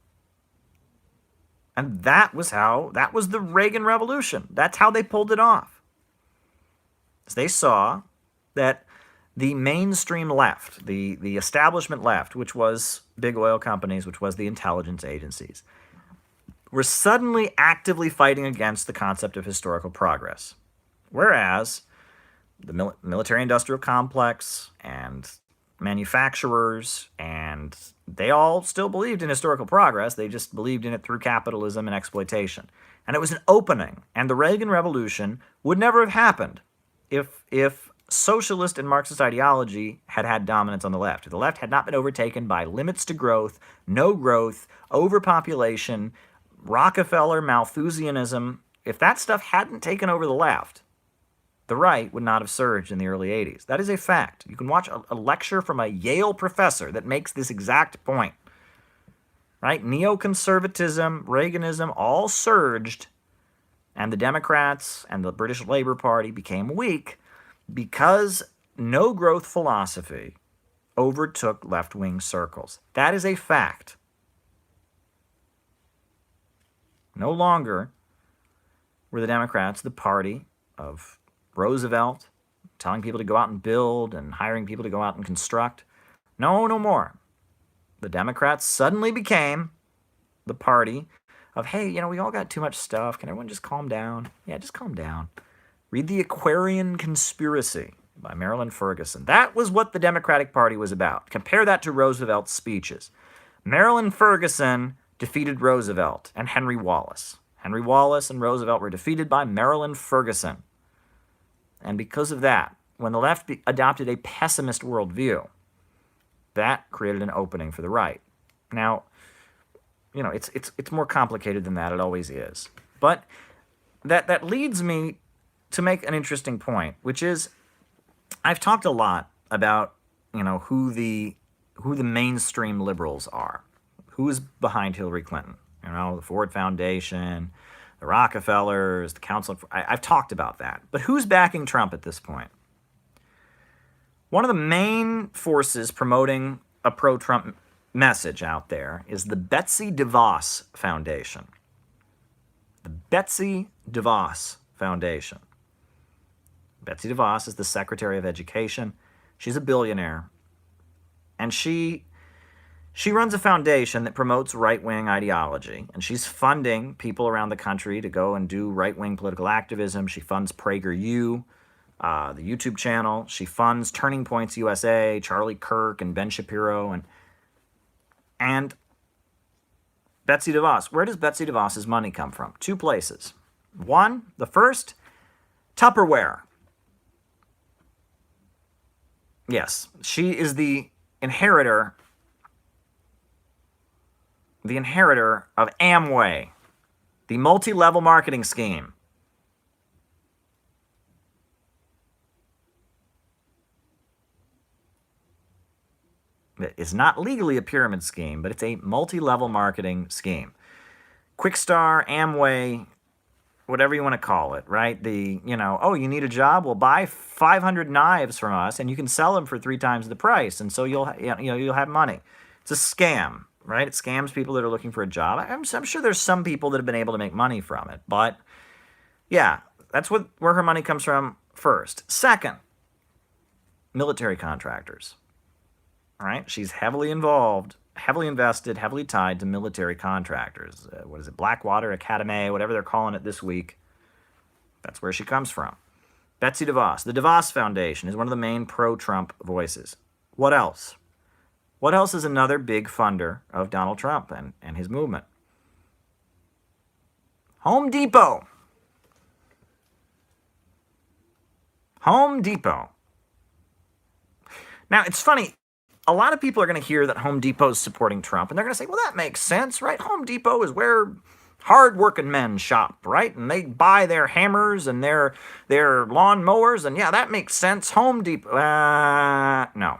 And that was the Reagan Revolution. That's how they pulled it off. They saw that the mainstream left, the establishment left, which was big oil companies, which was the intelligence agencies, were suddenly actively fighting against the concept of historical progress. Whereas the military-industrial complex and manufacturers, and they all still believed in historical progress. They just believed in it through capitalism and exploitation. And it was an opening. And the Reagan Revolution would never have happened if socialist and Marxist ideology had had dominance on the left. If the left had not been overtaken by limits to growth, no growth, overpopulation, Rockefeller, Malthusianism, if that stuff hadn't taken over the left, the right would not have surged in the early 80s. That is a fact. You can watch a lecture from a Yale professor that makes this exact point. Right? Neoconservatism, Reaganism, all surged, and the Democrats and the British Labour Party became weak because no growth philosophy overtook left-wing circles. That is a fact. No longer were the Democrats the party of Roosevelt, telling people to go out and build and hiring people to go out and construct. No more. The Democrats suddenly became the party of, hey, we all got too much stuff. Can everyone just calm down? Yeah, just calm down. Read The Aquarian Conspiracy by Marilyn Ferguson. That was what the Democratic Party was about. Compare that to Roosevelt's speeches. Marilyn Ferguson defeated Roosevelt and Henry Wallace. Henry Wallace and Roosevelt were defeated by Marilyn Ferguson. And because of that, when the left adopted a pessimist worldview, that created an opening for the right. Now, it's more complicated than that. It always is. But that leads me to make an interesting point, which is I've talked a lot about who the mainstream liberals are, who is behind Hillary Clinton. The Ford Foundation, the Rockefellers, the Council. I've talked about that. But who's backing Trump at this point? One of the main forces promoting a pro-Trump message out there is the Betsy DeVos Foundation. The Betsy DeVos Foundation. Betsy DeVos is the Secretary of Education. She's a billionaire. And she runs a foundation that promotes right-wing ideology. And she's funding people around the country to go and do right-wing political activism. She funds PragerU, the YouTube channel. She funds Turning Points USA, Charlie Kirk, and Ben Shapiro. And Betsy DeVos. Where does Betsy DeVos's money come from? Two places. One, the first, Tupperware. Yes, she is the inheritor of Amway, the multi-level marketing scheme. It is not legally a pyramid scheme, but it's a multi-level marketing scheme. Quickstar, Amway, whatever you want to call it, right? You need a job? Well, buy 500 knives from us, and you can sell them for 3 times the price, and so you'll have money. It's a scam, right? It scams people that are looking for a job. I'm sure there's some people that have been able to make money from it, but yeah, that's where her money comes from first. Second, military contractors. All right, she's heavily involved, heavily invested, heavily tied to military contractors. What is it, Blackwater Academy, whatever they're calling it this week. That's where she comes from. Betsy DeVos. The DeVos Foundation is one of the main pro-Trump voices. What else? What else is another big funder of Donald Trump and his movement? Home Depot. Home Depot. Now, it's funny. A lot of people are going to hear that Home Depot is supporting Trump, and they're going to say, well, that makes sense, right? Home Depot is where hard-working men shop, right? And they buy their hammers and their lawn mowers, and yeah, that makes sense. Home Depot, no.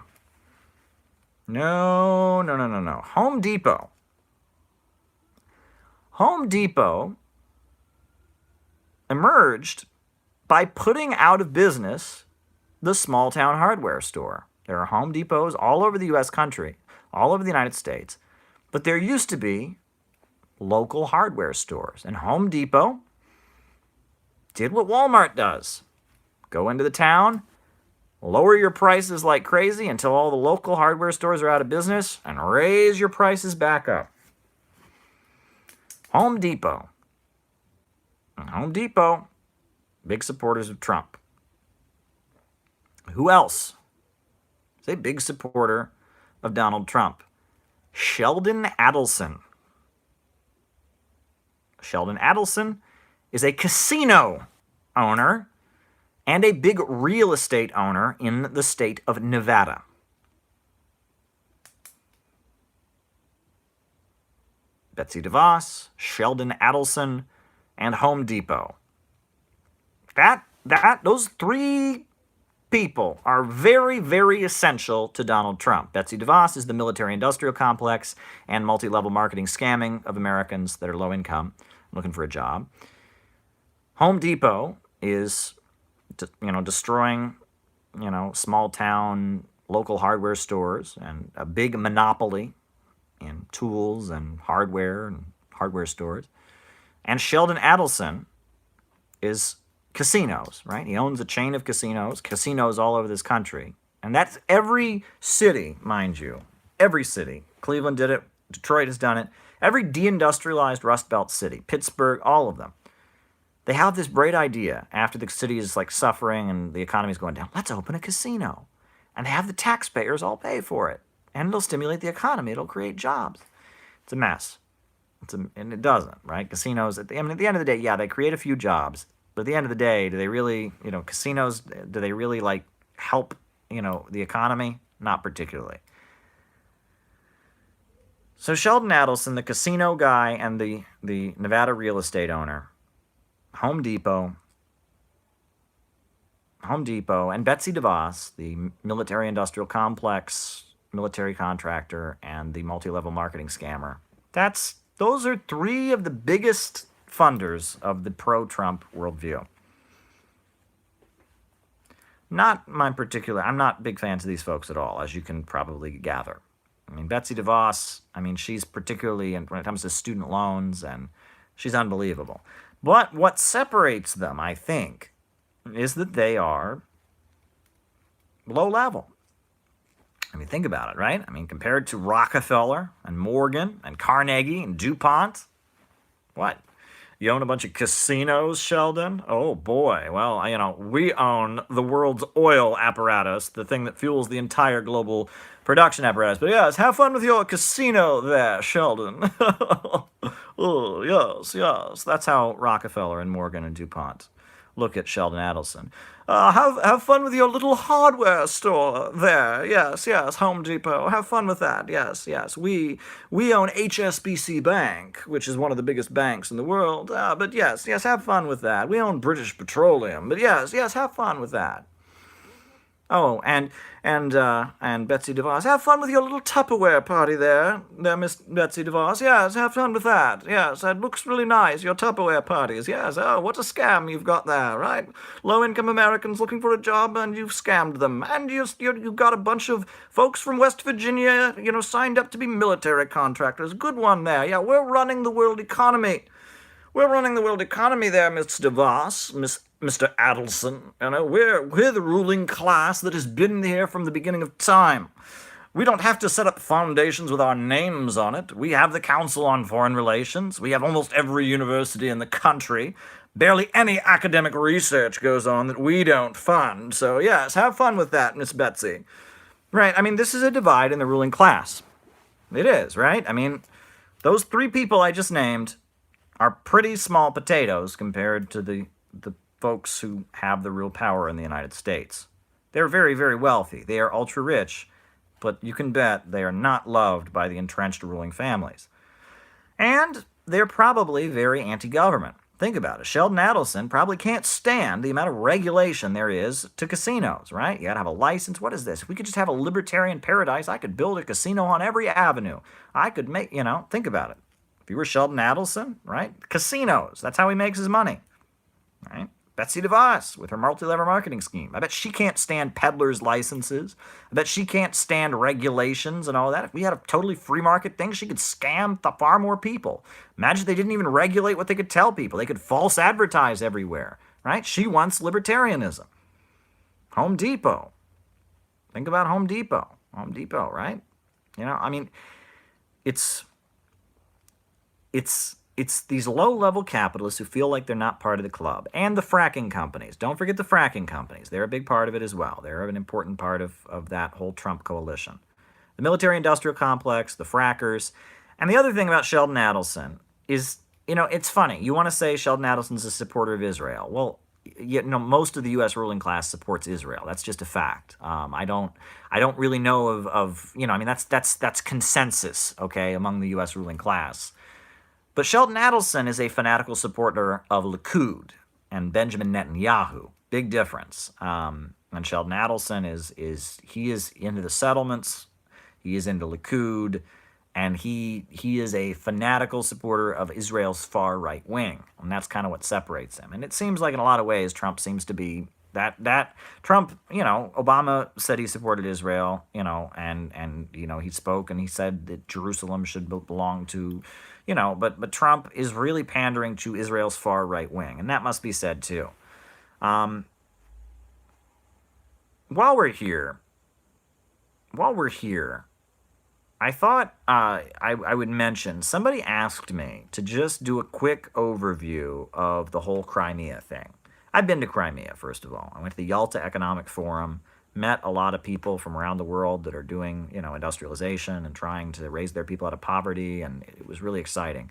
No. Home Depot emerged by putting out of business the small-town hardware store. There are Home Depots all over the U.S. country, all over the United States. But there used to be local hardware stores. And Home Depot did what Walmart does. Go into the town, lower your prices like crazy until all the local hardware stores are out of business, and raise your prices back up. Home Depot. Home Depot, big supporters of Trump. Who else is a big supporter of Donald Trump? Sheldon Adelson. Sheldon Adelson is a casino owner and a big real estate owner in the state of Nevada. Betsy DeVos, Sheldon Adelson, and Home Depot. Those 3 people are very, very essential to Donald Trump. Betsy DeVos is the military-industrial complex and multi-level marketing scamming of Americans that are low income, looking for a job. Home Depot is, destroying, small-town local hardware stores and a big monopoly in tools and hardware stores. And Sheldon Adelson is casinos, right? He owns a chain of casinos all over this country. And that's every city, mind you. Every city. Cleveland did it. Detroit has done it. Every deindustrialized Rust Belt city. Pittsburgh, all of them. They have this great idea after the city is suffering and the economy is going down. Let's open a casino. And they have the taxpayers all pay for it. And it'll stimulate the economy. It'll create jobs. It's a mess. And it doesn't, right? Casinos, at the end of the day, yeah, they create a few jobs. But at the end of the day, do they really, casinos, do they really help, the economy? Not particularly. So Sheldon Adelson, the casino guy and the Nevada real estate owner, Home Depot, and Betsy DeVos, the military-industrial complex, military contractor, and the multi-level marketing scammer. Those are 3 of the biggest funders of the pro-Trump worldview. I'm not big fans of these folks at all, as you can probably gather. I mean, Betsy DeVos, she's particularly, when it comes to student loans, and she's unbelievable. But what separates them, I think, is that they are low level. Think about it, right? Compared to Rockefeller and Morgan and Carnegie and DuPont, what? You own a bunch of casinos, Sheldon? Oh boy. Well, we own the world's oil apparatus, the thing that fuels the entire global production apparatus. But yes, have fun with your casino there, Sheldon. Oh, yes. That's how Rockefeller and Morgan and DuPont look at Sheldon Adelson. Have fun with your little hardware store there. Yes, Home Depot. Have fun with that. Yes. We own HSBC Bank, which is one of the biggest banks in the world. But yes, have fun with that. We own British Petroleum. But yes, have fun with that. Oh, and Betsy DeVos, have fun with your little Tupperware party there, Miss Betsy DeVos. Yes, have fun with that. Yes, that looks really nice, your Tupperware parties. Yes, oh, what a scam you've got there, right? Low-income Americans looking for a job, and you've scammed them. And you've got a bunch of folks from West Virginia, signed up to be military contractors. Good one there. Yeah, we're running the world economy. We're running the world economy there, Miss DeVos, Mr. Adelson. We're the ruling class that has been here from the beginning of time. We don't have to set up foundations with our names on it. We have the Council on Foreign Relations. We have almost every university in the country. Barely any academic research goes on that we don't fund. So yes, have fun with that, Miss Betsy. Right, this is a divide in the ruling class. It is, right? Those three people I just named are pretty small potatoes compared to the folks who have the real power in the United States. They're very, very wealthy. They are ultra-rich, but you can bet they are not loved by the entrenched ruling families. And they're probably very anti-government. Think about it. Sheldon Adelson probably can't stand the amount of regulation there is to casinos, right? You gotta have a license. What is this? If we could just have a libertarian paradise, I could build a casino on every avenue. I could make, think about it. If you were Sheldon Adelson, right? Casinos. That's how he makes his money, right? Betsy DeVos with her multi-level marketing scheme. I bet she can't stand peddlers' licenses. I bet she can't stand regulations and all that. If we had a totally free market thing, she could scam far more people. Imagine if they didn't even regulate what they could tell people. They could false advertise everywhere, right? She wants libertarianism. Home Depot. Think about Home Depot. Home Depot, right? It's these low-level capitalists who feel like they're not part of the club. And the fracking companies. Don't forget the fracking companies. They're a big part of it as well. They're an important part of that whole Trump coalition. The military-industrial complex, the frackers. And the other thing about Sheldon Adelson is, it's funny. You want to say Sheldon Adelson's a supporter of Israel. Well, most of the U.S. ruling class supports Israel. That's just a fact. I don't really know of that's consensus, okay, among the U.S. ruling class. But Sheldon Adelson is a fanatical supporter of Likud and Benjamin Netanyahu. Big difference. And Sheldon Adelson is into the settlements. He is into Likud, and he is a fanatical supporter of Israel's far right wing, and that's kind of what separates him. And it seems like in a lot of ways Trump seems to be that Trump, Obama said he supported Israel, and he spoke and he said that Jerusalem should belong to, but Trump is really pandering to Israel's far right wing, and that must be said too. While we're here, I thought I would mention, somebody asked me to just do a quick overview of the whole Crimea thing. I've been to Crimea, first of all. I went to the Yalta Economic Forum, met a lot of people from around the world that are doing, industrialization and trying to raise their people out of poverty, and it was really exciting.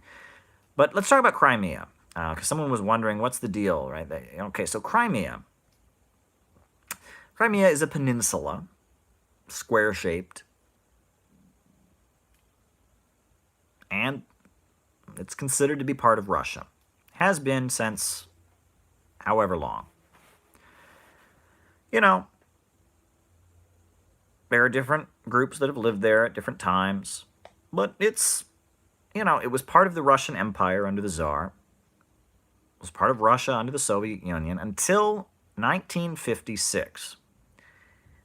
But let's talk about Crimea, because someone was wondering, what's the deal, right? Okay, so Crimea is a peninsula, square-shaped, and it's considered to be part of Russia. Has been since however long. There are different groups that have lived there at different times, but it's, it was part of the Russian Empire under the Tsar, was part of Russia under the Soviet Union until 1956.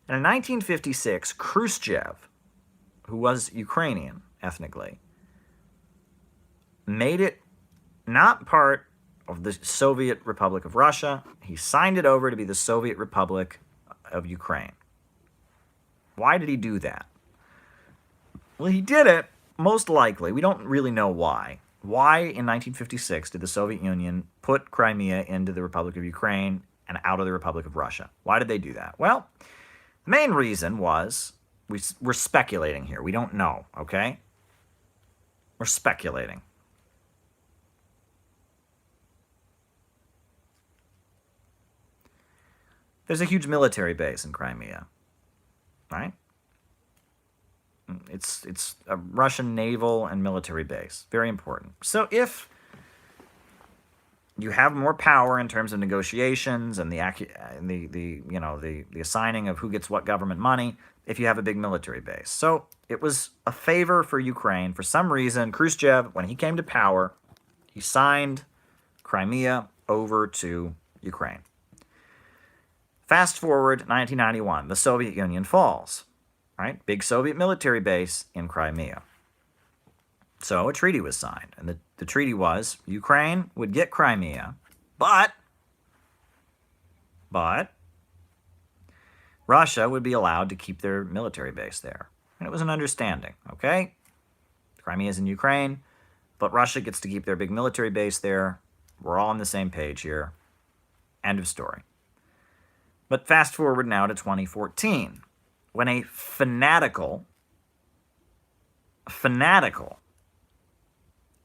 And in 1956, Khrushchev, who was Ukrainian ethnically, made it not part of the Soviet Republic of Russia. He signed it over to be the Soviet Republic of Ukraine. Why did he do that? Well, he did it, most likely. We don't really know why. Why in 1956 did the Soviet Union put Crimea into the Republic of Ukraine and out of the Republic of Russia? Why did they do that? Well, the main reason was, we're speculating here. We don't know, okay? We're speculating. There's a huge military base in Crimea, right? It's a Russian naval and military base. Very important. So if you have more power in terms of negotiations and the assigning of who gets what government money, if you have a big military base. So it was a favor for Ukraine. For some reason, Khrushchev, when he came to power, he signed Crimea over to Ukraine. Fast forward 1991, the Soviet Union falls, right? Big Soviet military base in Crimea. So a treaty was signed, and the treaty was Ukraine would get Crimea, but Russia would be allowed to keep their military base there. And it was an understanding, okay? Crimea is in Ukraine, but Russia gets to keep their big military base there. We're all on the same page here. End of story. But fast forward now to 2014, when a fanatical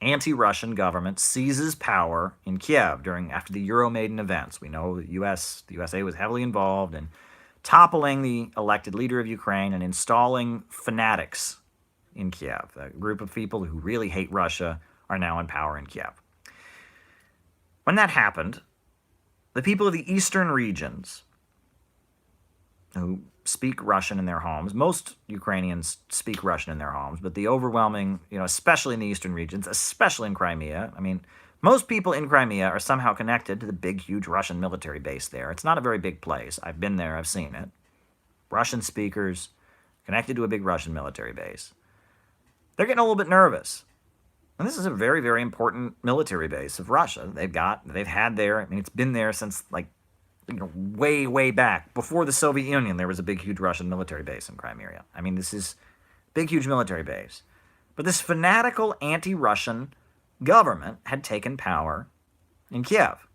anti-Russian government seizes power in Kiev after the Euromaidan events. We know the USA was heavily involved in toppling the elected leader of Ukraine and installing fanatics in Kiev. A group of people who really hate Russia are now in power in Kiev. When that happened, the people of the eastern regions who speak Russian in their homes. Most Ukrainians speak Russian in their homes, but the overwhelming, especially in the eastern regions, especially in Crimea, most people in Crimea are somehow connected to the big, huge Russian military base there. It's not a very big place. I've been there. I've seen it. Russian speakers connected to a big Russian military base. They're getting a little bit nervous. And this is a very, very important military base of Russia. They've had there. It's been there since way, way back. Before the Soviet Union, there was a big, huge Russian military base in Crimea. This is big, huge military base. But this fanatical anti-Russian government had taken power in Kiev.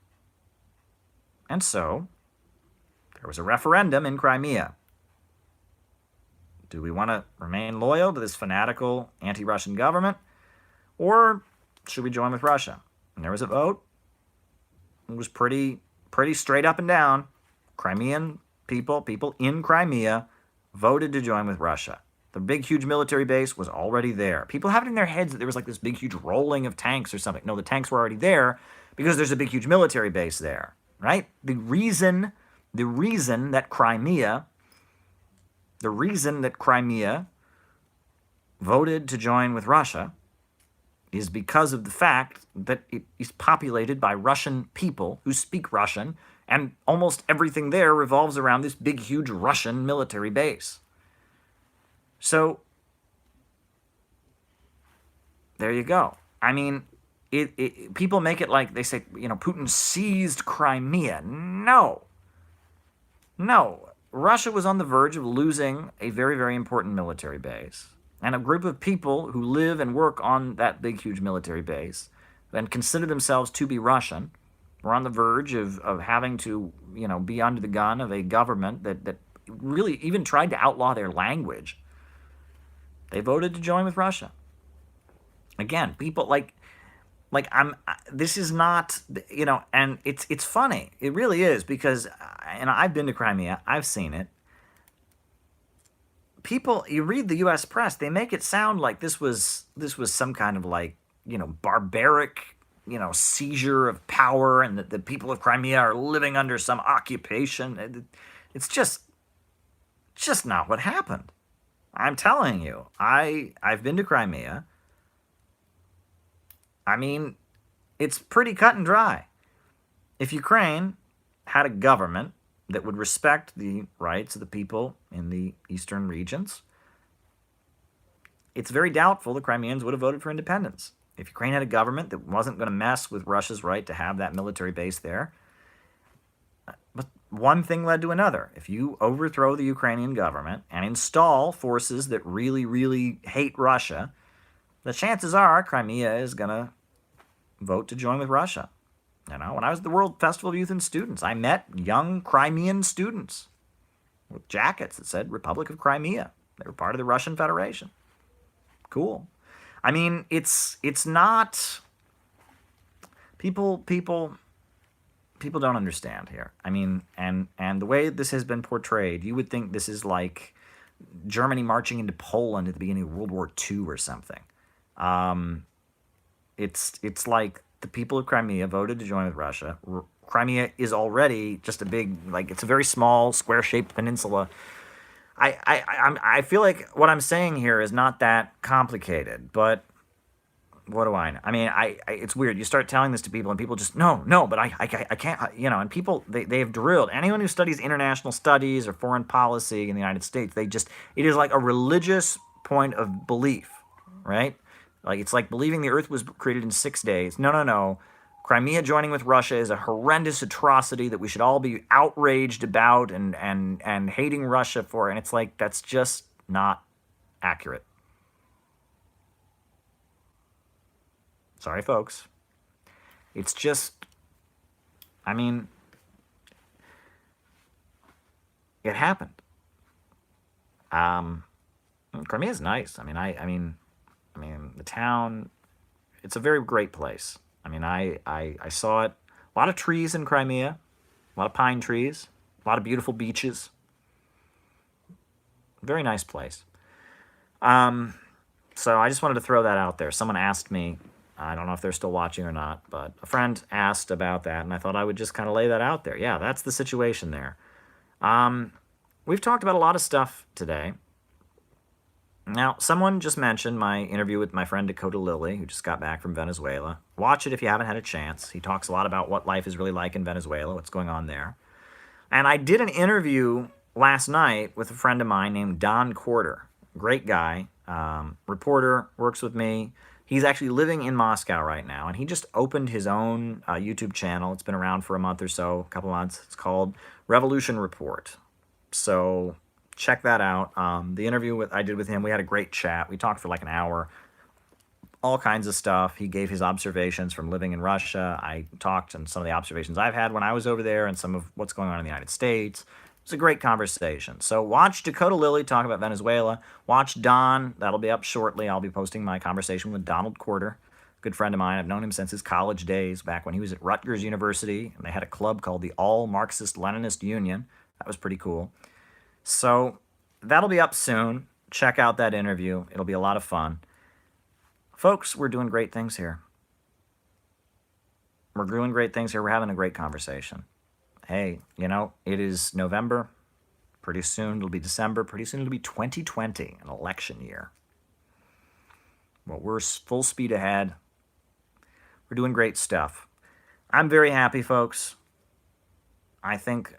And so, there was a referendum in Crimea. Do we want to remain loyal to this fanatical anti-Russian government? Or should we join with Russia? And there was a vote. It was pretty straight up and down. Crimean people in Crimea, voted to join with Russia. The big, huge military base was already there. People have it in their heads that there was this big, huge rolling of tanks or something. No, the tanks were already there because there's a big, huge military base there, right? The reason that Crimea voted to join with Russia is because of the fact that it is populated by Russian people who speak Russian, and almost everything there revolves around this big, huge Russian military base. So, there you go. People make it like they say, Putin seized Crimea. No. Russia was on the verge of losing a very, very important military base. And a group of people who live and work on that big, huge military base and consider themselves to be Russian were on the verge of having to, be under the gun of a government that really even tried to outlaw their language. They voted to join with Russia. Again, people this is not, and it's funny. It really is, because, I've been to Crimea. I've seen it. People, you read the U.S. press, they make it sound like this was some kind of barbaric, seizure of power, and that the people of Crimea are living under some occupation. It's just not what happened. I'm telling you, I've been to Crimea. It's pretty cut and dry. if Ukraine had a government that would respect the rights of the people in the eastern regions, it's very doubtful the Crimeans would have voted for independence. If Ukraine had a government that wasn't going to mess with Russia's right to have that military base there, but one thing led to another. If you overthrow the Ukrainian government and install forces that really, really hate Russia, the chances are Crimea is going to vote to join with Russia. When I was at the World Festival of Youth and Students, I met young Crimean students with jackets that said Republic of Crimea. They were part of the Russian Federation. Cool. I mean, it's not people don't understand here. I mean, and the way this has been portrayed, you would think this is like Germany marching into Poland at the beginning of World War II or something. It's like the people of Crimea voted to join with Russia. Crimea is already just a big, it's a very small, square-shaped peninsula. I feel like what I'm saying here is not that complicated, but what do I know? I mean, it's weird. You start telling this to people, and people just, no, but I can't, and people, they have drilled. Anyone who studies international studies or foreign policy in the United States, it is like a religious point of belief, right? It's like believing the earth was created in 6 days. No. Crimea joining with Russia is a horrendous atrocity that we should all be outraged about and hating Russia for. And it's like, that's just not accurate. Sorry, folks. It's just, I mean, it happened. Crimea is nice. I mean, the town, it's a very great place. I mean, I saw it. A lot of trees in Crimea, a lot of pine trees, a lot of beautiful beaches. Very nice place. So I just wanted to throw that out there. Someone asked me, I don't know if they're still watching or not, but a friend asked about that, and I thought I would just kind of lay that out there. Yeah, that's the situation there. We've talked about a lot of stuff today. Now, someone just mentioned my interview with my friend Dakota Lilly, who just got back from Venezuela. Watch it if you haven't had a chance. He talks a lot about what life is really like in Venezuela, what's going on there. And I did an interview last night with a friend of mine named Don Corder. Great guy, reporter, works with me. He's actually living in Moscow right now, and he just opened his own YouTube channel. It's been around for a month or so, a couple months. It's called Revolution Report. So check that out. The interview I did with him, we had a great chat. We talked for like an hour, all kinds of stuff. He gave his observations from living in Russia. I talked on some of the observations I've had when I was over there and some of what's going on in the United States. It's a great conversation. So watch Dakota Lilly talk about Venezuela. Watch Don. That'll be up shortly. I'll be posting my conversation with Donald Corder, good friend of mine. I've known him since his college days, back when he was at Rutgers University, and they had a club called the All Marxist-Leninist Union. That was pretty cool. So that'll be up soon. Check out that interview. It'll be a lot of fun. Folks, we're doing great things here. We're doing great things here. We're having a great conversation. Hey, it is November. Pretty soon it'll be December. Pretty soon it'll be 2020, an election year. Well, we're full speed ahead. We're doing great stuff. I'm very happy, folks. I think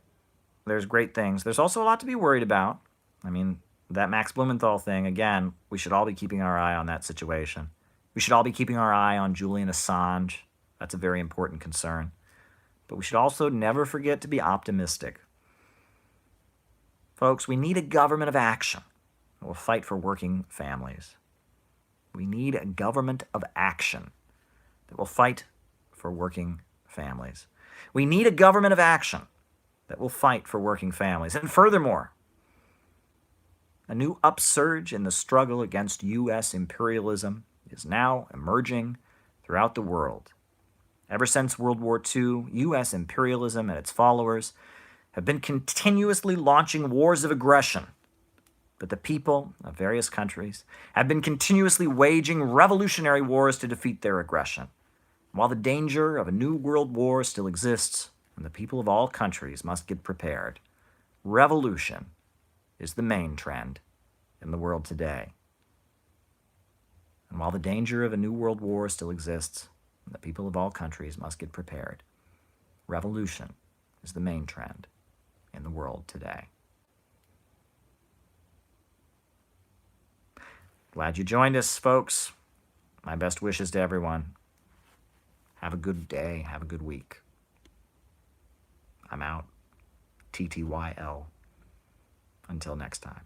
there's great things. There's also a lot to be worried about. I mean, that Max Blumenthal thing, again, we should all be keeping our eye on that situation. We should all be keeping our eye on Julian Assange. That's a very important concern. But we should also never forget to be optimistic. Folks, we need a government of action that will fight for working families. We need a government of action that will fight for working families. We need a government of action that will fight for working families. And furthermore, a new upsurge in the struggle against U.S. imperialism is now emerging throughout the world. Ever since World War II, U.S. imperialism and its followers have been continuously launching wars of aggression, but the people of various countries have been continuously waging revolutionary wars to defeat their aggression. While the danger of a new world war still exists, and the people of all countries must get prepared, revolution is the main trend in the world today. And while the danger of a new world war still exists, the people of all countries must get prepared, Revolution is the main trend in the world today. Glad you joined us, folks. My best wishes to everyone. Have a good day. Have a good week. I'm out. TTYL. Until next time.